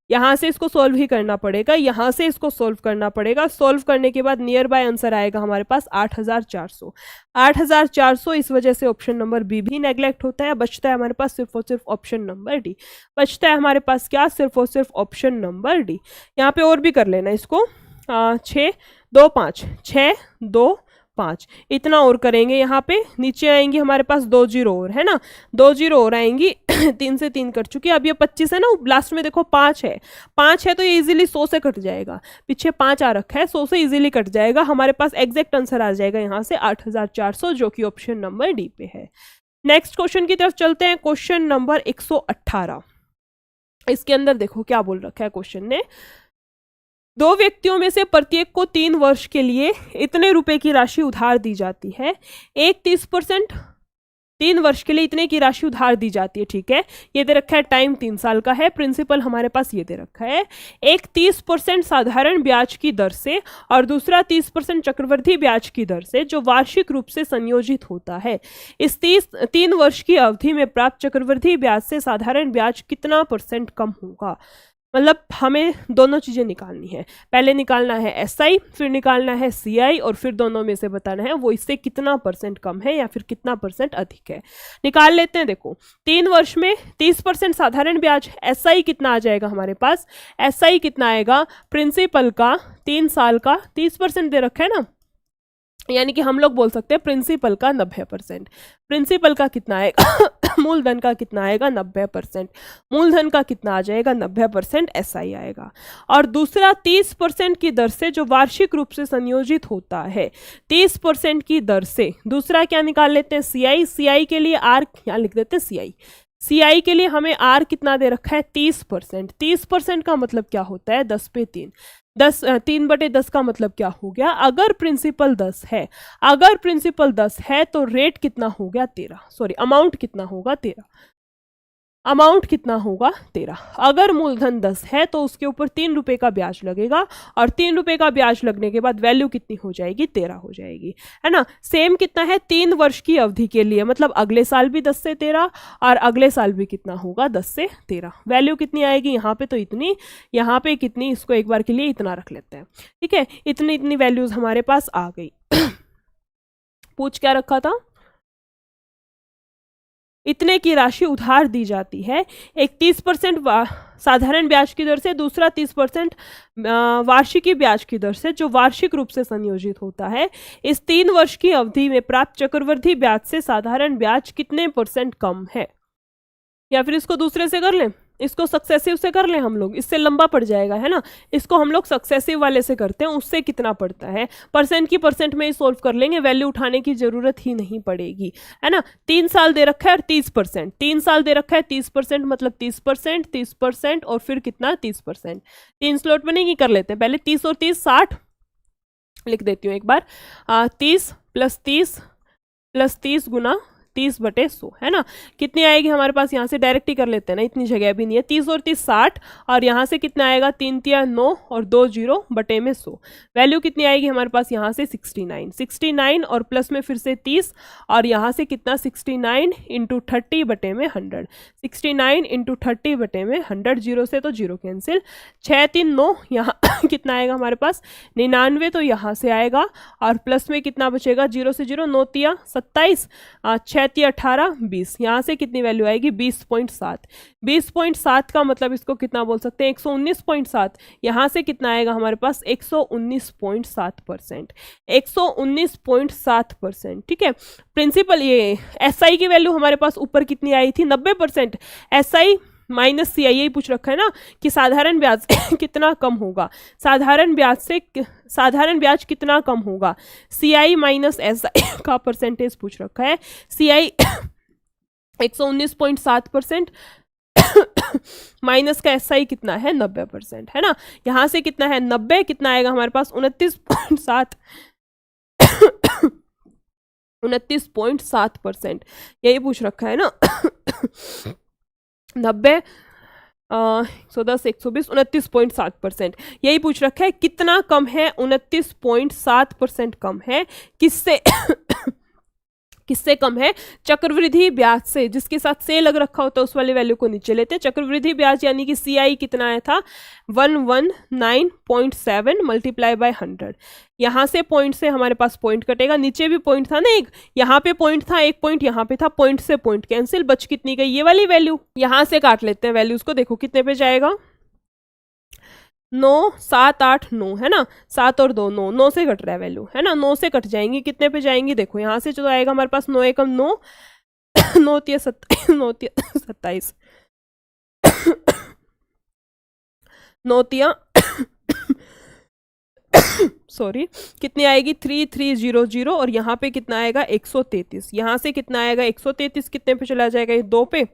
यहाँ से इसको सोल्व ही करना पड़ेगा, यहाँ से इसको सोल्व करना पड़ेगा, सोल्व करने के बाद नियर बाय आंसर आएगा हमारे पास 8,400, 8,400। इस वजह से ऑप्शन नंबर बी भी नेग्लेक्ट होता है, बचता है हमारे पास सिर्फ और सिर्फ ऑप्शन नंबर डी, बचता है हमारे पास क्या सिर्फ और सिर्फ ऑप्शन नंबर डी। यहाँ पे और भी कर लेना इसको 6 2 5 6 2 5 इतना और करेंगे, यहाँ पे नीचे आएंगी हमारे पास 2 जीरो और है ना, 2 जीरो और आएंगी 3 से 3 कट चुकी है, अब ये 25 है ना, लास्ट में देखो 5 है, 5 है तो ये इजीली 100 से कट जाएगा, पीछे 5 आ रखा है 100 से इजीली कट जाएगा, हमारे पास एग्जैक्ट आंसर आ जाएगा यहाँ से 8,400 जो कि ऑप्शन नंबर डी पे है। नेक्स्ट क्वेश्चन की तरफ चलते हैं, क्वेश्चन नंबर 118। इसके अंदर देखो क्या बोल रखा है क्वेश्चन ने, दो व्यक्तियों में से प्रत्येक को 3 वर्ष के लिए इतने रुपए की राशि उधार दी जाती है, एक 30%, 3 वर्ष के लिए इतने की राशि उधार दी जाती है, ठीक है, ये दे रखा है टाइम 3 साल का है, प्रिंसिपल हमारे पास ये दे रखा है, एक 30% साधारण ब्याज की दर से और दूसरा 30% चक्रवृद्धि ब्याज की दर से जो वार्षिक रूप से संयोजित होता है। इस 3 वर्ष की अवधि में प्राप्त चक्रवृद्धि ब्याज से साधारण ब्याज कितना % कम होगा। मतलब हमें दोनों चीज़ें निकालनी है, पहले निकालना है SI, फिर निकालना है CI, और फिर दोनों में से बताना है वो इससे कितना % कम है या फिर कितना % अधिक है। निकाल लेते हैं। देखो 3 वर्ष में 30% साधारण ब्याज, SI कितना आ जाएगा हमारे पास, SI कितना आएगा, प्रिंसिपल का 3 साल का 30% दे रखा है ना, यानी कि हम लोग बोल सकते हैं प्रिंसिपल का 90%। प्रिंसिपल का कितना आएगा मूलधन का कितना आएगा 90%। मूलधन का कितना आ जाएगा 90% SI आएगा। और दूसरा 30% की दर से जो वार्षिक रूप से संयोजित होता है, 30% की दर से दूसरा क्या निकाल लेते हैं CI। CI के लिए R यहाँ लिख देते हैं CI। CI के लिए हमें R कितना दे रखा है 30%। 30% का मतलब क्या होता है 10/3। 3/10 का मतलब क्या हो गया, अगर प्रिंसिपल 10 है, अगर प्रिंसिपल 10 है तो रेट कितना हो गया 13, सॉरी अमाउंट कितना होगा 13, अमाउंट कितना होगा 13। अगर मूलधन 10 है तो उसके ऊपर 3 रुपए का ब्याज लगेगा, और 3 रुपए का ब्याज लगने के बाद वैल्यू कितनी हो जाएगी 13 हो जाएगी, है ना। सेम कितना है 3 वर्ष की अवधि के लिए, मतलब अगले साल भी 10 से 13 और अगले साल भी कितना होगा 10 से 13। वैल्यू कितनी आएगी यहाँ पे तो इतनी, यहाँ पे कितनी, इसको एक बार के लिए इतना रख लेते हैं, ठीक है। इतनी इतनी वैल्यूज हमारे पास आ गई। पूछ क्या रखा था, इतने की राशि उधार दी जाती है। एक 30% साधारण ब्याज की दर से, दूसरा 30% वार्षिकी ब्याज की दर से, जो वार्षिक रूप से संयोजित होता है। इस 3 वर्ष की अवधि में प्राप्त चक्रवृद्धि ब्याज से साधारण ब्याज कितने % कम है। या फिर इसको दूसरे से कर लें, इसको सक्सेसिव से कर लें हम लोग, इससे लंबा पड़ जाएगा, है ना। इसको हम लोग सक्सेसिव वाले से करते हैं, उससे कितना पड़ता है, % की % में ही सोल्व कर लेंगे, वैल्यू उठाने की जरूरत ही नहीं पड़ेगी, है ना। 3 साल दे रखा है और 30%, 3 साल दे रखा है 30%, मतलब 30%, 30% और फिर कितना 30%। 3 स्लॉट में नहीं कर लेते हैं, पहले 30 और 30 60 लिख देती हूँ एक बार। 30 + 30 + 30 गुना 30/100, है ना। कितनी आएगी हमारे पास, यहाँ से डायरेक्ट ही कर लेते हैं ना, इतनी जगह भी नहीं है। 30 और 30 60, और यहाँ से कितना आएगा 3 × 9 और 2 0 बटे में 100। वैल्यू कितनी आएगी हमारे पास यहाँ से 69, 69 और प्लस में फिर से 30, और यहाँ से कितना 69 × 30 बटे में 100, 69 × 30 बटे में 100। 0 से तो 0 कैंसिल, 6 3 9, यहाँ कितना आएगा हमारे पास 99, तो यहाँ से आएगा, और प्लस में कितना बचेगा 0 से 0, 9 × 27, 6 × 18 20, यहाँ से कितनी वैल्यू आएगी 20.7। 20.7 का मतलब इसको कितना बोल सकते हैं 119.7, यहाँ से कितना आएगा हमारे पास 119.7%, 119.7%, ठीक है। प्रिंसिपल ये SI की वैल्यू हमारे पास ऊपर कितनी आई थी 90%, SI माइनस CI यही पूछ रखा है ना कि साधारण ब्याज कितना कम होगा, साधारण ब्याज से साधारण ब्याज कितना कम होगा, CI माइनस SI का % पूछ रखा है। CI 119.7% माइनस का SI कितना है 90%, है ना। यहाँ से कितना है 90, कितना आएगा हमारे पास 29.7 29.7%, यही पूछ रखा है ना। 90 110 120 29.7%, यही पूछ रखा है। कितना कम है 29.7% कम है, किससे किससे कम है, चक्रवृद्धि ब्याज से, जिसके साथ से लग रखा होता है उस वाले वैल्यू को नीचे लेते हैं। चक्रवृद्धि ब्याज यानी कि CI कितना आया था 119.7 मल्टीप्लाई बाय 100, यहाँ से पॉइंट से हमारे पास पॉइंट कटेगा, नीचे भी पॉइंट था ना एक, यहाँ पे पॉइंट था, एक पॉइंट यहाँ पे था, पॉइंट से पॉइंट कैंसिल, बच कितनी गई ये वाली वैल्यू, यहाँ से काट लेते हैं वैल्यूज को, देखो कितने पे जाएगा 9 7 8 9, है ना। 7 और 2 9, 9 से कट रहा है वैल्यू, है ना, 9 से कट जाएंगी, कितने पे जाएंगी देखो, यहाँ से जो आएगा हमारे पास 9 एकम 9 9 × 27 9 × 27 9 × सॉरी कितनी आएगी 3300, और यहाँ पे कितना आएगा 133, यहाँ से कितना आएगा 133, कितने पे चला जाएगा ये 2 पे,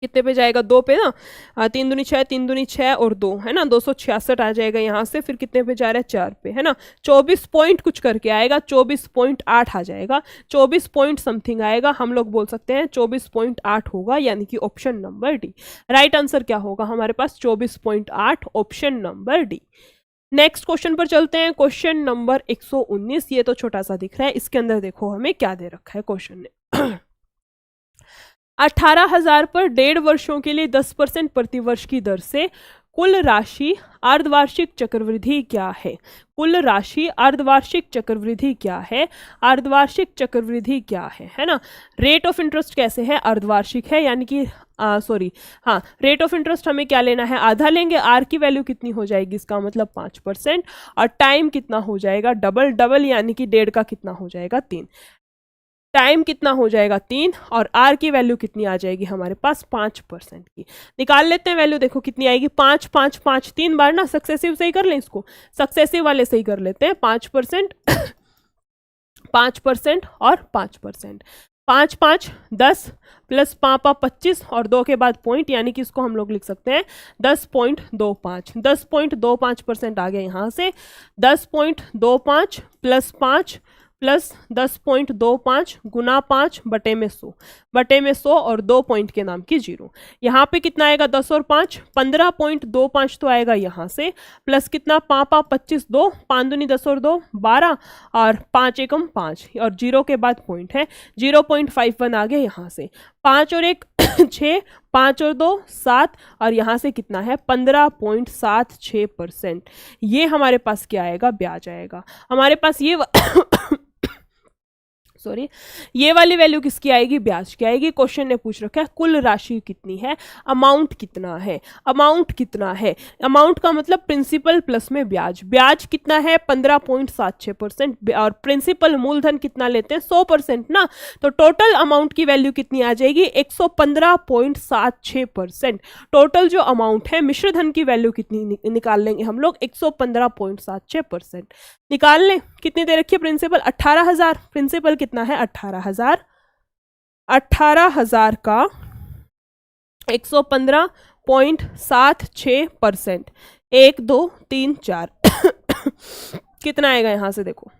कितने पे जाएगा 2 पे ना, 3 दूनी 6 3 दूनी 6 और 2, है ना, 266 आ जाएगा यहाँ से, फिर कितने पे जा रहा है 4 पे, है ना। 24 पॉइंट कुछ करके आएगा, 24.8 आ जाएगा, 24 पॉइंट समथिंग आएगा, हम लोग बोल सकते हैं 24.8 होगा, यानी कि option number D. Right answer क्या होगा हमारे पास 24.8, option number D. Next question पर चलते हैं, क्वेश्चन नंबर 119। ये तो छोटा सा दिख रहा है, इसके अंदर देखो हमें क्या दे रखा है क्वेश्चन ने। 18,000 पर 1.5 वर्षों के लिए 10% प्रतिवर्ष की दर से कुल राशि अर्धवार्षिक चक्रवृद्धि क्या है? कुल राशि अर्धवार्षिक चक्रवृद्धि क्या है? अर्धवार्षिक चक्रवृद्धि क्या है ना? रेट ऑफ इंटरेस्ट कैसे है? अर्धवार्षिक है, यानी कि हाँ, रेट ऑफ इंटरेस्ट हमें क्या लेना है? आधा लेंगे। आर की वैल्यू कितनी हो जाएगी? इसका मतलब 5%। और टाइम कितना हो जाएगा? डबल, यानी कि 1.5 का कितना हो जाएगा? 3। टाइम कितना हो जाएगा? 3। और आर की वैल्यू कितनी आ जाएगी हमारे पास? 5% की। निकाल लेते हैं वैल्यू, देखो कितनी आएगी? 5 5 5, 3 बार ना सक्सेसिव सही कर लें, इसको सक्सेसिव वाले सही कर लेते हैं। 5%, 5% और 5%। 5 5 10 प्लस 5 25 और 2 के बाद पॉइंट, यानी कि इसको हम लोग लिख सकते हैं 10.25। 10.25% आ गया यहाँ से। 10.25 प्लस 5 प्लस 10.25 गुना 5 बटे में 100, बटे में 100 और 2 पॉइंट के नाम की 0। यहाँ पे कितना आएगा? 10 और 5, 15.25 तो आएगा यहाँ से, प्लस कितना? 5 25 2, 5 दूनी 10 और 2 12 और 5 एकम 5 और 0 के बाद पॉइंट है 0.51 आ गया यहाँ से। 5 और 1 6, 5 और 2 7 और यहाँ से कितना है? 15.76%। ये हमारे पास क्या आएगा? ब्याज आएगा हमारे पास। ये वाली वैल्यू किसकी आएगी? ब्याज की आएगी। क्वेश्चन ने पूछ रखा है कुल राशि कितनी है, अमाउंट कितना है। अमाउंट कितना है? अमाउंट का मतलब प्रिंसिपल प्लस में ब्याज। ब्याज कितना है? 15.76%। और प्रिंसिपल मूलधन कितना लेते हैं? 100% ना। तो टोटल अमाउंट की वैल्यू कितनी आ जाएगी? 115.76%। टोटल जो अमाउंट है, मिश्र धन की वैल्यू कितनी निकाल लेंगे हम लोग? 115.76%। निकाल लें। कितनी दे रखी है प्रिंसिपल? 18,000। प्रिंसिपल कितना है? 18,000। 18,000 का 115.76%। 1 2 3 4 कितना आएगा यहाँ से? देखो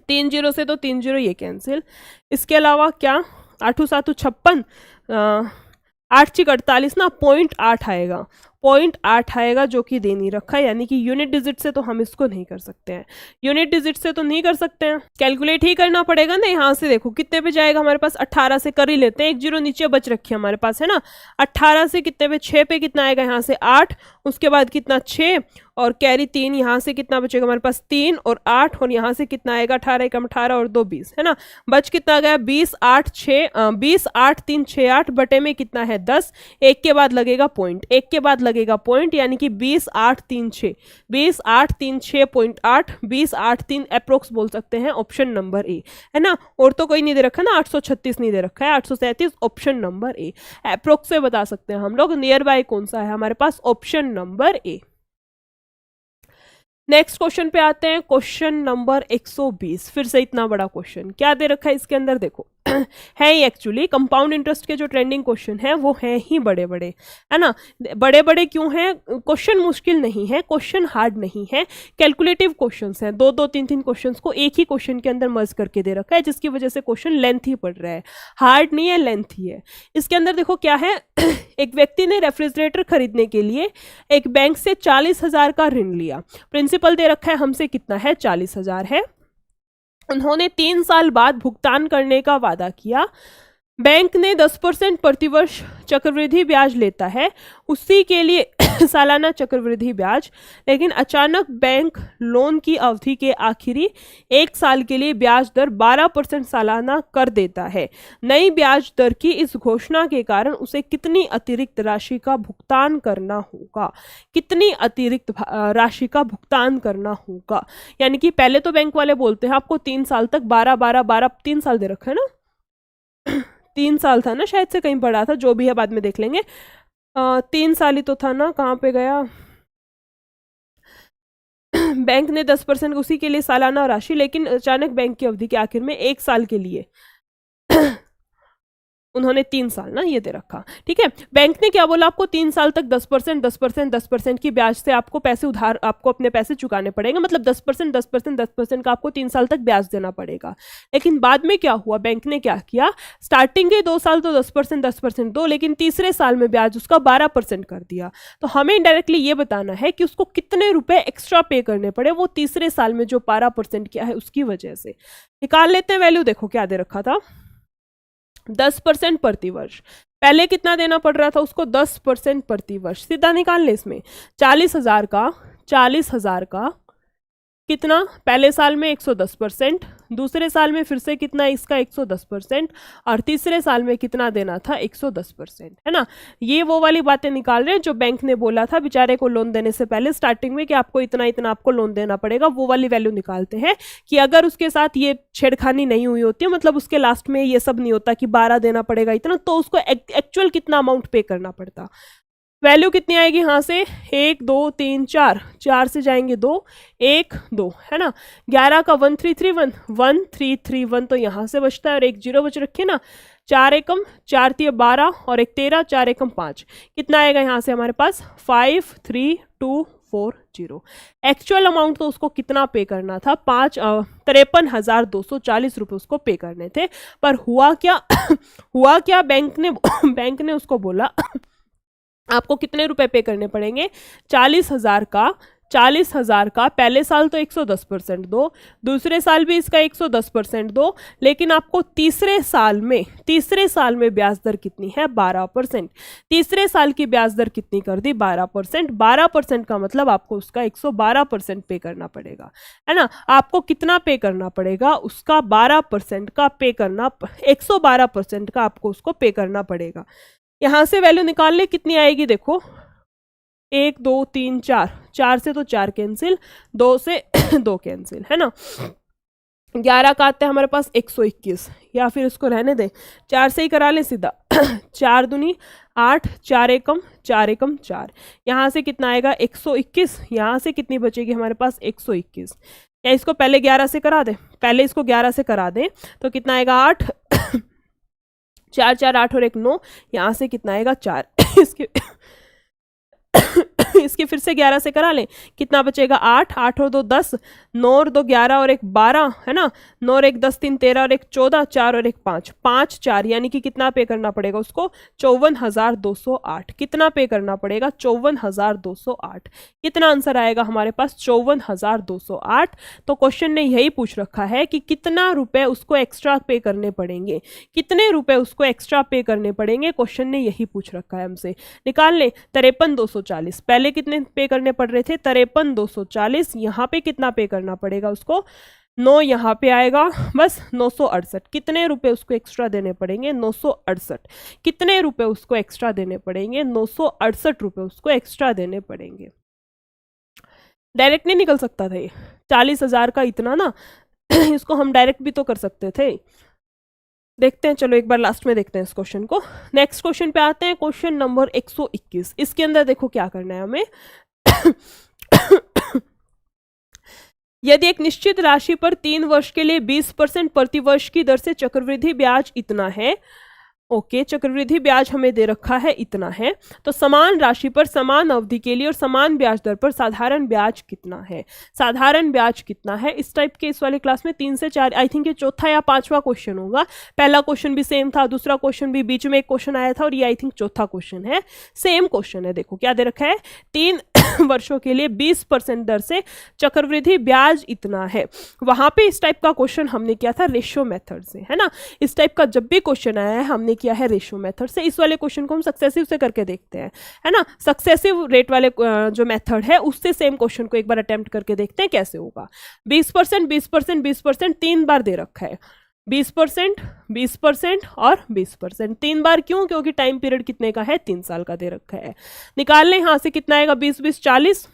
3 0 से तो 3 0 ये कैंसिल। इसके अलावा क्या? 8 7 56, 8 6 48 ना, 0.8 आएगा। 0.8 आएगा जो कि दे नहीं रखा है, यानी कि यूनिट डिजिट से तो हम इसको नहीं कर सकते हैं। यूनिट डिजिट से तो नहीं कर सकते हैं, कैलकुलेट ही करना पड़ेगा ना। यहाँ से देखो कितने पे जाएगा हमारे पास? 18 से कर ही लेते हैं, 1 0 नीचे बच रखी है हमारे पास, है ना। 18 से कितने पे? 6 पे कितना आएगा यहाँ से? 8। उसके बाद कितना? 6 और कैरी 3, यहाँ से कितना बचेगा हमारे पास? 3 और 8 और यहाँ से कितना आएगा? 18 कम 18 और 2 20, है ना। बच कितना गया? 20 8 6 20 8 3 6 8 बटे में कितना है? 10। 1 के बाद लगेगा पॉइंट, 1 के बाद लगेगा पॉइंट, यानी कि 20 8 3 6, 20 8 3 6.8, 20 8 3 अप्रोक्स बोल सकते हैं। ऑप्शन नंबर ए, है ना। और तो कोई नहीं दे रखा ना, 836 नहीं दे रखा है, 837। ऑप्शन नंबर ए अप्रोक्स से बता सकते हैं हम लोग। नियर बाय कौन सा है हमारे पास? Option number A. Next question पे आते हैं, क्वेश्चन नंबर 120। फिर से इतना बड़ा क्वेश्चन क्या दे रखा है इसके अंदर? देखो है ही एक्चुअली कंपाउंड इंटरेस्ट के जो ट्रेंडिंग क्वेश्चन है वो है ही बड़े बड़े, है ना। बड़े बड़े क्यों हैं? क्वेश्चन मुश्किल नहीं है, क्वेश्चन हार्ड नहीं है, कैलकुलेटिव क्वेश्चंस हैं। 2 2 3 3 क्वेश्चंस को एक ही क्वेश्चन के अंदर मर्ज करके दे रखा है, जिसकी वजह से क्वेश्चन लेंथी पड़ रहा है। हार्ड नहीं है, लेंथी है। इसके अंदर देखो क्या है एक व्यक्ति ने रेफ्रिजरेटर खरीदने के लिए एक बैंक से 40,000 का ऋण लिया। प्रिंसिपल दे रखा है हमसे कितना है? 40,000 है। उन्होंने 3 साल बाद भुगतान करने का वादा किया। बैंक ने 10% प्रतिवर्ष चक्रवृद्धि ब्याज लेता है, उसी के लिए सालाना चक्रवृद्धि ब्याज। लेकिन अचानक बैंक लोन की अवधि के आखिरी 1 साल के लिए ब्याज दर 12% सालाना कर देता है। नई ब्याज दर की इस घोषणा के कारण उसे कितनी अतिरिक्त राशि का भुगतान करना होगा? कितनी अतिरिक्त राशि का भुगतान करना होगा? यानी कि पहले तो बैंक वाले बोलते हैं आपको 3 साल तक 12 12 12 3 साल दे रखा है ना 3 साल था ना, शायद से कहीं पढ़ा था, जो भी है बाद में देख लेंगे। 3 साल ही तो था ना, कहाँ पे गया? बैंक ने 10% उसी के लिए सालाना राशि, लेकिन अचानक बैंक की अवधि के आखिर में 1 साल के लिए उन्होंने 3 साल ना ये दे रखा। ठीक है, बैंक ने क्या बोला आपको? 3 साल तक 10% 10% 10% की ब्याज से आपको पैसे उधार, आपको अपने पैसे चुकाने पड़ेंगे। मतलब 10% 10% 10% का आपको 3 साल तक ब्याज देना पड़ेगा। लेकिन बाद में क्या हुआ? बैंक ने क्या किया? स्टार्टिंग के 2 साल तो 10% 10% दो, लेकिन तीसरे साल में ब्याज उसका 12% कर दिया। तो हमें इनडायरेक्टली ये बताना है कि उसको कितने रुपए एक्स्ट्रा पे करने पड़े वो तीसरे साल में जो 12% किया है उसकी वजह से। निकाल लेते हैं वैल्यू। देखो क्या दे रखा था? 10% प्रति वर्ष। पहले कितना देना पड़ रहा था उसको? 10% प्रति वर्ष। सीधा निकाल ले इसमें। 40,000 का कितना? पहले साल में 110%, दूसरे साल में फिर से कितना इसका 110%, और तीसरे साल में कितना देना था? 110%, है ना। ये वो वाली बातें निकाल रहे हैं जो बैंक ने बोला था बेचारे को लोन देने से पहले स्टार्टिंग में कि आपको इतना इतना आपको लोन देना पड़ेगा, वो वाली वैल्यू निकालते हैं कि अगर उसके साथ ये छेड़खानी नहीं हुई होती है, मतलब उसके लास्ट में ये सब नहीं होता कि 12 देना पड़ेगा इतना, तो उसको एक्चुअल कितना अमाउंट पे करना पड़ता। वैल्यू कितनी आएगी यहाँ से? 1 2 3 4, 4 से जाएंगे 2, 1 2, है ना। 11 का 1331, 1331 तो यहाँ से बचता है और एक 0 बच रखे ना। 4 एकम 4 3 12 और एक 13, 4 एकम 5, कितना आएगा यहाँ से हमारे पास? 53240। एक्चुअल अमाउंट तो उसको कितना पे करना था? 53,240 रुपये उसको पे करने थे। पर हुआ क्या हुआ क्या, बैंक ने उसको बोला आपको कितने रुपए पे करने पड़ेंगे? 40,000 का पहले साल तो 110% दो, दूसरे साल भी इसका 110% दो, लेकिन आपको तीसरे साल में ब्याज दर कितनी है? 12%। तीसरे साल की ब्याज दर कितनी कर दी? 12%। 12% का मतलब आपको उसका 112% पे करना पड़ेगा, है ना। आपको कितना पे करना पड़ेगा? उसका 12% का पे करना, 112% का आपको उसको पे करना पड़ेगा। यहां से वैल्यू निकाल ले, कितनी आएगी देखो। 1 2 3 4, 4 से तो 4 कैंसिल, 2 से 2 कैंसिल, है ना। 11 का आता है हमारे पास 121, या फिर इसको रहने दे, 4 से ही करा ले सीधा। 4 दूनी 8, 4 एकम 4, यहाँ से कितना आएगा? 121। यहाँ से कितनी बचेगी हमारे पास? 121। या इसको पहले 11 से करा दे, पहले इसको 11 से करा दे तो कितना आएगा? 8 4 4 8 और 1 9, यहाँ से कितना आएगा? 4। इसके फिर से 11 से करा लें, कितना बचेगा? 8 8 और 2 10, 9 और 2 11 और 1 12, है ना। 9 और 1 10 3 13 और 1 14, 4 और 1 5, 5 4, यानी कि कितना पे करना पड़ेगा उसको? 54,208। कितना पे करना पड़ेगा? 54,208। कितना आंसर आएगा हमारे पास? 54,208। तो क्वेश्चन ने यही पूछ रखा है कि कितना रुपए उसको एक्स्ट्रा पे करने पड़ेंगे, कितने रुपए उसको एक्स्ट्रा पे करने पड़ेंगे। क्वेश्चन ने यही पूछ रखा है हमसे। निकाल ले। 53,240 पहले कितने पे करने पड़ रहे थे? 53,240। यहाँ पे कितना पे करना पड़ेगा उसको? 9 यहाँ पे आएगा, बस 968। कितने रुपए उसको एक्स्ट्रा देने पड़ेंगे? 968। कितने रुपए उसको एक्स्ट्रा देने पड़ेंगे? 968 रुपए उसको एक्स्ट्रा देने पड़ेंगे। डायरेक्ट नहीं निकल सकता था ये 40,000 का इतना ना। इसको हम डायरेक्ट भी तो कर सकते थे। देखते हैं, चलो एक बार लास्ट में देखते हैं इस क्वेश्चन को। नेक्स्ट क्वेश्चन पे आते हैं, क्वेश्चन नंबर 121। इसके अंदर देखो क्या करना है हमें। यदि एक निश्चित राशि पर 3 वर्ष के लिए 20% प्रति वर्ष की दर से चक्रवृद्धि ब्याज इतना है, ओके, चक्रवृद्धि ब्याज हमें दे रखा है इतना है, तो समान राशि पर समान अवधि के लिए और समान ब्याज दर पर साधारण ब्याज कितना है? साधारण ब्याज कितना है? इस टाइप के इस वाली क्लास में 3 से 4, आई थिंक ये चौथा या 5वां क्वेश्चन होगा। पहला क्वेश्चन भी सेम था, दूसरा क्वेश्चन भी बीच में एक क्वेश्चन आया था, और ये आई थिंक चौथा क्वेश्चन है। सेम क्वेश्चन है, देखो क्या दे रखा है। 3 वर्षों के लिए 20% दर से चक्रवृद्धि ब्याज इतना है। वहां पे इस टाइप का क्वेश्चन हमने किया था रेशियो मेथड से, है ना। इस टाइप का जब भी क्वेश्चन आया है हमने किया है रेशियो मेथड से। इस वाले क्वेश्चन को हम सक्सेसिव से करके देखते हैं, है ना। सक्सेसिव रेट वाले जो मेथड है उससे सेम क्वेश्चन को एक बार अटेम्प्ट करके देखते हैं कैसे होगा। 20%, 20%, 20% 3 बार दे रखा है। 20%, 20% और 20%। 3 बार क्यों? क्योंकि टाइम पीरियड कितने का है? 3 साल का दे रखा है। निकाल लें यहाँ से, कितना आएगा? 20 20 40,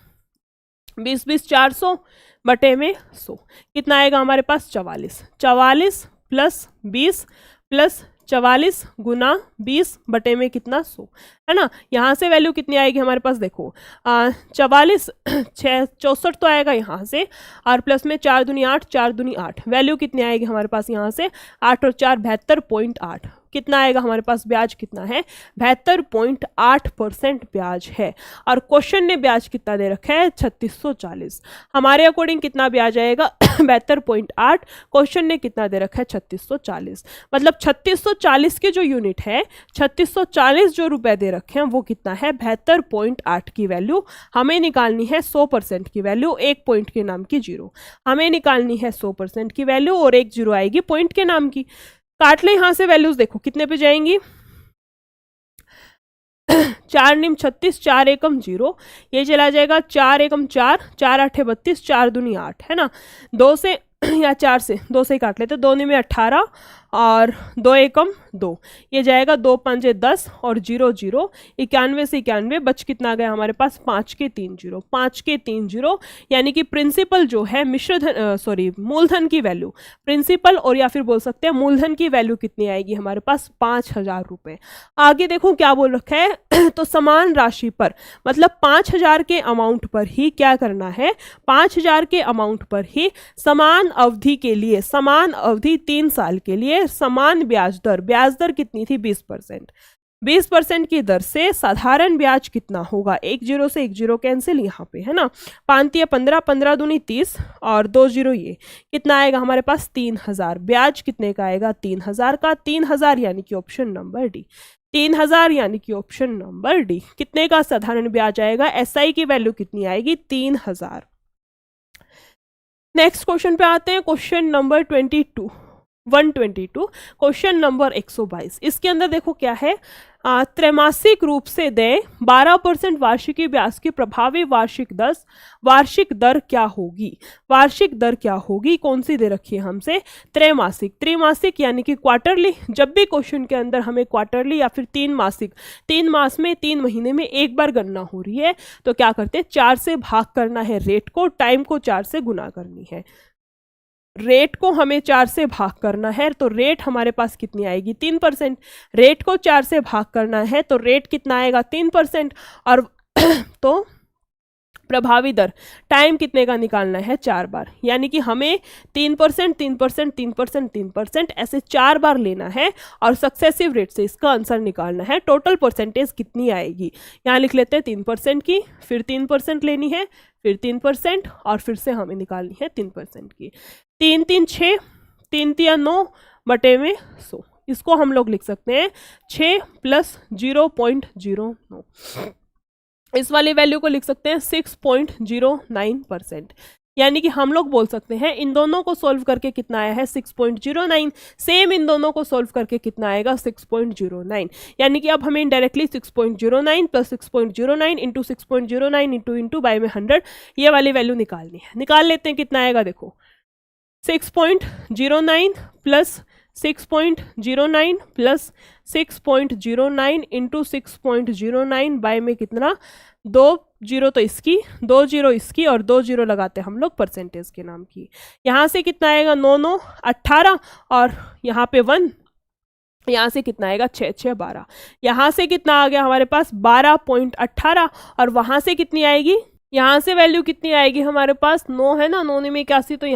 20 20 400 बटे में 100, कितना आएगा हमारे पास? 44। 44 प्लस 20 प्लस 44 गुना 20 बटे में कितना? 100, है ना। यहाँ से वैल्यू कितनी आएगी हमारे पास? देखो 44 64 तो आएगा यहाँ से, और प्लस में 4 दूनी 8, 4 दूनी 8, वैल्यू कितनी आएगी हमारे पास यहाँ से? 8 और 4 72.8। कितना आएगा हमारे पास? ब्याज कितना है? 72.8% ब्याज है। और क्वेश्चन ने ब्याज कितना दे रखा है? 3640। हमारे अकॉर्डिंग कितना ब्याज आएगा? 72.8। क्वेश्चन ने कितना दे रखा है? 3640। मतलब 3640 के जो यूनिट है, 3640 जो रुपए दे रखे हैं वो कितना है? 72.8 की वैल्यू हमें निकालनी है। 100% की वैल्यू, 1 पॉइंट के नाम की 0 हमें निकालनी है। 100% की वैल्यू और 1 0 आएगी पॉइंट के नाम की। काट ले यहाँ से वैल्यूज, देखो कितने पे जाएंगी, 4 निम 36, 4 एकम 0, ये चला जाएगा 4 एकम 4, 4 8 32, 4 दूनी 8, है ना। 2 से या 4 से, 2 से ही काट लेते, 2 निम 18 और 2 एकम 2, ये जाएगा 2 5 10 और 0 0, 91 से 91, बच कितना गया हमारे पास 5 के 3 0, 5 के 3 0, यानी कि प्रिंसिपल जो है मूलधन की वैल्यू, प्रिंसिपल और या फिर बोल सकते हैं मूलधन की वैल्यू कितनी आएगी हमारे पास 5,000 रुपये। आगे देखो क्या बोल रखा है तो समान राशि पर, मतलब 5,000 के अमाउंट पर ही क्या करना है, 5,000 के अमाउंट पर ही समान अवधि के लिए, समान अवधि 3 साल के लिए समान ब्याज दर, ब्याज दर कितनी थी 20%, 20% की दर से साधारण ब्याज कितना होगा, 1 0 से 1 0 कैंसिल यहाँ पे, है ना। 5 15, 15 दूनी 30 और 2 0, ये कितना आएगा हमारे पास 3,000, ब्याज कितने का आएगा 3,000 का, 3,000 यानी कि ऑप्शन नंबर डी, 3,000 यानी कि ऑप्शन नंबर डी। कितने का साधारण ब्याज आएगा, एसआई की वैल्यू कितनी आएगी 3,000। नेक्स्ट क्वेश्चन पे आते हैं, क्वेश्चन नंबर 122, क्वेश्चन नंबर 122। इसके अंदर देखो क्या है, त्रैमासिक रूप से दें 12% वार्षिकी ब्याज की प्रभावी वार्षिक दर क्या होगी, वार्षिक दर क्या होगी, कौन सी दे रखी है हमसे, त्रैमासिक, त्रिमासिक यानी कि क्वार्टरली। जब भी क्वेश्चन के अंदर हमें क्वार्टरली या फिर 3 मासिक, 3 मास में 3 महीने में एक बार गणना हो रही है, तो क्या करते हैं 4 से भाग करना है रेट को, टाइम को 4 से गुना करनी है, रेट को हमें 4 से भाग करना है, तो रेट हमारे पास कितनी आएगी 3%, रेट को 4 से भाग करना है तो रेट कितना आएगा 3%, और तो प्रभावी दर टाइम कितने का निकालना है 4 बार, यानी कि हमें 3%, 3%, 3%, 3% ऐसे 4 बार लेना है और सक्सेसिव रेट से इसका आंसर निकालना है। टोटल परसेंटेज कितनी आएगी, यहाँ लिख लेते हैं 3% की, फिर 3% लेनी है, फिर 3% और फिर से हमें निकालनी है 3% की। 3 3 6, 3 3 9 बटे में 100, इसको हम लोग लिख सकते हैं 6 + 0.09, इस वाली वैल्यू को लिख सकते हैं 6.09%, यानी कि हम लोग बोल सकते हैं इन दोनों को सॉल्व करके कितना आया है 6.09, सेम इन दोनों को सॉल्व करके कितना आएगा 6.09, यानी कि अब हमें इनडायरेक्टली 6.09 + 6.09 इंटू 6.09 इंटू बाय में 100 ये वाली वैल्यू निकालनी है। निकाल लेते हैं, कितना आएगा देखो 6.09 + 6.09 + 6.09 इंटू 6.09 बाय में कितना, 2 0 तो इसकी, 2 0 इसकी और 2 0 लगाते हैं हम लोग परसेंटेज के नाम की। यहाँ से कितना आएगा 9 9 18 और यहाँ पे 1, यहाँ से कितना आएगा 6 6 12, यहाँ से कितना आ गया हमारे पास 12.18 और वहाँ से कितनी आएगी, यहाँ से वैल्यू कितनी आएगी हमारे पास 9 है ना, 9 में 81, तो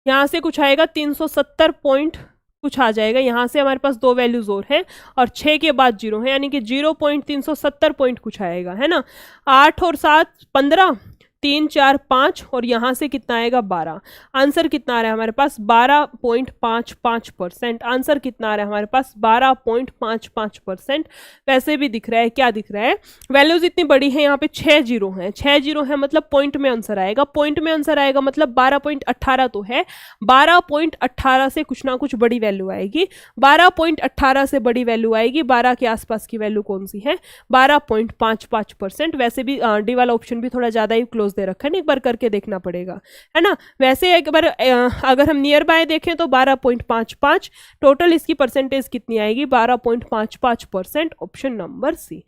यहाँ से कुछ आएगा 370 पॉइंट कुछ आ जाएगा, यहाँ से हमारे पास 2 वैल्यूज और हैं और 6 के बाद 0 है, यानी कि 0.370 पॉइंट कुछ आएगा, है ना। 8 और 7 15, 3 4 5 और यहाँ से कितना आएगा 12, आंसर कितना आ रहा है हमारे पास 12.55%, आंसर कितना आ रहा है हमारे पास 12.55%। वैसे भी दिख रहा है, क्या दिख रहा है, वैल्यूज इतनी बड़ी है, यहाँ पे 6 0 हैं, 6 0 है मतलब पॉइंट में आंसर आएगा, पॉइंट में आंसर आएगा मतलब 12.18 तो है, 12.18 से कुछ ना कुछ बड़ी वैल्यू आएगी, 12.18 से बड़ी वैल्यू आएगी, 12 के आसपास की वैल्यू कौन सी है 12.55%। वैसे भी डी वाला ऑप्शन भी थोड़ा ज़्यादा ही क्लोज दे रखा है, एक बार करके देखना पड़ेगा, है ना। वैसे एक बार अगर हम नियर बाय देखें तो 12.55, टोटल इसकी परसेंटेज कितनी आएगी 12.55%, option number C.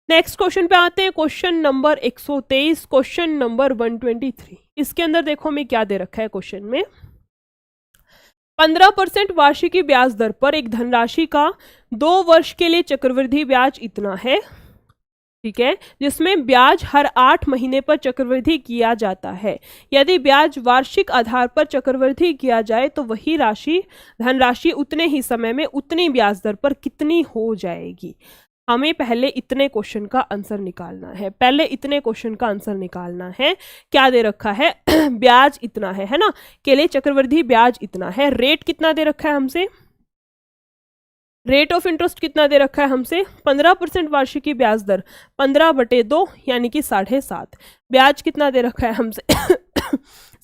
Next question पे आते हैं, क्वेश्चन नंबर 123, क्वेश्चन नंबर 123। इसके अंदर देखो हमें क्या दे रखा है क्वेश्चन में, 15% वार्षिकी ब्याज दर पर एक धनराशि का 2 वर्ष के लिए चक्रवृद्धि ब्याज इतना है, ठीक है, जिसमें ब्याज हर 8 महीने पर चक्रवृद्धि किया जाता है। यदि ब्याज वार्षिक आधार पर चक्रवृद्धि किया जाए तो वही धनराशि उतने ही समय में उतनी ब्याज दर पर कितनी हो जाएगी। हमें पहले इतने क्वेश्चन का आंसर निकालना है, पहले इतने क्वेश्चन का आंसर निकालना है। क्या दे रखा है ब्याज इतना है ना, के लिए चक्रवृद्धि ब्याज इतना है, रेट कितना दे रखा है हमसे, रेट ऑफ इंटरेस्ट कितना दे रखा है हमसे 15% वार्षिकी ब्याज दर 15/2 यानी कि 7.5, ब्याज कितना दे रखा है हमसे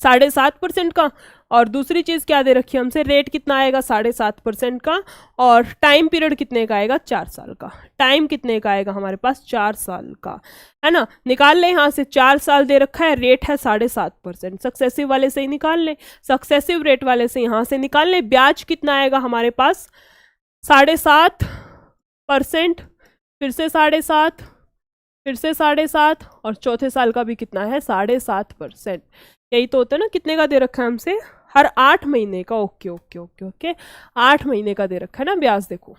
7.5% का, और दूसरी चीज़ क्या दे रखी है हमसे, रेट कितना आएगा 7.5% का, और टाइम पीरियड कितने का आएगा 4 साल का। टाइम कितने का आएगा हमारे पास 4 साल का, है ना। निकाल लें यहाँ से, 4 साल दे रखा है, रेट है 7.5%, सक्सेसिव वाले से ही निकाल लें, सक्सेसिव रेट वाले से यहाँ से निकाल लें। ब्याज कितना आएगा हमारे पास 7.5%, फिर से 7.5, फिर से 7.5, और चौथे साल का भी कितना है 7.5%। यही तो होता है ना, कितने का दे रखा है हमसे, हर 8 महीने का। ओके ओके ओके ओके, 8 महीने का दे रखा है ना ब्याज। देखो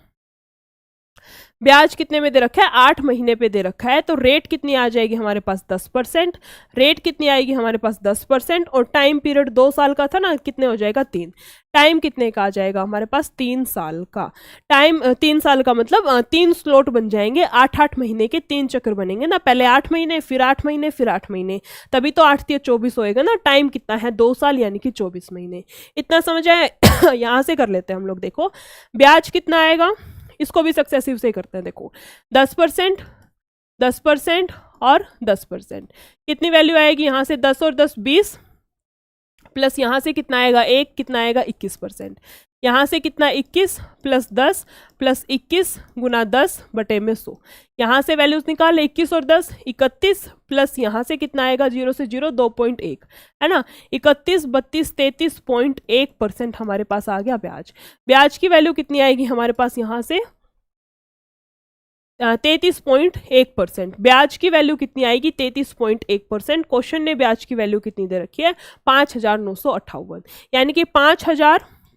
ब्याज कितने में दे रखा है, 8 महीने पे दे रखा है, तो रेट कितनी आ जाएगी हमारे पास 10%। रेट कितनी आएगी हमारे पास 10%, और टाइम पीरियड 2 साल का था ना, कितने हो जाएगा 3। टाइम कितने का आ जाएगा हमारे पास 3 साल का। टाइम 3 साल का मतलब 3 स्लॉट बन जाएंगे, 8-8 महीने के 3 चक्कर बनेंगे ना, पहले 8 महीने, फिर 8 महीने, फिर 8 महीने, तभी तो 8 × 24 होएगा ना। टाइम कितना है 2 साल, यानी कि 24 महीने। इतना समझ आए? यहाँ से कर लेते हैं हम लोग। देखो ब्याज कितना आएगा, इसको भी सक्सेसिव से करते हैं। देखो 10%, 10% और 10%, कितनी वैल्यू आएगी यहाँ से, 10 और 10 20, प्लस यहाँ से कितना आएगा 1, कितना आएगा 21%। यहाँ से कितना 21 प्लस 10 प्लस 21 गुना 10 बटे में 100। यहाँ से वैल्यूज निकाल, 21 और 10 31, प्लस यहाँ से कितना आएगा 0 से 0 2.1, है ना। 31 32 33.1% हमारे पास आ गया ब्याज। ब्याज की वैल्यू कितनी आएगी हमारे पास यहाँ से 33.1%। ब्याज की वैल्यू कितनी आएगी 33.1%। क्वेश्चन ने ब्याज की वैल्यू कितनी दे रखी है 5,958, यानी कि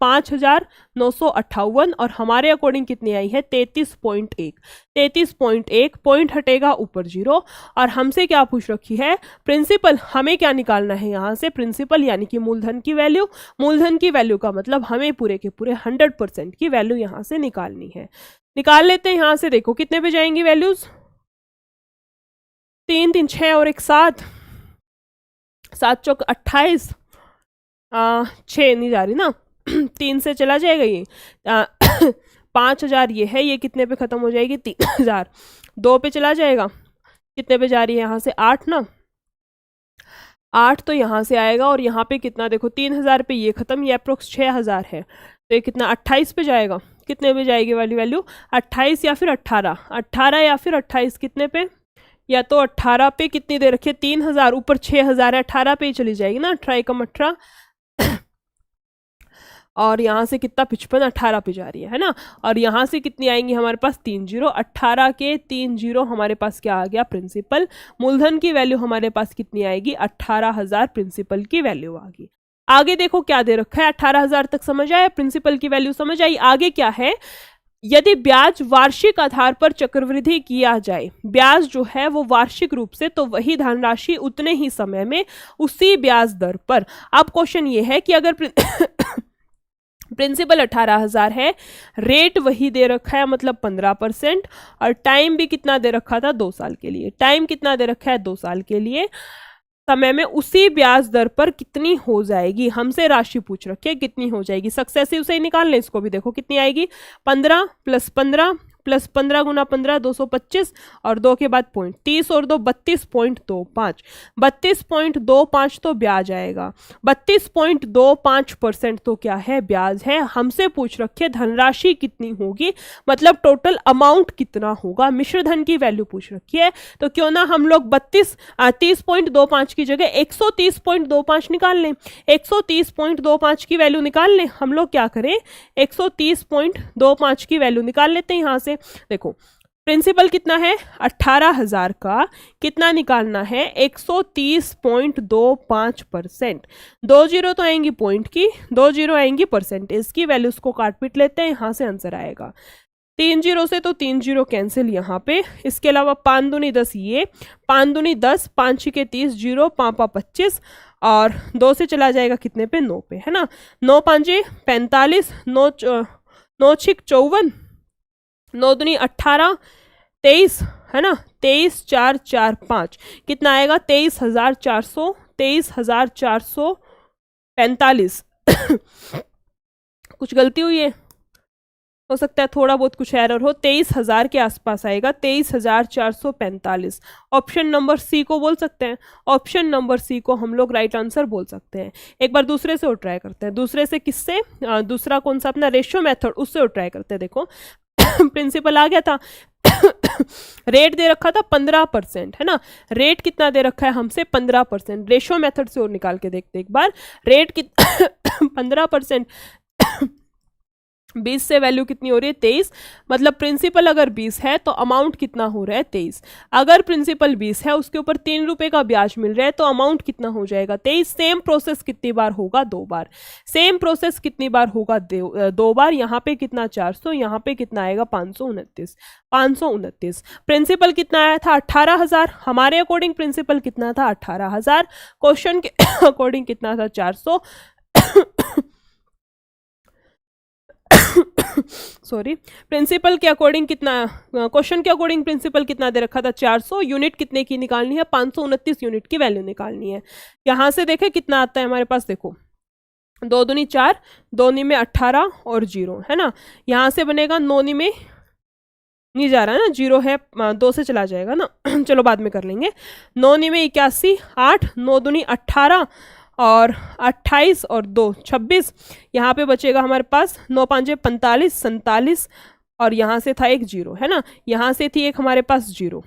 5,958, और हमारे अकॉर्डिंग कितनी आई है 33.1। 33.1 पॉइंट हटेगा ऊपर 0, और हमसे क्या पूछ रखी है प्रिंसिपल। हमें क्या निकालना है यहाँ से प्रिंसिपल, यानी कि मूलधन की वैल्यू। मूलधन की वैल्यू का मतलब हमें पूरे के पूरे 100% की वैल्यू यहाँ से निकालनी है। निकाल लेते हैं यहाँ से। देखो कितने पे जाएंगी वैल्यूज, 3 3 6 और 1 7, 7 चौक 28, 6 नहीं जा रही ना, 3 से चला जाएगा ये 5,000 ये है, ये कितने पे खत्म हो जाएगी 3,000। 2 पे चला जाएगा, कितने पे जा रही है यहाँ से 8 ना, 8 तो यहाँ से आएगा, और यहाँ पे कितना देखो 3,000 पे ये खत्म, ये अप्रोक्स 6,000 है, तो ये कितना 28 पे जाएगा। कितने पे जाएगी वाली वैल्यू 28 या फिर 18, 18 या फिर 28, कितने पे, या तो 18 पे कितनी दे रखी है 3,000, ऊपर 6,000 है, 18 पे ही चली जाएगी ना, 18 कम 18 और यहाँ से कितना 55, 18 पे जा रही है ना। और यहाँ से कितनी आएंगी हमारे पास 3 0, 18 के 3 0 हमारे पास क्या आ गया प्रिंसिपल। मूलधन की वैल्यू हमारे पास कितनी आएगी 18,000 प्रिंसिपल की वैल्यू आ गई। आगे देखो क्या दे रखा है 18,000 तक समझ आया, प्रिंसिपल की वैल्यू समझ आई। आगे क्या है, यदि ब्याज वार्षिक आधार पर चक्रवृद्धि किया जाए, ब्याज जो है वो वार्षिक रूप से, तो वही धनराशि उतने ही समय में उसी ब्याज दर पर। अब क्वेश्चन ये है कि अगर प्रिंसिपल 18,000 है, रेट वही दे रखा है मतलब 15%, और टाइम भी कितना दे रखा था 2 साल के लिए। टाइम कितना दे रखा है 2 साल के लिए, समय में उसी ब्याज दर पर कितनी हो जाएगी, हमसे राशि पूछ रखी है कितनी हो जाएगी। सक्सेसिव से ही निकाल लें इसको भी। देखो कितनी आएगी 15 + 15 + 15 गुना 15 225, और 2 के बाद पॉइंट 30 और 2 32.25, 32.25 तो ब्याज आएगा। 32.25% तो क्या है ब्याज है। हमसे पूछ रखे धनराशि कितनी होगी, मतलब टोटल अमाउंट कितना होगा। मिश्र धन की वैल्यू पूछ रखी है, तो क्यों ना हम लोग 30.25 की जगह 130.25 निकाल लें। 130.25 की वैल्यू निकाल लें। हम लोग क्या करें 130.25 की वैल्यू निकाल लेते हैं यहाँ से। देखो प्रिंसिपल कितना है 18,000 का कितना निकालना है 130.25%। 2 0 तो आएंगी पॉइंट की, 2 0 आएंगी परसेंटेज की। वैल्यूज को काट पीट लेते हैं, यहाँ से आंसर आएगा 3 0 से, तो 3 0 कैंसिल यहाँ पे। इसके अलावा 5 दूनी 10, ये 5 दूनी 10, 5 6 30, 0 5 5 25, और 2 से चला जाएगा कितने पे 9 पे, है ना। 9 5 45, 9 6 54, 9 दूनी 18, 23, है ना। 23 4 4 5 कितना आएगा 23,400, 23,445। कुछ गलती हुई है हो सकता है थोड़ा बहुत कुछ एरर हो, 23,000 के आसपास आएगा, 23,445। ऑप्शन नंबर सी को बोल सकते हैं, ऑप्शन नंबर सी को हम लोग राइट आंसर बोल सकते हैं। एक बार दूसरे से और ट्राई करते हैं, दूसरे से किससे, दूसरा कौन सा अपना रेशियो मेथड, उससे और ट्राई करते हैं। देखो प्रिंसिपल आ गया था रेट दे रखा था 15%, है ना, रेट कितना दे रखा है हमसे 15%, रेशियो मेथड से और निकाल के देखते एक बार, रेट कितना 15%, 20 से वैल्यू कितनी हो रही है 23, मतलब प्रिंसिपल अगर 20 है तो अमाउंट कितना हो रहा है 23। अगर प्रिंसिपल 20 है उसके ऊपर 3 रुपए का ब्याज मिल रहा है तो अमाउंट कितना हो जाएगा 23। सेम प्रोसेस कितनी बार होगा, 2 बार। सेम प्रोसेस कितनी बार होगा, 2 बार। यहाँ पे कितना 400, यहाँ पे कितना आएगा 529, 529। प्रिंसिपल कितना आया था 18,000, हमारे अकॉर्डिंग प्रिंसिपल कितना था 18,000, क्वेश्चन के अकॉर्डिंग कितना था 400 सॉरी, प्रिंसिपल के अकॉर्डिंग कितना, क्वेश्चन के अकॉर्डिंग प्रिंसिपल कितना दे रखा था 400, यूनिट कितने की निकालनी है 529 यूनिट की वैल्यू निकालनी है। यहां से देखें कितना आता है हमारे पास, देखो 2 दूनी 4, 2 नी में 18 और 0, है ना, यहां से बनेगा 9 नी में नहीं जा रहा है ना, 0 है, 2 से चला जाएगा ना चलो बाद में कर लेंगे। 9 नी में 81, 8, 9 दूनी 18 और 28 और 2 26, यहाँ पे बचेगा हमारे पास 9 5 45 47, और यहाँ से था एक 0, है ना, यहाँ से थी एक हमारे पास 0,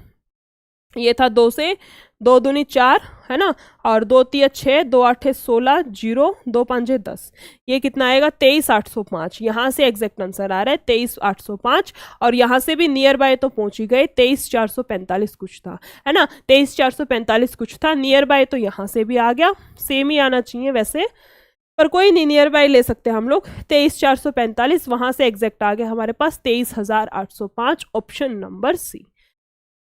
ये था 2 से, 2 दूनी 4, है ना, और 2 3 6, 2 8 16, 0 2 5 10, ये कितना आएगा 23,805। यहाँ से एग्जैक्ट आंसर आ रहा है 23,805, और यहाँ से भी नियर बाय तो पहुंच ही गए, 23,445 कुछ था, है ना, 23,445 कुछ था, नियर बाय तो यहाँ से भी आ गया, सेम ही आना चाहिए वैसे, पर कोई नहीं, नियर बाय ले सकते हम लोग। 23,445 वहां से एग्जैक्ट आ गया हमारे पास 23,805, option number C.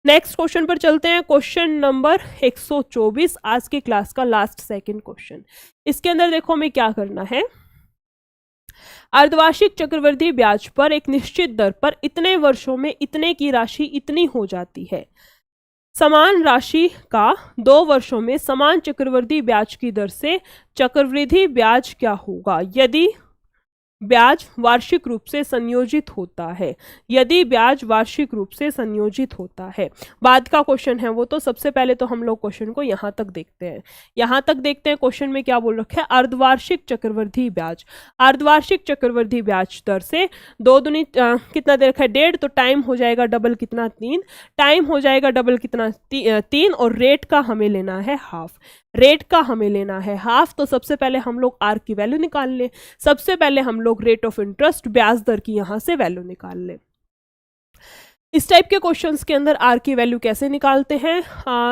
Next question पर चलते हैं, क्वेश्चन नंबर 124, आज की क्लास का लास्ट सेकंड क्वेश्चन। इसके अंदर देखो हमें क्या करना है, अर्धवार्षिक चक्रवृद्धि ब्याज पर एक निश्चित दर पर इतने वर्षों में इतने की राशि इतनी हो जाती है। समान राशि का 2 वर्षों में समान चक्रवृद्धि ब्याज की दर से चक्रवृद्धि ब्याज क्या होगा यदि ब्याज वार्षिक रूप से संयोजित होता है, यदि ब्याज वार्षिक रूप से संयोजित होता है। बाद का क्वेश्चन है वो, तो सबसे पहले तो हम लोग क्वेश्चन को यहाँ तक देखते हैं, यहाँ तक देखते हैं क्वेश्चन में क्या बोल रखा है, अर्धवार्षिक चक्रवृद्धि ब्याज, अर्धवार्षिक चक्रवृद्धि ब्याज दर से 2 दूनी कितना दे रखा है 1.5, तो टाइम हो जाएगा डबल कितना 3, टाइम हो जाएगा डबल कितना 3, और रेट का हमें लेना है हाफ, रेट का हमें लेना है हाफ। तो सबसे पहले हम लोग आर की वैल्यू निकाल लें, सबसे पहले हम लोग रेट ऑफ इंटरेस्ट ब्याज दर की यहां से वैल्यू निकाल लें। इस टाइप के क्वेश्चंस के अंदर आर की वैल्यू कैसे निकालते हैं,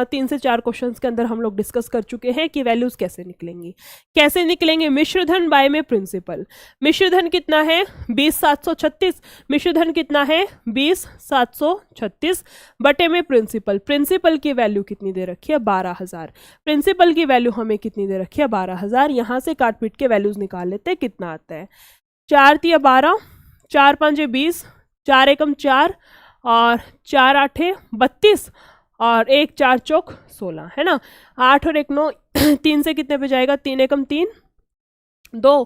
3 से 4 क्वेश्चंस के अंदर हम लोग डिस्कस कर चुके हैं कि वैल्यूज कैसे निकलेंगी, कैसे निकलेंगे। मिश्रधन बाय में प्रिंसिपल, मिश्रधन कितना है 20,736, मिश्रधन कितना है 20,736 बटे में प्रिंसिपल, प्रिंसिपल की वैल्यू कितनी दे रखी है 12,000, प्रिंसिपल की वैल्यू हमें कितनी दे रखी है 12,000। यहाँ से काट पीट के वैल्यूज निकाल लेते हैं, कितना आता है 4 3 12, 4 5 20, 4 एकम 4 और 4 8 32 और 1 4 चौक 16, है ना, 8 और 1 9, 3 से कितने पे जाएगा 3 एकम 3, 2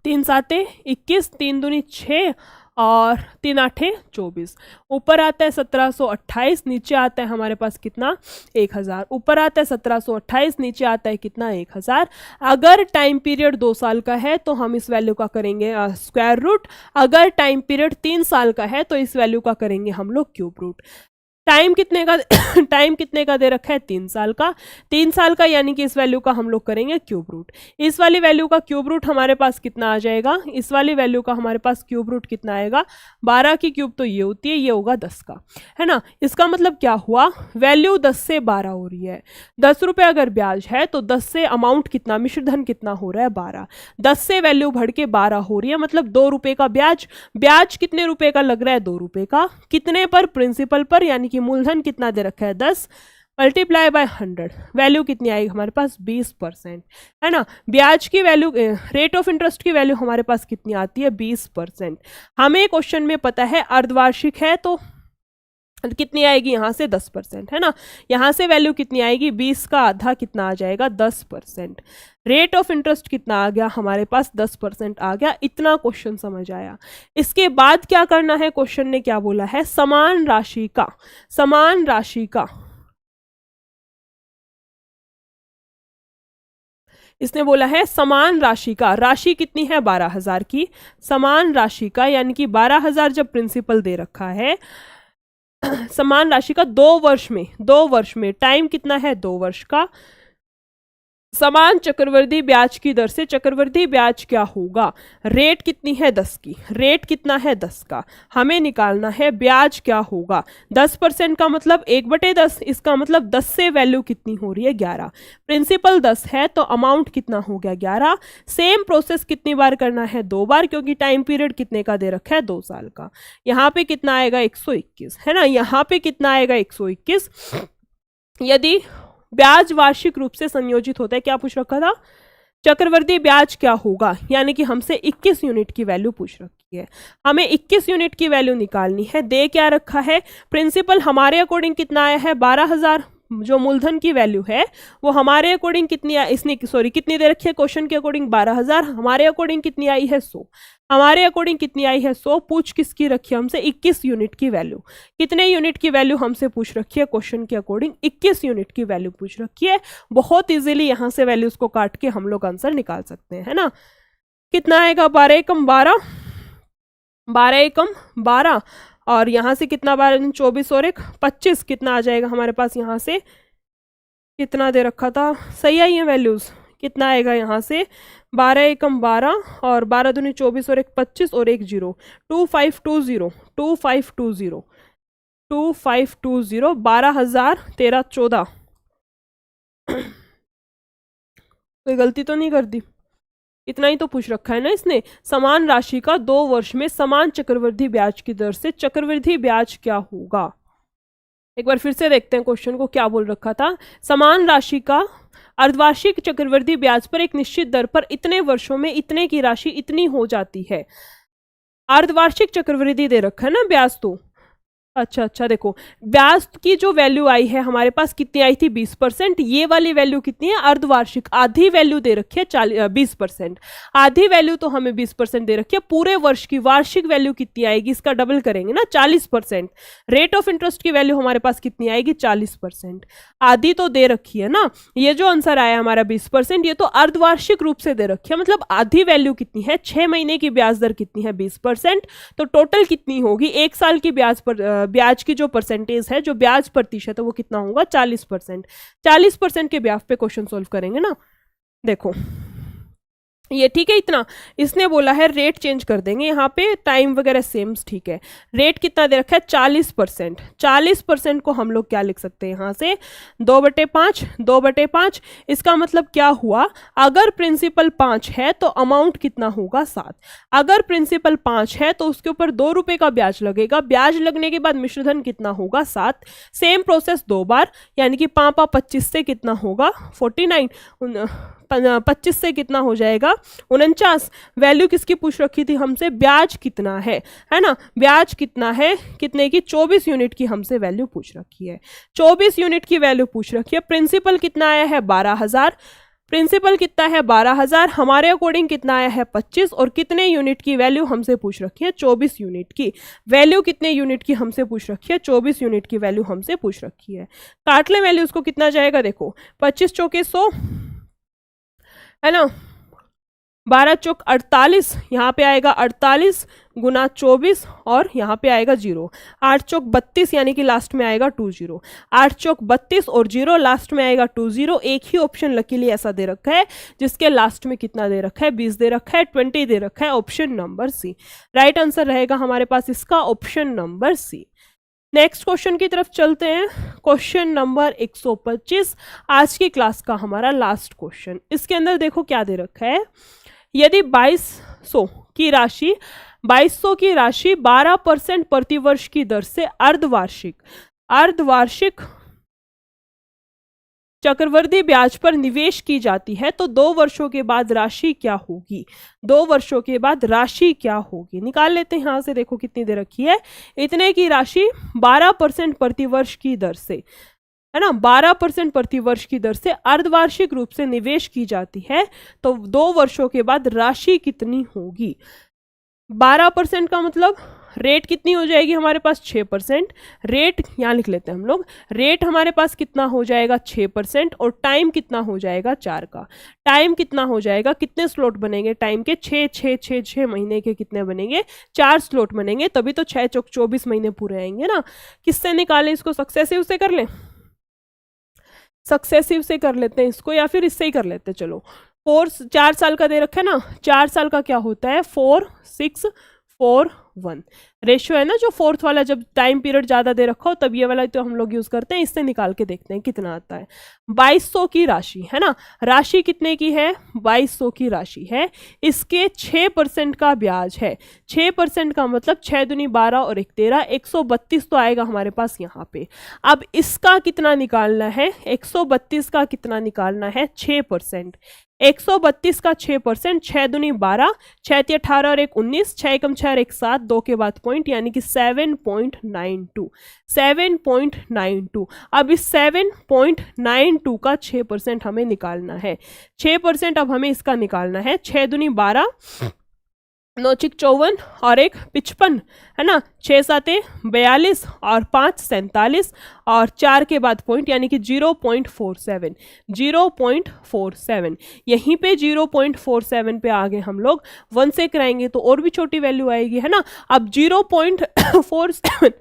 3 7 21, 3 दूनी 6 और 3 8 24, ऊपर आता है 1728, नीचे आता है हमारे पास कितना 1000, ऊपर आता है 1728, नीचे आता है कितना 1000। अगर टाइम पीरियड 2 साल का है तो हम इस वैल्यू का करेंगे स्क्वायर रूट, अगर टाइम पीरियड 3 साल का है तो इस वैल्यू का करेंगे हम लोग क्यूब रूट। टाइम कितने का टाइम कितने का दे रखा है 3 साल का, 3 साल का, यानी कि इस वैल्यू का हम लोग करेंगे क्यूब रूट। इस वाली वैल्यू का क्यूब रूट हमारे पास कितना आ जाएगा, इस वाली वैल्यू का हमारे पास क्यूब रूट कितना आएगा 12 की क्यूब तो ये होती है, ये होगा 10 का, है ना। इसका मतलब क्या हुआ, वैल्यू 10 से 12 हो रही है। 10 रुपये अगर ब्याज है तो 10 से अमाउंट कितना, मिश्रधन कितना हो रहा है 12, 10 से वैल्यू बढ़ के 12 हो रही है, मतलब 2 रुपये का ब्याज। ब्याज कितने रुपए का लग रहा है 2 रुपये का, कितने पर प्रिंसिपल पर, यानी कि मूलधन कितना दे रखा है 10 मल्टीप्लाई बाय 100, वैल्यू कितनी आएगी हमारे पास 20%, है ना। ब्याज की वैल्यू, रेट ऑफ इंटरेस्ट की वैल्यू हमारे पास कितनी आती है 20%। हमें क्वेश्चन में पता है अर्धवार्षिक है तो कितनी आएगी यहाँ से 10%, है ना। यहाँ से वैल्यू कितनी आएगी, 20 का आधा कितना आ जाएगा, 10%। रेट ऑफ इंटरेस्ट कितना आ गया हमारे पास, 10% आ गया। इतना क्वेश्चन समझ आया। इसके बाद क्या करना है, क्वेश्चन ने क्या बोला है, समान राशि का, समान राशि का, इसने बोला है समान राशि का, राशि कितनी है 12,000 की, समान राशि का यानी कि 12,000 जब प्रिंसिपल दे रखा है, समान राशि का 2 वर्ष में, 2 वर्ष में, टाइम कितना है 2 वर्ष का, समान चक्रवृद्धि ब्याज की दर से चक्रवृद्धि ब्याज क्या होगा, रेट कितनी है 10 की, रेट कितना है 10 का, हमें निकालना है ब्याज क्या होगा। 10% का मतलब 1/10, इसका मतलब 10 से वैल्यू कितनी हो रही है 11, प्रिंसिपल 10 है तो अमाउंट कितना हो गया 11। सेम प्रोसेस कितनी बार करना है, 2 बार, क्योंकि टाइम पीरियड कितने का दे रखा है 2 साल का। यहाँ पे कितना आएगा 121, है ना, यहाँ पे कितना आएगा 121। यदि ब्याज वार्षिक रूप से संयोजित होता है, क्या पूछ रखा था, चक्रवृद्धि ब्याज क्या होगा, यानी कि हमसे 21 यूनिट की वैल्यू पूछ रखी है, हमें 21 यूनिट की वैल्यू निकालनी है। दे क्या रखा है, प्रिंसिपल हमारे अकॉर्डिंग कितना आया है 12,000, जो मूलधन की वैल्यू है वो हमारे अकॉर्डिंग कितनी आई, इसने सॉरी कितनी दे रखी है क्वेश्चन के अकॉर्डिंग 12,000, हमारे अकॉर्डिंग कितनी आई है 100, हमारे अकॉर्डिंग कितनी आई है 100। पूछ किसकी रखी है हमसे, 21 यूनिट की वैल्यू। कितने यूनिट की वैल्यू हमसे पूछ रखी है क्वेश्चन के अकॉर्डिंग, 21 यूनिट की वैल्यू पूछ रखी है। बहुत इजीली यहाँ से वैल्यूज को काट के हम लोग आंसर निकाल सकते हैं, है ना। कितना आएगा 12 एकम 12, 12 एकम 12, और यहाँ से कितना 12 24 और 1 25, कितना आ जाएगा हमारे पास, यहाँ से कितना दे रखा था, सही आई है वैल्यूज, कितना आएगा यहाँ से 12 एकम 12 और 12 दूनी 24 और 1 25 और 1 0, 2520, 2520, 2520, 12,000 13 14, कोई गलती तो नहीं कर दी, इतना ही तो पूछ रखा है ना इसने। समान राशि का 2 वर्ष में समान चक्रवृद्धि ब्याज की दर से चक्रवृद्धि ब्याज क्या होगा। एक बार फिर से देखते हैं क्वेश्चन को, क्या बोल रखा था, समान राशि का अर्धवार्षिक चक्रवृद्धि ब्याज पर एक निश्चित दर पर इतने वर्षों में इतने की राशि इतनी हो जाती है। अर्धवार्षिक चक्रवृद्धि दे रखा है ना ब्याज, तो अच्छा देखो, ब्याज की जो वैल्यू आई है हमारे पास कितनी आई थी 20%, ये वाली वैल्यू कितनी है अर्धवार्षिक, आधी वैल्यू दे रखी है 20%, आधी वैल्यू तो हमें 20% दे रखी है। पूरे वर्ष की वार्षिक वैल्यू कितनी आएगी, इसका डबल करेंगे ना 40%। रेट ऑफ इंटरेस्ट की वैल्यू हमारे पास कितनी आएगी 40%, आधी तो दे रखी है ना। ये जो आंसर आया हमारा 20%, ये तो अर्धवार्षिक रूप से दे रखी है, मतलब आधी वैल्यू कितनी है, 6 महीने की ब्याज दर कितनी है 20%, तो टोटल कितनी होगी, 1 साल की ब्याज की जो परसेंटेज है, जो ब्याज प्रतिशत है वो कितना होगा 40%। 40% के ब्याज पे क्वेश्चन सोल्व करेंगे ना। देखो ये ठीक है, इतना इसने बोला है रेट चेंज कर देंगे, यहाँ पे टाइम वगैरह सेम ठीक है। रेट कितना दे रखा है 40%, 40% को हम लोग क्या लिख सकते हैं यहाँ से 2/5, 2/5। इसका मतलब क्या हुआ, अगर प्रिंसिपल 5 है तो अमाउंट कितना होगा 7, अगर प्रिंसिपल 5 है तो उसके ऊपर 2 रुपए का ब्याज लगेगा, ब्याज लगने के बाद मिश्रधन कितना होगा 7। सेम प्रोसेस 2 बार, यानी कि 5 25 से कितना होगा 49, 25 से कितना हो जाएगा 49। वैल्यू किसकी पूछ रखी थी हमसे, ब्याज कितना है ना, ब्याज कितना है, कितने की 24 यूनिट की हमसे वैल्यू पूछ रखी है, 24 यूनिट की वैल्यू पूछ रखी है। प्रिंसिपल कितना आया है 12,000, प्रिंसिपल कितना है 12,000, हमारे अकॉर्डिंग कितना आया है 25, और कितने यूनिट की वैल्यू हमसे पूछ रखी है 24 यूनिट की वैल्यू, कितने यूनिट की हमसे पूछ रखी है 24 यूनिट की वैल्यू हमसे पूछ रखी है। काट ले वैल्यूज को, कितना जाएगा देखो 25 चौके 100, है ना, 12 चौक 48, यहाँ पे आएगा 48 गुना 24 और यहाँ पे आएगा 0, 8 चौक 32 यानी कि लास्ट में आएगा 20, 8 चौक 32 और 0 लास्ट में आएगा 20। एक ही ऑप्शन लकीली ऐसा दे रखा है जिसके लास्ट में कितना दे रखा है 20 दे रखा है, 20 दे रखा है, option number C. Right answer रहेगा हमारे पास इसका option number C. Next question की तरफ चलते हैं, क्वेश्चन नंबर 125, आज की क्लास का हमारा लास्ट क्वेश्चन। इसके अंदर देखो क्या दे रखा है, यदि 2200 की राशि 12% प्रतिवर्ष की दर से अर्धवार्षिक चक्रवृद्धि ब्याज पर निवेश की जाती है तो 2 वर्षों के बाद राशि क्या होगी? 2 वर्षों के बाद राशि क्या होगी? निकाल लेते हैं यहाँ से। देखो कितनी दे रखी है, इतने की राशि 12% प्रतिवर्ष की दर से, है ना, 12% प्रतिवर्ष की दर से अर्धवार्षिक रूप से निवेश की जाती है तो 2 वर्षों के बाद राशि कितनी होगी? 12% का मतलब रेट कितनी हो जाएगी हमारे पास? 6%। रेट यहाँ लिख लेते हैं हम लोग। रेट हमारे पास कितना हो जाएगा? 6%। और टाइम कितना हो जाएगा? 4 का। टाइम कितना हो जाएगा? कितने स्लॉट बनेंगे टाइम के? 6 महीने के कितने बनेंगे? 4 स्लॉट बनेंगे, तभी तो 6 चौक 24 महीने पूरे आएंगे ना। किससे निकालें इसको? सक्सेसिव से कर लें, सक्सेसिव से कर लेते हैं इसको, या फिर इससे ही कर लेते हैं। चलो 4 साल का दे रखा है ना, 4 साल का क्या होता है? 4 6 4 1 रेशियो है ना, जो 4th वाला जब टाइम पीरियड ज़्यादा दे रखा हो तब ये वाला तो हम लोग यूज़ करते हैं। इससे निकाल के देखते हैं कितना आता है। 2200 की राशि है ना, राशि कितने की है? 2200 की राशि है। इसके 6% का ब्याज है। 6% का मतलब 6 दूनी 12 और 1 13, 132 तो आएगा हमारे पास यहाँ पे। अब इसका कितना निकालना है? 132 का कितना निकालना है? 6%। 132 का 6%, 6 दूनी 12, 6 × 18 और 1 19, 6 × 4 1 7, 2 के बाद पॉइंट, यानी कि 7.92। 7.92। अब इस 7.92 का 6% हमें निकालना है। 6% अब हमें इसका निकालना है। 6 दूनी 12, 9 × 54 और 1 55, है ना, 6 7 42 और 5 47 और 4 के बाद पॉइंट, यानी कि 0.47। 0.47 यहीं पे 0.47 पे आगे हम लोग 1 से कराएंगे तो और भी छोटी वैल्यू आएगी, है ना। अब 0.47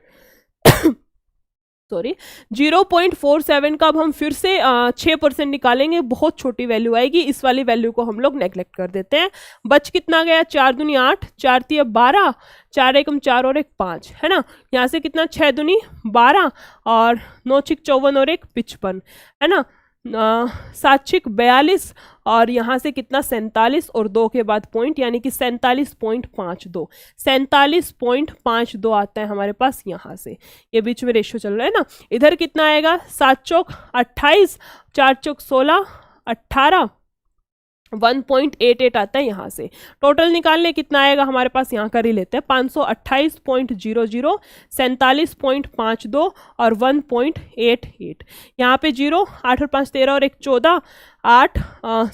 सॉरी 0.47 का अब हम फिर से 6% निकालेंगे, बहुत छोटी वैल्यू आएगी। इस वाली वैल्यू को हम लोग नेग्लेक्ट कर देते हैं। बच कितना गया? 4 दूनी 8, 4 × 12, 4 × 4 और 1 5, है ना। यहाँ से कितना? 6 दूनी 12 और 9 × 54 और 1 55, है ना, 7 × 42 और यहाँ से कितना? 47 और 2 के बाद पॉइंट, यानी कि 47.52। 47.52 आता है हमारे पास यहाँ से। ये बीच में रेशियो चल रहा है ना। इधर कितना आएगा? 7 चौक 28, 4 चौक 16 18, 1.88 आता है यहाँ से। टोटल निकालने कितना आएगा हमारे पास? यहाँ कर ही लेते हैं। 528.00, 47.52 और 1.88। यहाँ पे 0, 8 और 5 13 और 1 14, 8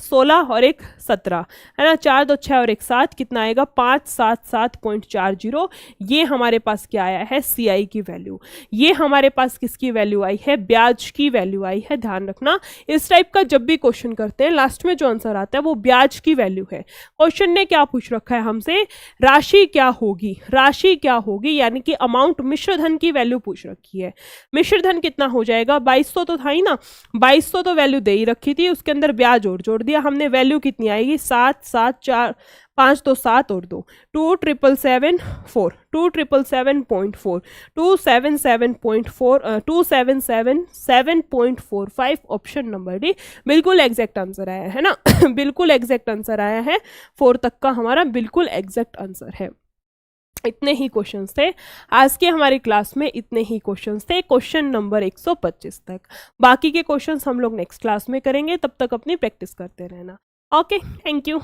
16 और 1 17, है ना, 4 2 6 और 1 7, कितना आएगा? 577.40। ये हमारे पास क्या आया है? CI की वैल्यू। ये हमारे पास किसकी वैल्यू आई है? ब्याज की वैल्यू आई है। ध्यान रखना, इस टाइप का जब भी क्वेश्चन करते हैं लास्ट में जो आंसर आता है वो ब्याज की वैल्यू है। क्वेश्चन ने क्या पूछ रखा है हमसे? राशि क्या होगी, राशि क्या होगी, यानी कि अमाउंट, मिश्रधन की वैल्यू पूछ रखी है। मिश्रधन कितना हो जाएगा? 2200 तो था ही ना, 2200 तो वैल्यू दे ही रखी थी, उसके अंदर ब्याज और जोड़ दिया हमने। वैल्यू कितनी आएगी? 7 7 4 5 तो 7 और 2, 2774, 2777.4, 277.4, 277.45, ऑप्शन नंबर डी बिल्कुल एग्जैक्ट आंसर आया है ना। बिल्कुल एग्जैक्ट आंसर आया है। 4 तक का हमारा बिल्कुल एग्जैक्ट आंसर है। इतने ही क्वेश्चंस थे आज के हमारी क्लास में, इतने ही क्वेश्चंस थे, क्वेश्चन नंबर 125 तक। बाकी के क्वेश्चंस हम लोग नेक्स्ट क्लास में करेंगे, तब तक अपनी प्रैक्टिस करते रहना। Okay, thank you.